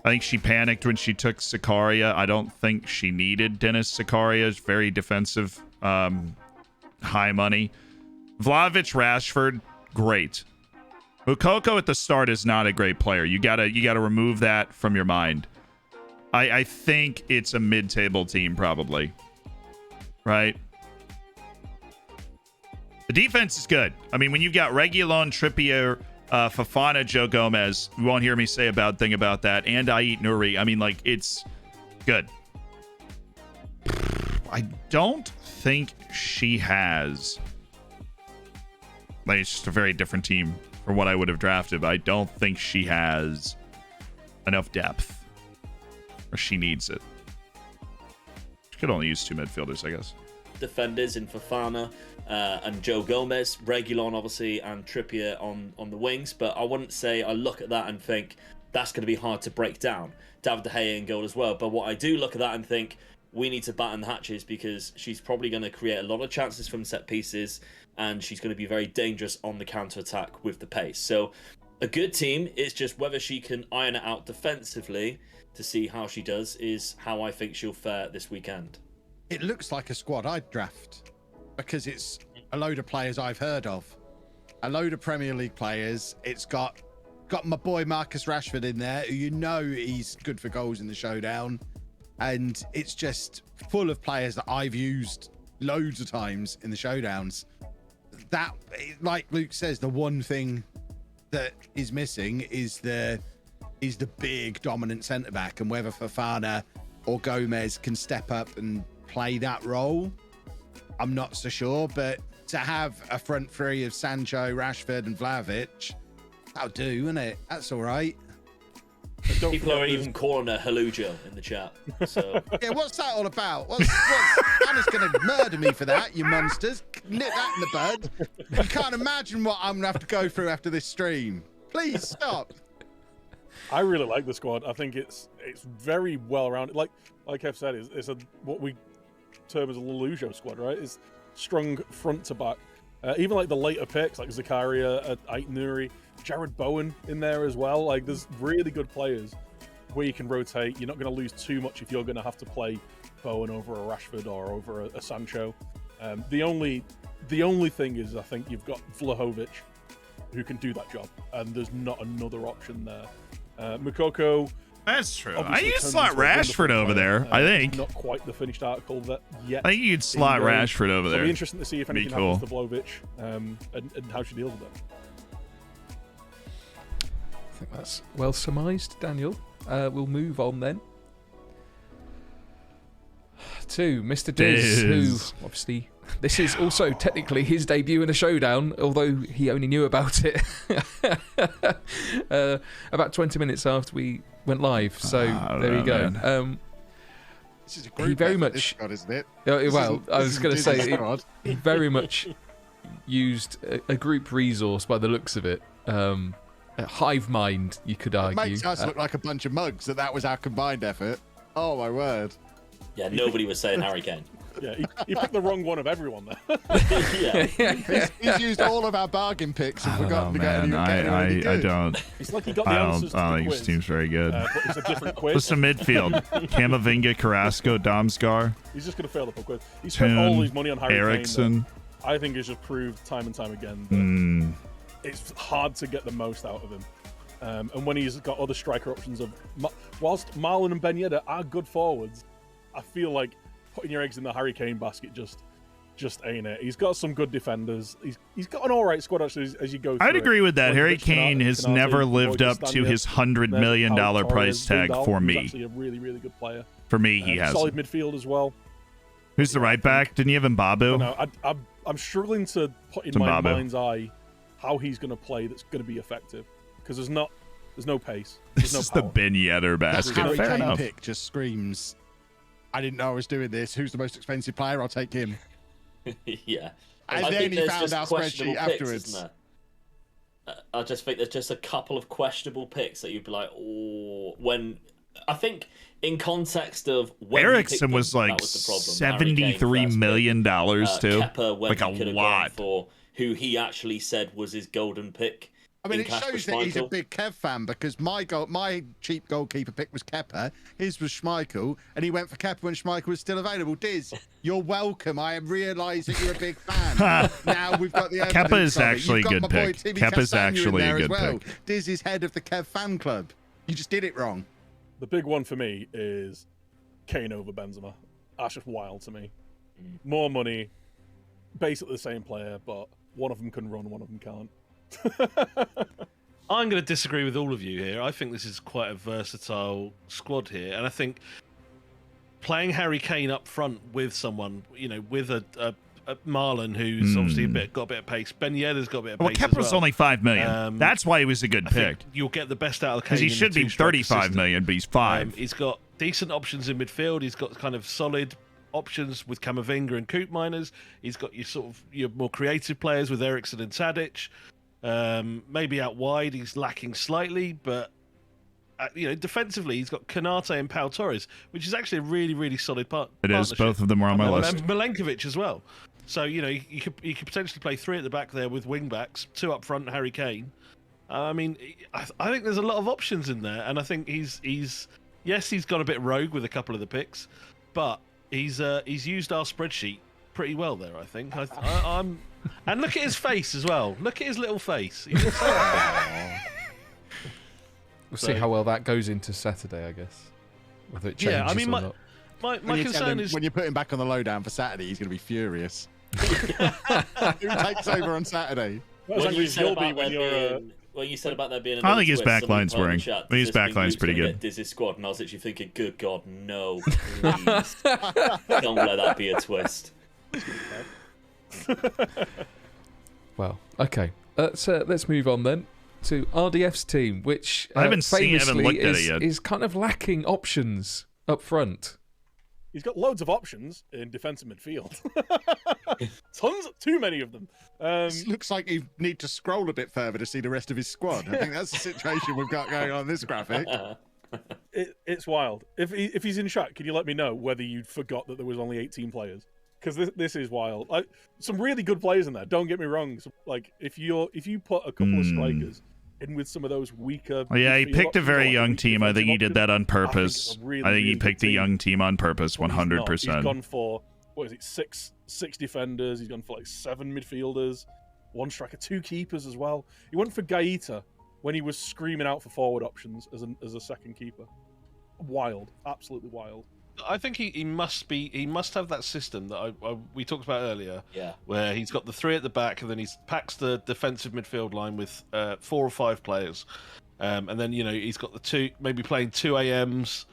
I think she panicked when she took Sakaria. I don't think she needed Dennis Sakaria. It's very defensive, high money. Vlahovic, Rashford, great. Mukoko at the start is not a great player. You gotta remove that from your mind. I think it's a mid-table team, probably. Right? The defense is good. I mean, when you've got Reguilon, Trippier, Fofana, Joe Gomez, you won't hear me say a bad thing about that, and Ait Nouri. I mean, like, it's good. I don't think she has... Like, it's just a very different team from what I would have drafted, but I don't think she has enough depth. Or she needs it. She could only use 2 midfielders, I guess. Defenders in Fofana and Joe Gomez, Reguilon obviously, and Trippier on the wings. But I wouldn't say I look at that and think that's going to be hard to break down. David De Gea in goal as well. But what I do look at that and think we need to batten the hatches because she's probably going to create a lot of chances from set pieces and she's going to be very dangerous on the counter-attack with the pace. So a good team, it's just whether she can iron it out defensively to see how she does is how I think she'll fare this weekend. It looks like a squad I'd draft because it's a load of players I've heard of, a load of Premier League players. It's got my boy Marcus Rashford in there, who you know he's good for goals in the showdown, and it's just full of players that I've used loads of times in the showdowns. That, like Luke says, the one thing that is missing is the big dominant centre back, and whether Fofana or Gomez can step up and play that role, I'm not so sure. But to have a front three of Sancho, Rashford, and Vlahovic, that'll do, isn't it? That's all right. People are even calling her Halujo in the chat. So yeah, what's that all about? What's Anna's going to murder me for that, you monsters. Nip that in the bud. You can't imagine what I'm going to have to go through after this stream. Please stop. I really like the squad. I think it's very well rounded. Like Kev said, it's a what we term as a Lelujo squad, right? It's strong front to back. Even like the later picks, like Zakaria, Ait Nouri, Jared Bowen in there as well. Like, there's really good players where you can rotate. You're not going to lose too much if you're going to have to play Bowen over a Rashford or over a Sancho. The only thing is, I think you've got Vlahovic, who can do that job, and there's not another option there. Mukoko. That's true. I think you'd slot Rashford over there. I think. Not quite the finished article yet. I think you'd slot Rashford over there. It'll be interesting to see if anything happens to Vlahovic and how she deals with it. I think that's well surmised, Daniel. We'll move on then to Mr. Diz, who obviously this is also technically his debut in a showdown, although he only knew about it about 20 minutes after we went live. So there you go. This is a group he very much, squad, isn't it? Well, I was going to say he very much used a group resource by the looks of it. Hive mind, you could argue. It makes us look like a bunch of mugs that was our combined effort. Oh my word. Yeah, nobody was saying Harry Kane. Yeah, he picked the wrong one of everyone there. He's used all of our bargain picks and forgotten to get I good. don't. It's like he got the I answers don't to the think quiz, this team's very good. but it's a different quiz. What's the midfield? Camavinga, Carrasco, Damsgaard. He's just going to fail the quiz. He spent all his money on Harry Eriksen. Kane. I think it's just proved time and time again that it's hard to get the most out of him. And when he's got other striker options of, whilst Marlon and Ben Yedder are good forwards, I feel like putting your eggs in the Harry Kane basket just ain't it. He's got some good defenders. He's got an all right squad actually as you go through. I'd agree with that. Like Harry Kane has never lived up to his $100 million price tag for me. He's actually a really, really good player. For me, he has. Solid midfield as well. Who's the right back? Didn't you have Mbabu? No, I'm struggling to put in my mind's eye how he's going to play that's going to be effective because there's no pace. This is the Ben Yedder basket. Harry Fair Kane enough. pick just screams, I didn't know I was doing this. Who's the most expensive player? I'll take him. Yeah. And I then think he there's found just our questionable spreadsheet picks, afterwards. isn't there? I just think there's just a couple of questionable picks that you'd be like, oh, when I think in context of when Eriksen was like $73 million too. Kepa, when like a he could have lot. gone for who he actually said was his golden pick. I mean, in it Kasper shows that he's a Schmeichel. big Kev fan because my cheap goalkeeper pick was Kepa, his was Schmeichel, and he went for Kepa when Schmeichel was still available. Diz, you're welcome. I realise that you're a big fan. Now we've got the evidence Kepa is of it. actually You've a got good my boy pick. Timmy Kepa's Castagna in actually a there as good well. pick. Diz is head of the Kev fan club. You just did it wrong. The big one for me is Kane over Benzema. That's just wild to me. More money, basically the same player, but one of them can run, one of them can't. I'm going to disagree with all of you here. I think this is quite a versatile squad here, and I think playing Harry Kane up front with someone, with a Marlon who's obviously got a bit of pace. Ben Yedder's got a bit of Well, pace Kepa's as well. only $5 million. That's why he was a good I think pick. You'll get the best out of Kane Because he should be $35 million, but he's $5. He's got decent options in midfield. He's got kind of solid options with Camavinga and Coop Miners. He's got your more creative players with Eriksen and Tadic. Maybe out wide he's lacking slightly, but defensively he's got Kanate and Pau Torres, which is actually a really, really solid It is. Both of them are on my list. And Milenkovic as well. So you could potentially play 3 at the back there with wing backs, 2 up front, Harry Kane. I mean, I think there's a lot of options in there, and I think he's gone a bit rogue with a couple of the picks, but he's used our spreadsheet pretty well there. I think I'm. And look at his face as well. Look at his little face. We'll see how well that goes into Saturday, I guess. Whether it changes Yeah, I mean, or not. my concern is when you put him back on the lowdown for Saturday, he's going to be furious. Who takes over on Saturday? When you said about there being I think his another twist, backline's someone put in the worrying. chat, I think his does this mean backline's Luke's pretty gonna good. get Dizzy's squad, and I was literally thinking, good God, no, please. Don't let that be a twist. Well, okay. Let's move on then to RDF's looked at it yet. Is kind of lacking options up front. He's got loads of options in defensive midfield. Too many of them. This looks like you need to scroll a bit further to see the rest of his squad. I think that's the situation we've got going on this graphic. It's wild. If he's in chat, can you let me know whether you forgot that there was only 18 players? Because this is wild. Some really good players in there. Don't get me wrong. So, if you put a couple of strikers in with some of those weaker. Oh, yeah, he picked a very young team. I think he did that on purpose. I think he picked a team. young team on purpose, 100%. He's gone for six defenders. He's gone for 7 midfielders, 1 striker, 2 keepers as well. He went for Gaeta when he was screaming out for forward options as a second keeper. Wild, absolutely wild. I think he must have that system that we talked about earlier. Yeah. Where he's got the 3 at the back, and then he packs the defensive midfield line with 4 or 5 players, and then he's got the 2, maybe playing 2 AMs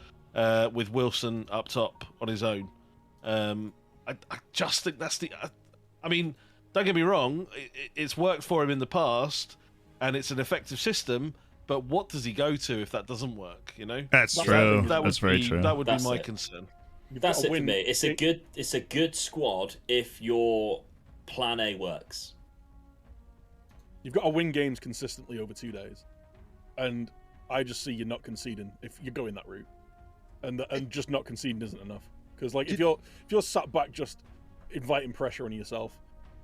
with Wilson up top on his own. I just think that's I mean, don't get me wrong, it's worked for him in the past, and it's an effective system. But what does he go to if that doesn't work? That's true. That's very true. That would be my concern. That's it for me. It's a good squad if your plan A works. You've got to win games consistently over 2 days, and I just see you not conceding if you're going that route, and just not conceding isn't enough. Because like if you're sat back just inviting pressure on yourself,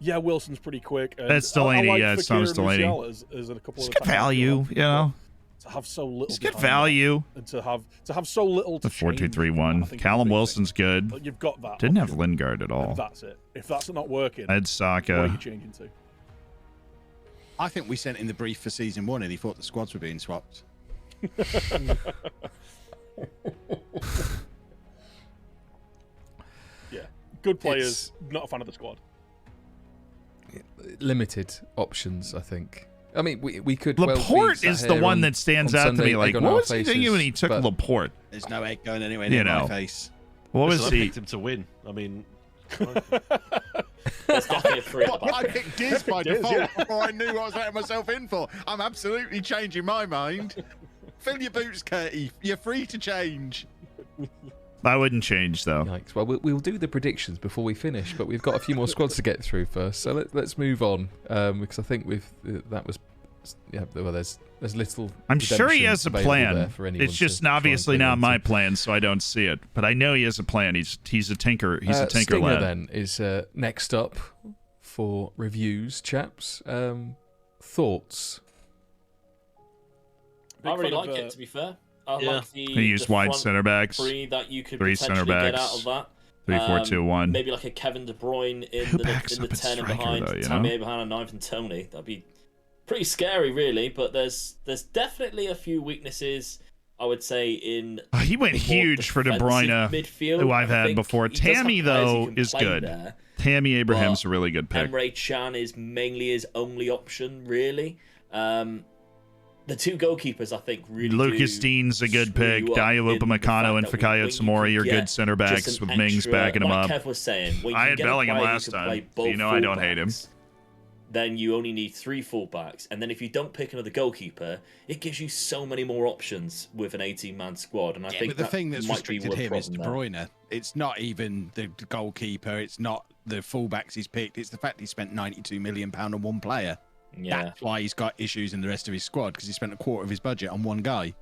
yeah, Wilson's pretty quick. And That's Delaney, yeah, it's not Delaney. As a couple It's of good value, you know. To have so little. It's good behind that, value. and to have so little. The 4-2-3-1. Callum Wilson's good. You've got that. Didn't have Lingard at all. And that's it. If that's not working, I had what Saka. are you changing to? I think we sent in the brief for season 1 and he thought the squads were being swapped. Yeah, good players. Not a fan of the squad. Limited options, I think. I mean, we could. Laporte is the one that stands out to me. Like, what was he thinking when he took Laporte? There's no egg going anywhere near my face. What was Listen, he? I picked him to win. I mean, There's definitely a three at the back. I picked Giz by default before I knew what I was letting myself in for. I'm absolutely changing my mind. Fill your boots, Curtie. You're free to change. I wouldn't change though. Yikes. Well, we'll do the predictions before we finish, but we've got a few more squads to get through first. So let's move on because I think that was well. There's little. I'm sure he has a available plan. there for anyone It's to just try and obviously fit not into. my plan, so I don't see it. But I know he has a plan. He's a tinker. He's a tinker Stinger lad. then is next up for reviews, chaps. Thoughts? I really like it, to be fair. I like the He used the wide front center backs. three that you could Three potentially center backs. get out of that. 3-4-2-1. Maybe like a Kevin De Bruyne in Who the backs 10 up at and striker, behind though, you Tammy know? Abraham and 9th and Tony. That'd be pretty scary, really. But there's definitely a few weaknesses, I would say, in. He went the more huge for De Bruyne, defensive midfield. who I've I had think before. he does have Tammy, players he though, can is play good. there, Tammy Abraham's a really good pick. Emre Can is mainly his only option, really. The two goalkeepers, I think, really Lucas do Dean's a good screw pick. you up Dayo in the Upamecano and fact that Fikayo when Tomori you are get good center backs just an with Mings extra- backing them like up. Kev was saying, when I you had get a Bellingham player who last can play time. both You know I don't hate him. fullbacks, then you only need 3 fullbacks, and then if you don't pick another goalkeeper, it gives you so many more options with an 18-man squad. And I think But the thing that's might be restricted one him is De problem there. Bruyne. It's not even the goalkeeper. It's not the fullbacks he's picked. It's the fact he spent £92 million on one player. Yeah. That's why he's got issues in the rest of his squad, because he spent a quarter of his budget on one guy.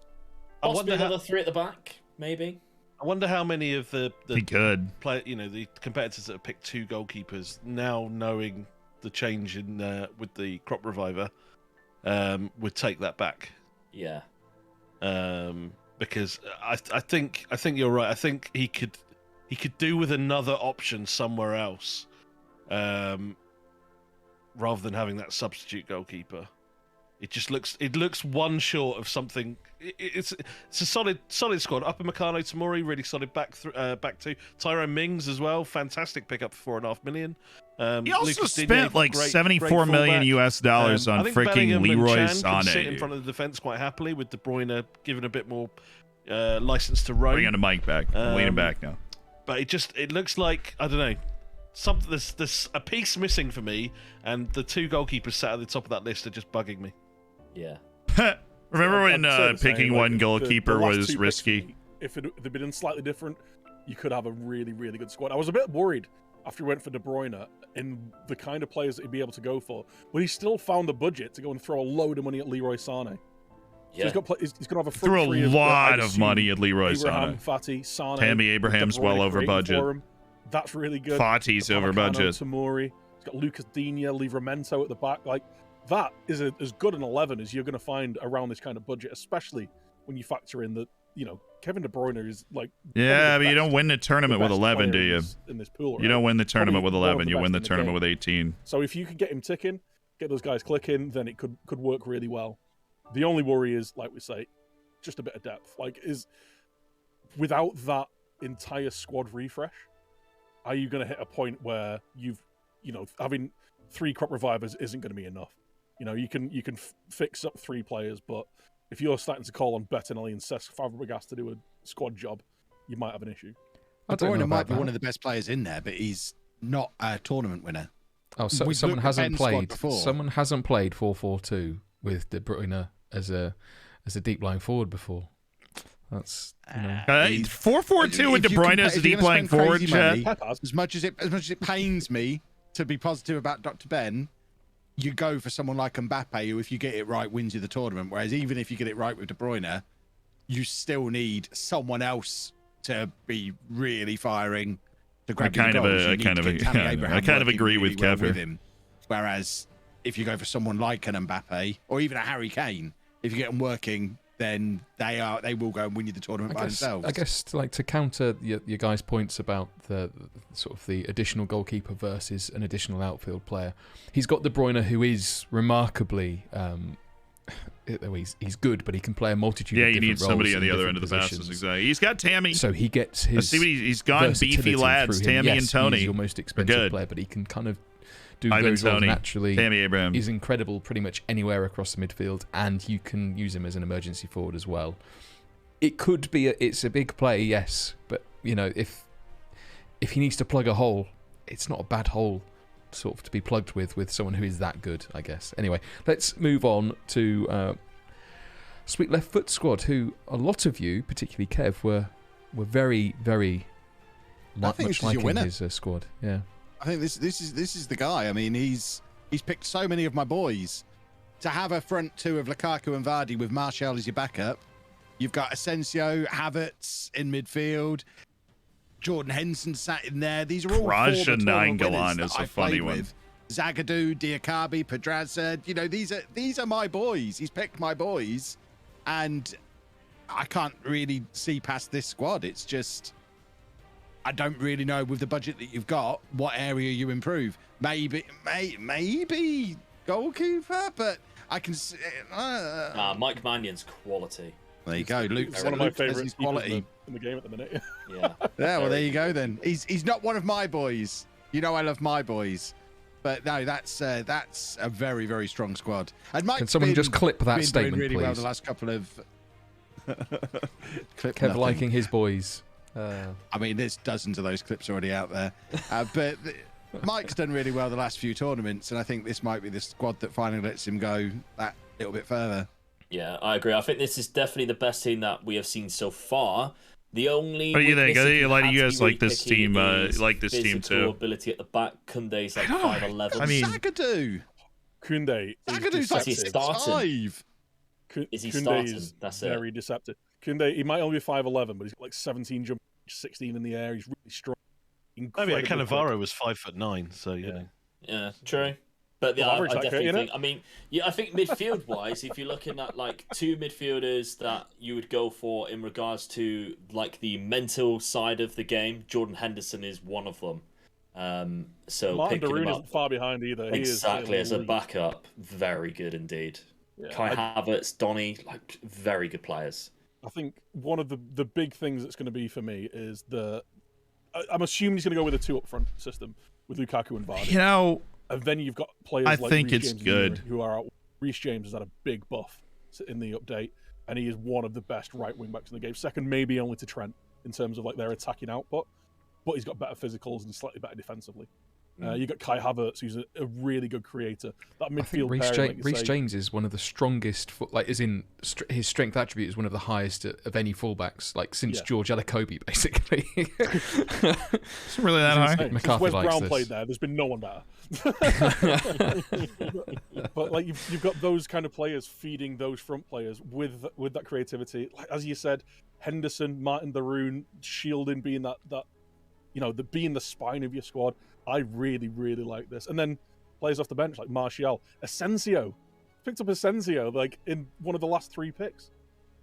Possibly another 3 at the back, maybe. I wonder how many of the He could. the competitors that have picked 2 goalkeepers now knowing the change in with the crop reviver would take that back. Yeah. Because I think you're right. I think he could do with another option somewhere else, rather than having that substitute goalkeeper. It looks one short of something. It's a solid squad. Upamecano, Tomori, really solid back 2. Tyrone Mings as well, fantastic pickup for $4.5 million. He also Lucas spent Digne, like great $74 million US dollars on I think freaking Bellingham and Leroy Chan can sit in Sané. front of the defense quite happily, with De Bruyne given a bit more license to roam. Bring on the mic back. I'm leaning back now. But it looks like, I don't know, something. There's a piece missing for me, and the 2 goalkeepers sat at the top of that list are just bugging me. Yeah. Remember when I'm saying, picking like, one the goalkeeper last was 2 picks, risky? if they'd been slightly different, you could have a really, really good squad. I was a bit worried after he went for De Bruyne in the kind of players that he'd be able to go for, but he still found the budget to go and throw a load of money at Leroy Sané. Yeah. So he's going to have a front Threw a three lot I'd of assume money at Leroy Abraham, Sané. Fati, Sané, Tammy Abraham's De Bruyne well over creating budget. for him. That's really good. Fati's over Upamecano, budget. Tomori. He's got Lucas Digne, Livramento at the back. Like, that is as good an 11 as you're going to find around this kind of budget, especially when you factor in that, Kevin De Bruyne is like. Yeah, but you don't win the tournament with 11, do you? In this pool, You don't win the tournament with Probably one of 11. the You best win the in the tournament game. with 18. So if you could get him ticking, get those guys clicking, then it could work really well. The only worry is, like we say, just a bit of depth. Without that entire squad refresh, are you going to hit a point where having 3 crop revivers isn't going to be enough? You can fix up 3 players, but if you're starting to call on Bettinelli and Cesc Fabregas to do a squad job, you might have an issue. De Bruyne might be one of the best players in there, but he's not a tournament winner. Oh, so We've someone looked at hasn't Ben's squad played. before. Someone hasn't played 4-4-2 with De Bruyne as a deep line forward before. That's 4-4-2 with De Bruyne as a deep line forward. As much as it pains me to be positive about Dr. Ben, you go for someone like Mbappe, who, if you get it right, wins you the tournament. Whereas even if you get it right with De Bruyne, you still need someone else to be really firing to I grab kind your of, goals. You I need kind to of, get Tammy yeah, Abraham I kind of working agree really with well Kev with here. him. Whereas if you go for someone like an Mbappe or even a Harry Kane, if you get them working, then they will go and win you the tournament by themselves. I guess to counter your guys' points about the sort of the additional goalkeeper versus an additional outfield player, he's got De Bruyne, who is remarkably he's good, but he can play a multitude of different roles. Yeah, you need somebody on the other end of the positions. passes. Exactly. He's got Tammy. So he gets his. See what he's gone beefy versatility lads, through him. Tammy Yes, and Tony. He's your most expensive player, but he can kind of do Ivan those roles Toney, naturally. Tammy Abraham. He's incredible pretty much anywhere across the midfield, and you can use him as an emergency forward as well. It could be it's a big play, yes, but if he needs to plug a hole, it's not a bad hole sort of to be plugged with someone who is that good, I guess. Anyway, let's move on to Sweet Left Foot squad, who a lot of you, particularly Kev, were very, very much liking his squad. Yeah, I think this is the guy. I mean, he's picked so many of my boys. To have a front two of Lukaku and Vardy with Martial as your backup, you've got Asensio, Havertz in midfield, Jordan Henson sat in there. These are all Raja former tournament winners Nainggolan that is a I've funny played one. with. Zagadou, Diakabi, Pedraza. These are my boys. He's picked my boys, and I can't really see past this squad. It's just I don't really know with the budget that you've got what area you improve. Maybe goalkeeper, but I can see. Mike Mannion's quality. There you go, Luke. One of my Luke says favourite he's quality in the game at the minute. Yeah. Yeah, well, there you go then. He's not one of my boys. You know I love my boys. But no, that's a very, very strong squad. And Mike's Can someone just clip that been statement, doing really well please? the last couple of clip Kev nothing. liking his boys. I mean, there's dozens of those clips already out there. But Mike's done really well the last few tournaments, and I think this might be the squad that finally lets him go that little bit further. Yeah, I agree. I think this is definitely the best team that we have seen so far. The only. What do you think? weakness, if you had You to guys be like this picky, team? is Like this team physical too? ability at the back. Kunde's like 5'11". I mean, Zagadou. Kunde Zagadou's like Is he 6'5". Is he Kunde starting? is That's it. very deceptive. Kunde, he might only be 5'11", but he's got like 17 jump, 16 in the air. He's really strong. Oh yeah, incredibly Cannavaro quick. was 5'9", so you know. Yeah, true. But yeah, Well, I average that definitely kit, think. I mean, yeah, I think midfield-wise, if you're looking at like two midfielders that you would go for in regards to like the mental side of the game, Jordan Henderson is one of them. So Martin picking him Darun up isn't far behind either. exactly He is as a backup, very good indeed. Yeah, Kai Havertz, Donny, like very good players. I think one of the big things that's going to be for me is I'm assuming he's going to go with a two up front system with Lukaku and Vardy. And then you've got players I like think Reece it's James good. who are out. Reece James has had a big buff in the update, and he is one of the best right wing backs in the game. Second, maybe only to Trent in terms of like their attacking output, but he's got better physicals and slightly better defensively. You got Kai Havertz, who's a really good creator. That midfield pairing, like Reece James is one of the strongest, his strength attribute is one of the highest of any fullbacks, like since George Alakobi, basically. It's really that high. McCarthy Wes likes Brown this. played there. There's been no one better. But like you've got those kind of players feeding those front players with that creativity. Like, as you said, Henderson, Martin Darun, shielding being that being the spine of your squad. I really, really like this. And then players off the bench like Martial, Asensio. Picked up Asensio like in one of the last 3 picks.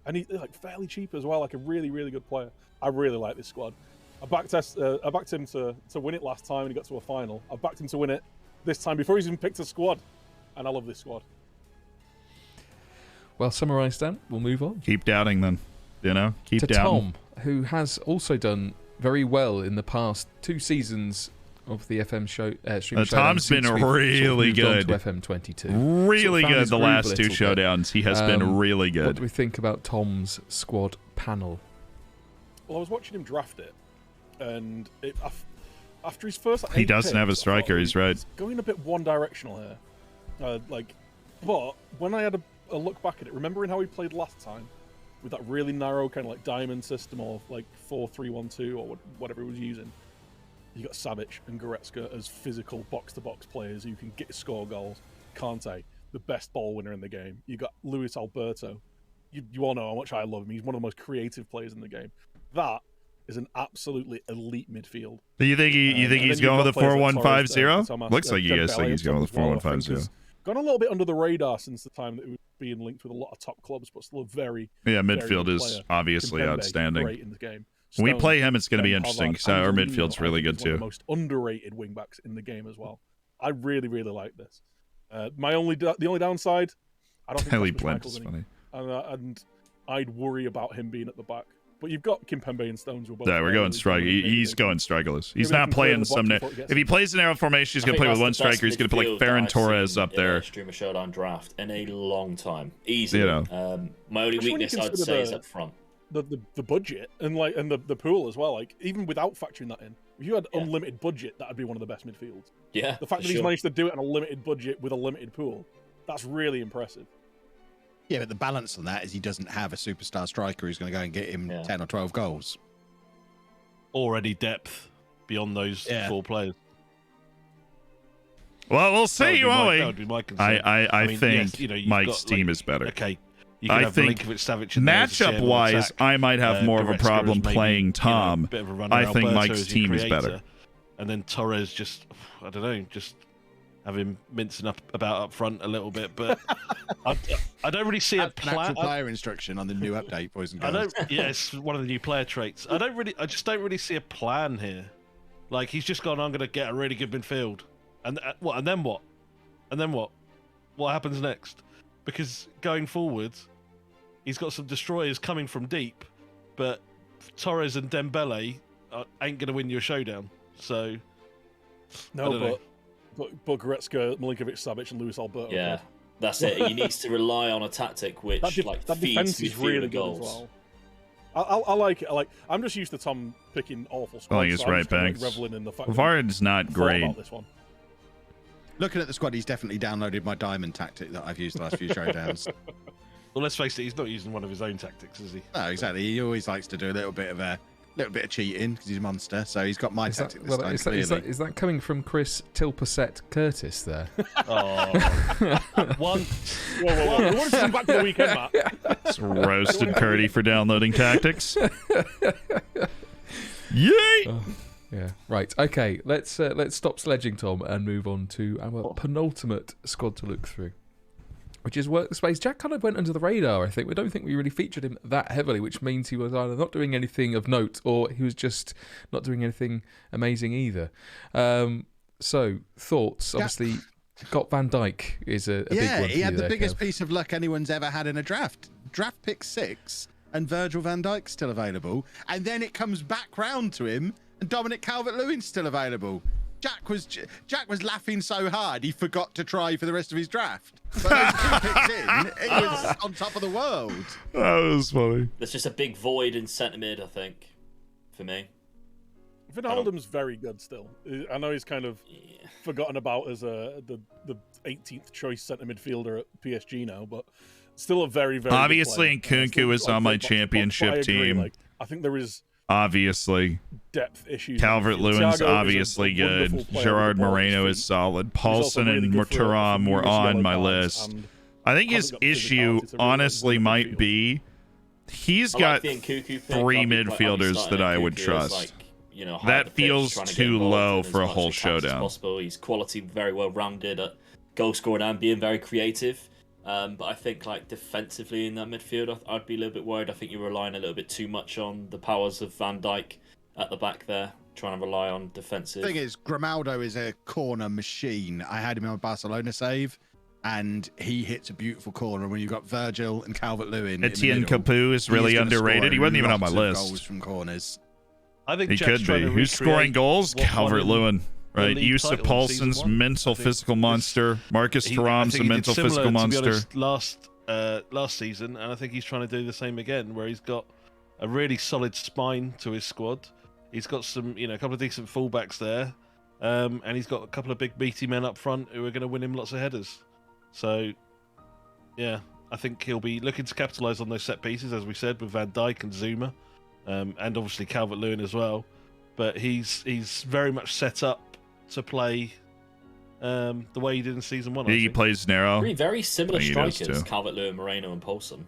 And he's like fairly cheap as well, like a really, really good player. I really like this squad. I backed him to win it last time and he got to a final. I backed him to win it this time before he's even picked a squad. And I love this squad. Well summarised, Dan. We'll move on. Keep doubting then. Keep to doubting. Tom, who has also done very well in the past 2 seasons of the FM show. Streamer Showdown Tom's been since we've really moved on good. to FM 22. Really found good his the groove a last 2 little bit. showdowns. He has been really good. What do we think about Tom's squad panel? Well, I was watching him draft it, and after his first, He 8 doesn't have a picks, I striker. thought He's right. going a bit one-directional here. But when I had a look back at it, remembering how he played last time with that really narrow kind of like diamond system of like 4-3-1-2 or whatever he was using, you got Savic and Goretzka as physical box-to-box players who can score goals. Kante, the best ball winner in the game. You got Luis Alberto. You all know how much I love him. He's one of the most creative players in the game. That, is an absolutely elite midfield. Do you think he's going with a 4-1-5-0? Looks like you guys think he's going with a 4-1-5-0. Gone a little bit under the radar since the time that it was being linked with a lot of top clubs, but still a very midfield very is player. obviously Kimpembe, outstanding. Great in the game. When we Stones, play him, it's going to be Ben interesting. Hazard, So our Angelino, midfield's really good I think, is one of too. the most underrated wing backs in the game as well. I really, really like this. The only downside, I don't think Kelly Rasmus Blend Schmeichel's is any- funny. and I'd worry about him being at the back. But you've got Kimpembe and Stones. Who are both Yeah, we're going striker. He's going strikerless. He's not playing some. If he plays an arrow formation, he's going to play with one striker. He's going to put like Ferran Torres up there. Streamer Showdown draft in a long time. Easy. You know. My only weakness I'd say is up front. The budget and the pool as well. Like even without factoring that in, if you had unlimited budget, that'd be one of the best midfields. Yeah. The fact that he's managed to do it on a limited budget with a limited pool, that's really impressive. Yeah, but the balance on that is he doesn't have a superstar striker who's going to go and get him 10 or 12 goals. Already depth beyond those 4 players. Well, we'll see, won't we? That would be my concern. I mean, think yes, Mike's team is better. Okay. You can I have think Milinkovic-Savic in there as a shared matchup-wise, attack. I might have more of a Goretzka problem is maybe, playing Tom. a bit of a runner. I think Alberto Mike's as your team is creator. better. And then Torres just, I don't know, just have him mincing about up front a little bit. But I don't really see a plan. Player instruction on the new update, boys and girls. It's one of the new player traits. I just don't really see a plan here. Like he's just gone, I'm going to get a really good midfield, and what? And then what? And then what? What happens next? Because going forward, he's got some destroyers coming from deep, but Torres and Dembele ain't going to win you a showdown. So No, but Goretzka, Milinkovic-Savic, and Luis Alberto. Yeah, that's it. He needs to rely on a tactic which that feeds defense is really good goals. as well. I like it. I'm just used to Tom picking awful squads. I think it's so I'm right just kinda, back. reveling in the fact Varn's not great. about this one. Looking at the squad, he's definitely downloaded my diamond tactic that I've used the last few showdowns. Well, let's face it, he's not using one of his own tactics, is he? No, exactly. He always likes to do a little bit of cheating because he's a monster. So he's got my tactic this time. Is that coming from Chris Tilperset Curtis there? Oh, one. Whoa. We want to come back to the weekend, Matt. It's roasted Curdy for downloading tactics. Yay! Oh, yeah. Right. Okay. Let's stop sledging, Tom, and move on to our penultimate squad to look through, which is Workspace. Jack kind of went under the radar, I think. We don't think we really featured him that heavily, which means he was either not doing anything of note or he was just not doing anything amazing either. So, thoughts? Yeah. Obviously, got Van Dijk is a big one. Yeah, he had the there, biggest Kev. piece of luck anyone's ever had in a draft. Draft pick 6, and Virgil van Dijk's still available. And then it comes back round to him, and Dominic Calvert-Lewin's still available. Jack was laughing so hard he forgot to try for the rest of his draft. But those 2 picks in, it was on top of the world. That was funny. There's just a big void in centre mid, I think, for me. Wijnaldum's very good still. I know he's kind of forgotten about as the 18th choice centre midfielder at PSG now, but still a very, very Obviously, good player. Nkunku is on my championship team. I think there is obviously depth issues. Calvert-Lewin's obviously good. Gerard Moreno is solid. Paulson and Thuram were on my list. I think his issue, honestly, might be he's got 3 midfielders that I would trust. That feels too low for a whole showdown. He's quality, very well rounded at goal scoring and being very creative. But I think defensively in that midfield, I'd be a little bit worried. I think you're relying a little bit too much on the powers of Van Dijk at the back there, trying to rely on defensive. The thing is, Grimaldo is a corner machine. I had him on a Barcelona save, and he hits a beautiful corner when you've got Virgil and Calvert-Lewin. Etienne Capoue is really underrated. He wasn't even on my list. Goals from corners. I think he could be. Who's scoring goals? Calvert-Lewin. Right, Yusuf Paulson's mental physical monster. Marcus Thuram's a mental physical monster. Last season, and I think he's trying to do the same again, where he's got a really solid spine to his squad. He's got some, a couple of decent fullbacks there, and he's got a couple of big meaty men up front who are going to win him lots of headers. So, yeah, I think he'll be looking to capitalise on those set pieces, as we said, with Van Dijk and Zuma, and obviously Calvert-Lewin as well. But he's very much set up to play the way he did in season 1. He plays narrow. Very similar strikers, Calvert-Lewin, Moreno, and Paulson.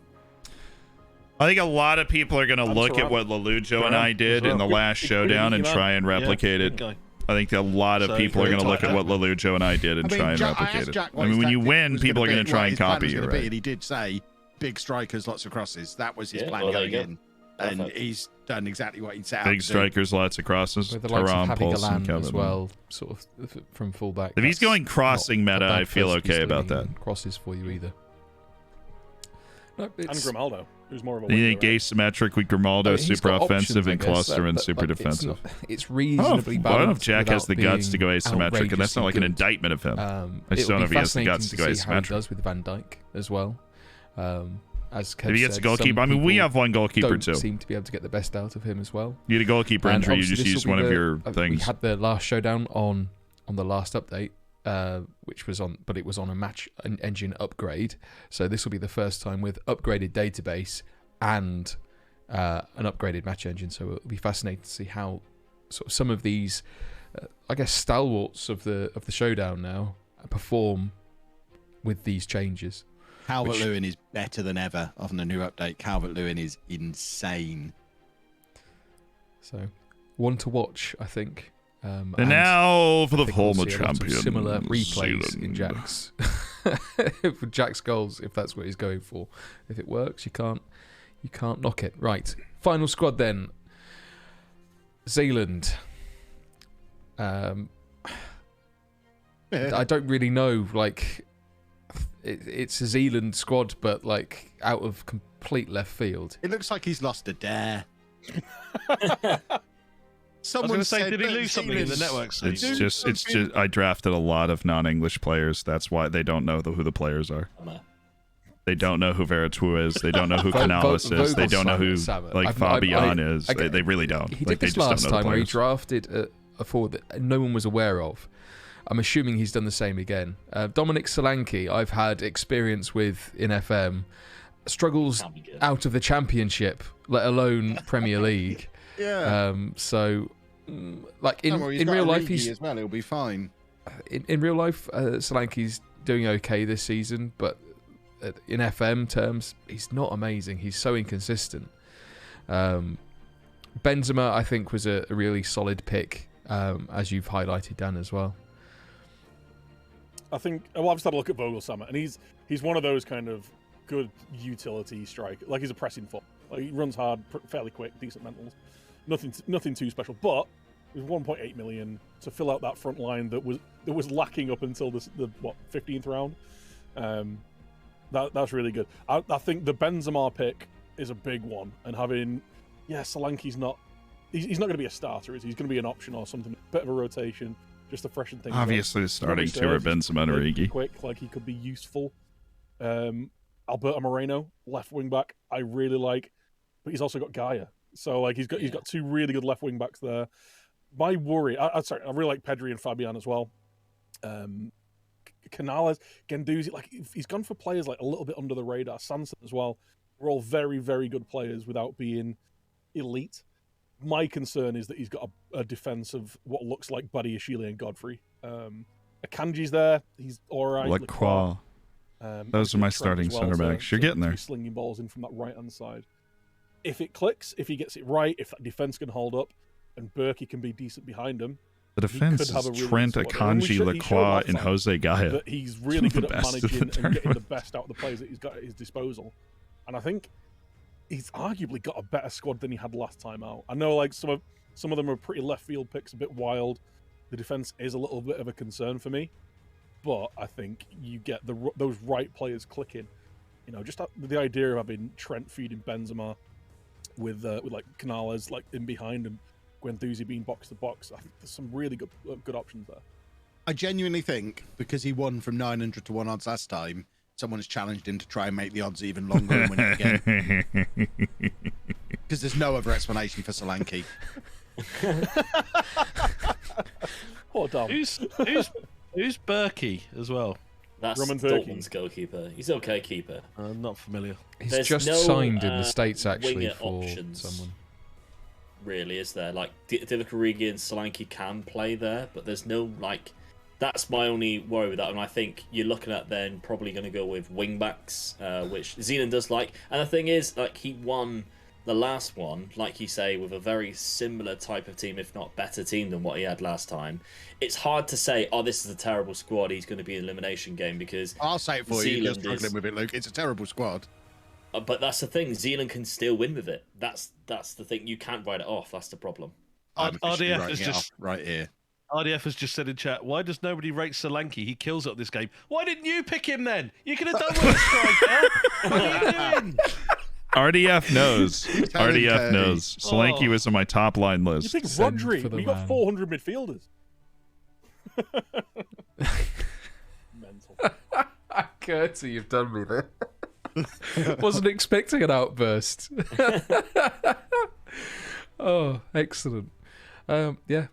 I think a lot of people are going to look at what Lelujo and I did in the last showdown and try and replicate it. I think a lot of people are going to look at what Lelujo and I did and try and replicate it. I mean, when you win, people are going to try and copy you, right? And he did say big strikers, lots of crosses. That was his plan going in. And he's done exactly what he'd set out to do. Big strikers, lots of crosses. With the likes of Taram, having Pulse, and Galan as Kevin. well, sort of from fullback. If he's going crossing not a meta, bad I feel place to be okay about that. slinging crosses for you either. No, And Grimaldo, who's more of a You winger, think asymmetric with Grimaldo, He's super got offensive, options, I and guess, cluster and but, super like, defensive. It's reasonably I don't know if balanced. Jack has the without guts to go being asymmetric, and that's not like an outrageously indictment of him. good. I just don't know if he has the It'll be guts to go fascinating see how he asymmetric. does with Van Dijk as well. As Kev If he gets said, a goalkeeper, some I mean, we people have one goalkeeper don't too. seem to be able to get the best out of him as well. You need a goalkeeper And injury, you obviously just this use will one be of the- your We things. had the last showdown on the last update, which was on, but it was on a match engine upgrade. So this will be the first time with upgraded database and an upgraded match engine. So it'll be fascinating to see how sort of some of these, I guess, stalwarts of the showdown now perform with these changes. Calvert-Lewin is better than ever on the new update. Calvert-Lewin is insane. So one to watch, I think. And now for the I think we'll former see a lot of champion, similar replays Zealand. in Jack's for Jack's goals, if that's what he's going for. If it works, you can't knock it. Right, final squad then. Zealand. I don't really know. Like, it's a Zealand squad, but like out of complete left field. It looks like he's lost a dare. Someone was going to say, did he lose something in the network? It's just. I drafted a lot of non-English players. That's why they don't know who the players are. They don't know who Veretout is. They don't know who Canales is. They don't know who like Fabian is. They really don't. He Like did they this just last don't know the time where he players. drafted a forward that no one was aware of. I'm assuming he's done the same again. Dominic Solanke, I've had experience with in FM, struggles out of the Championship, let alone Premier League. Yeah. Like Don't worry, he's in got real a life, Origi he's as well. He'll be fine. in real life, Solanke's doing okay this season, but in FM terms, he's not amazing. He's so inconsistent. Benzema, I think, was a really solid pick, as you've highlighted, Dan, as well. I think I've just had a look at Vogelsammer, and he's one of those kind of good utility striker. Like, he's a pressing foot. Like, he runs hard, fairly quick, decent mentals. Nothing too special. But with 1.8 million to fill out that front line that was lacking up until the 15th round, that's really good. I think the Benzema pick is a big one, and having Solanke's not. He's not going to be a starter. He's going to be an option or something. Bit of a rotation. Just to freshen things up. Obviously, the starting two are Benzema and Origi. Quick, like he could be useful. Alberto Moreno, left wing back, I really like, but he's also got Gaia. So like he's got two really good left wing backs there. My worry, I really like Pedri and Fabian as well. Canales, Guendouzi, like he's gone for players like a little bit under the radar. Sanson as well. We're all very, very good players without being elite. My concern is that he's got a defense of what looks like Buddy, Ashile, and Godfrey. Akanji's there. He's all right. Lacroix. Those are my starting centre backs. You're getting there. Slinging balls in from that right-hand side. If it clicks, if he gets it right, if that defense can hold up, and Berkey can be decent behind him, The defense is Trent, Akanji, Lacroix, and Jose Gaia. That he's really good at Best of the managing and getting the tournament. best out of the players that he's got at his disposal. And I think he's arguably got a better squad than he had last time out. I know like some of them are pretty left field picks, a bit wild. The defense is a little bit of a concern for me, but I think you get those right players clicking. You know, just the idea of having Trent feeding Benzema with like Canales like in behind and Guendouzi being box to box. I think there's some really good options there. I genuinely think because he won from 900 to 1 odds last time, someone has challenged him to try and make the odds even longer and win it again. Because there's no other explanation for Solanke. Poor Dom. Who's Berkey as well? That's Roman Berkey. Dortmund's goalkeeper. He's okay keeper. I'm not familiar. He's There's just no, signed in the States, actually, winger for options. someone. Really, is there? Like, Divock Origi and Solanke can play there, but there's no, like, That's my only worry with that, and I think you're looking at then probably going to go with wingbacks, which Zealand does like. And the thing is, like, he won the last one, like you say, with a very similar type of team, if not better team than what he had last time. It's hard to say, oh, this is a terrible squad, he's going to be an elimination game, because I'll say it for you. You're struggling with it, Luke. It's a terrible squad. But that's the thing. Zealand can still win with it. That's the thing. You can't write it off. That's the problem. RDF is just right here. RDF has just said in chat, why does nobody rate Solanke? He kills up this game. Why didn't you pick him then? You could have done with a striker. What are you doing? RDF knows. RDF knows. Solanke was on my top line list. You picked Rodri. You got 400 midfielders. Mental. Curty, you've done me there. Wasn't expecting an outburst. Oh, excellent. Yeah,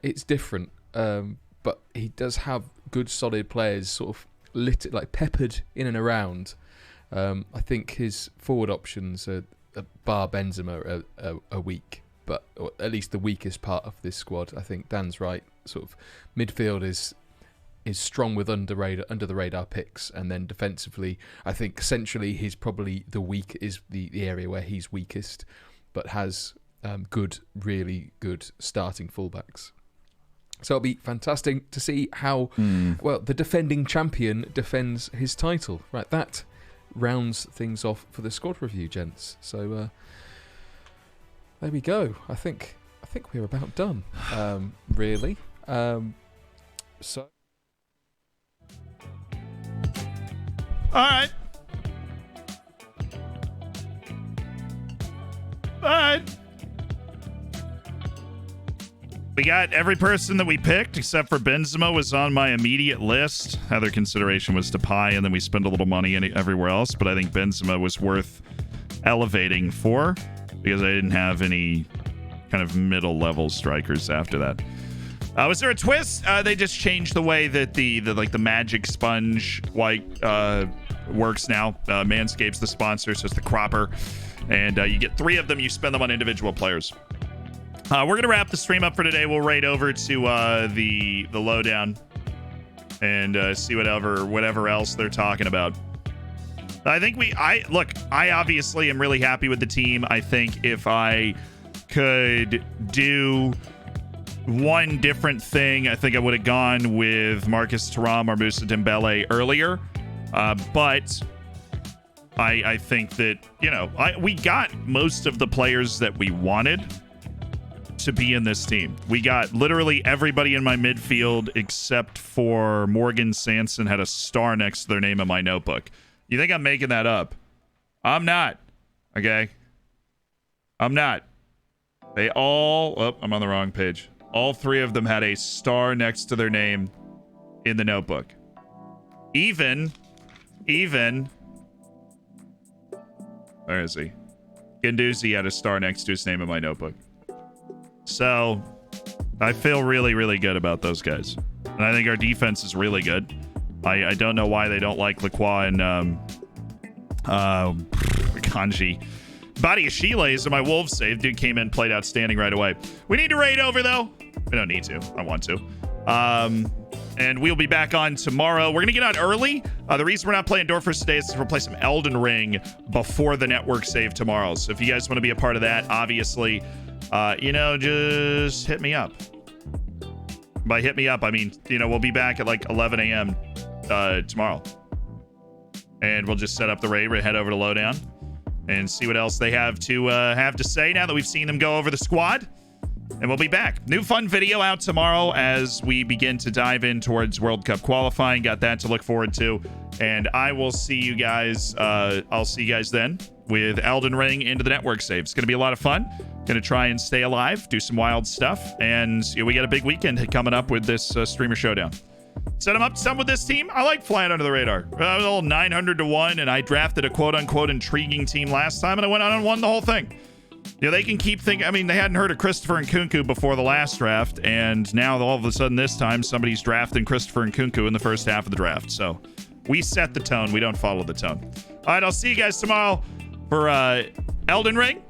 it's different. But he does have good, solid players, sort of peppered in and around. I think his forward options are bar Benzema are weak, or at least the weakest part of this squad. I think Dan's right. Sort of midfield is strong with under the radar picks, and then defensively, I think centrally he's probably the area where he's weakest, but has really good starting fullbacks. So it'll be fantastic to see how well the defending champion defends his title. Right, that rounds things off for the squad review, gents. So there we go. I think we're about done. Really. So. All right. We got every person that we picked except for Benzema was on my immediate list. Other consideration was Depay, and then we spend a little money everywhere else. But I think Benzema was worth elevating for because I didn't have any kind of middle level strikers after that. Was there a twist? They just changed the way that the magic sponge works now. Manscaped's the sponsor, so it's the cropper, and you get 3 of them. You spend them on individual players. We're gonna wrap the stream up for today. We'll raid over to the lowdown and see whatever else they're talking about. I think I obviously am really happy with the team. I think if I could do one different thing, I think I would have gone with Marcus Thuram or Moussa Dembele earlier. But I think that, we got most of the players that we wanted to be in this team. We got literally everybody in my midfield except for Morgan Sanson had a star next to their name in my notebook. You think I'm making that up? I'm not. Okay? I'm not. They all... Oh, I'm on the wrong page. All 3 of them had a star next to their name in the notebook. Even... Where is he? Guendouzi had a star next to his name in my notebook. So, I feel really, really good about those guys. And I think our defense is really good. I don't know why they don't like Lacroix and Kanji. Body of Shile is my Wolves save. Dude came in, played outstanding right away. We need to raid over, though. We don't need to. I want to. And we'll be back on tomorrow. We're going to get on early. The reason we're not playing Dorfers today is we'll play some Elden Ring before the network save tomorrow. So if you guys want to be a part of that, obviously, just hit me up. By hit me up, I mean, we'll be back at like 11 a.m. Tomorrow. And we'll just set up the raid. We'll head over to Lowdown and see what else they have to say now that we've seen them go over the squad. And we'll be back. New fun video out tomorrow as we begin to dive in towards World Cup qualifying. Got that to look forward to. And I will see you guys. I'll see you guys then with Elden Ring into the network save. It's going to be a lot of fun. Going to try and stay alive, do some wild stuff. And we got a big weekend coming up with this Streamer Showdown. Set them up some with this team. I like flying under the radar. I was all 900-1, and I drafted a quote-unquote intriguing team last time, and I went on and won the whole thing. They can keep thinking. I mean, they hadn't heard of Christopher Nkunku before the last draft, and now all of a sudden this time somebody's drafting Christopher Nkunku in the first half of the draft. So we set the tone. We don't follow the tone. All right, I'll see you guys tomorrow for Elden Ring,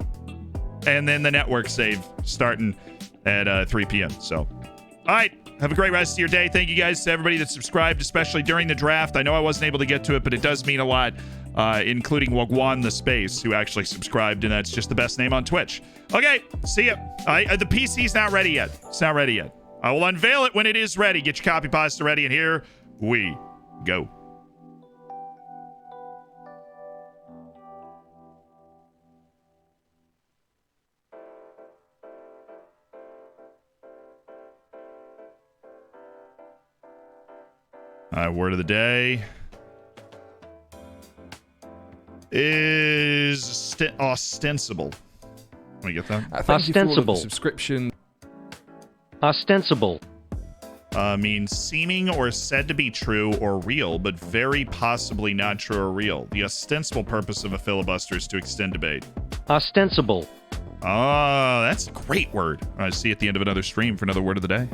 and then the network save starting at 3 p.m. So, all right, Have a great rest of your day. Thank you guys to everybody that subscribed, especially during the draft. I know I wasn't able to get to it, but it does mean a lot, including Wagwan the Space, who actually subscribed, and that's just the best name on Twitch. Okay, see ya. The PC's not ready yet. It's not ready yet. I will unveil it when it is ready. Get your copy pasta ready, and here we go. Word of the day is ostensible. Want to get that? Ostensible. Subscription. Ostensible. Means seeming or said to be true or real, but very possibly not true or real. The ostensible purpose of a filibuster is to extend debate. Ostensible. Ah, that's a great word. I see you at the end of another stream for another word of the day.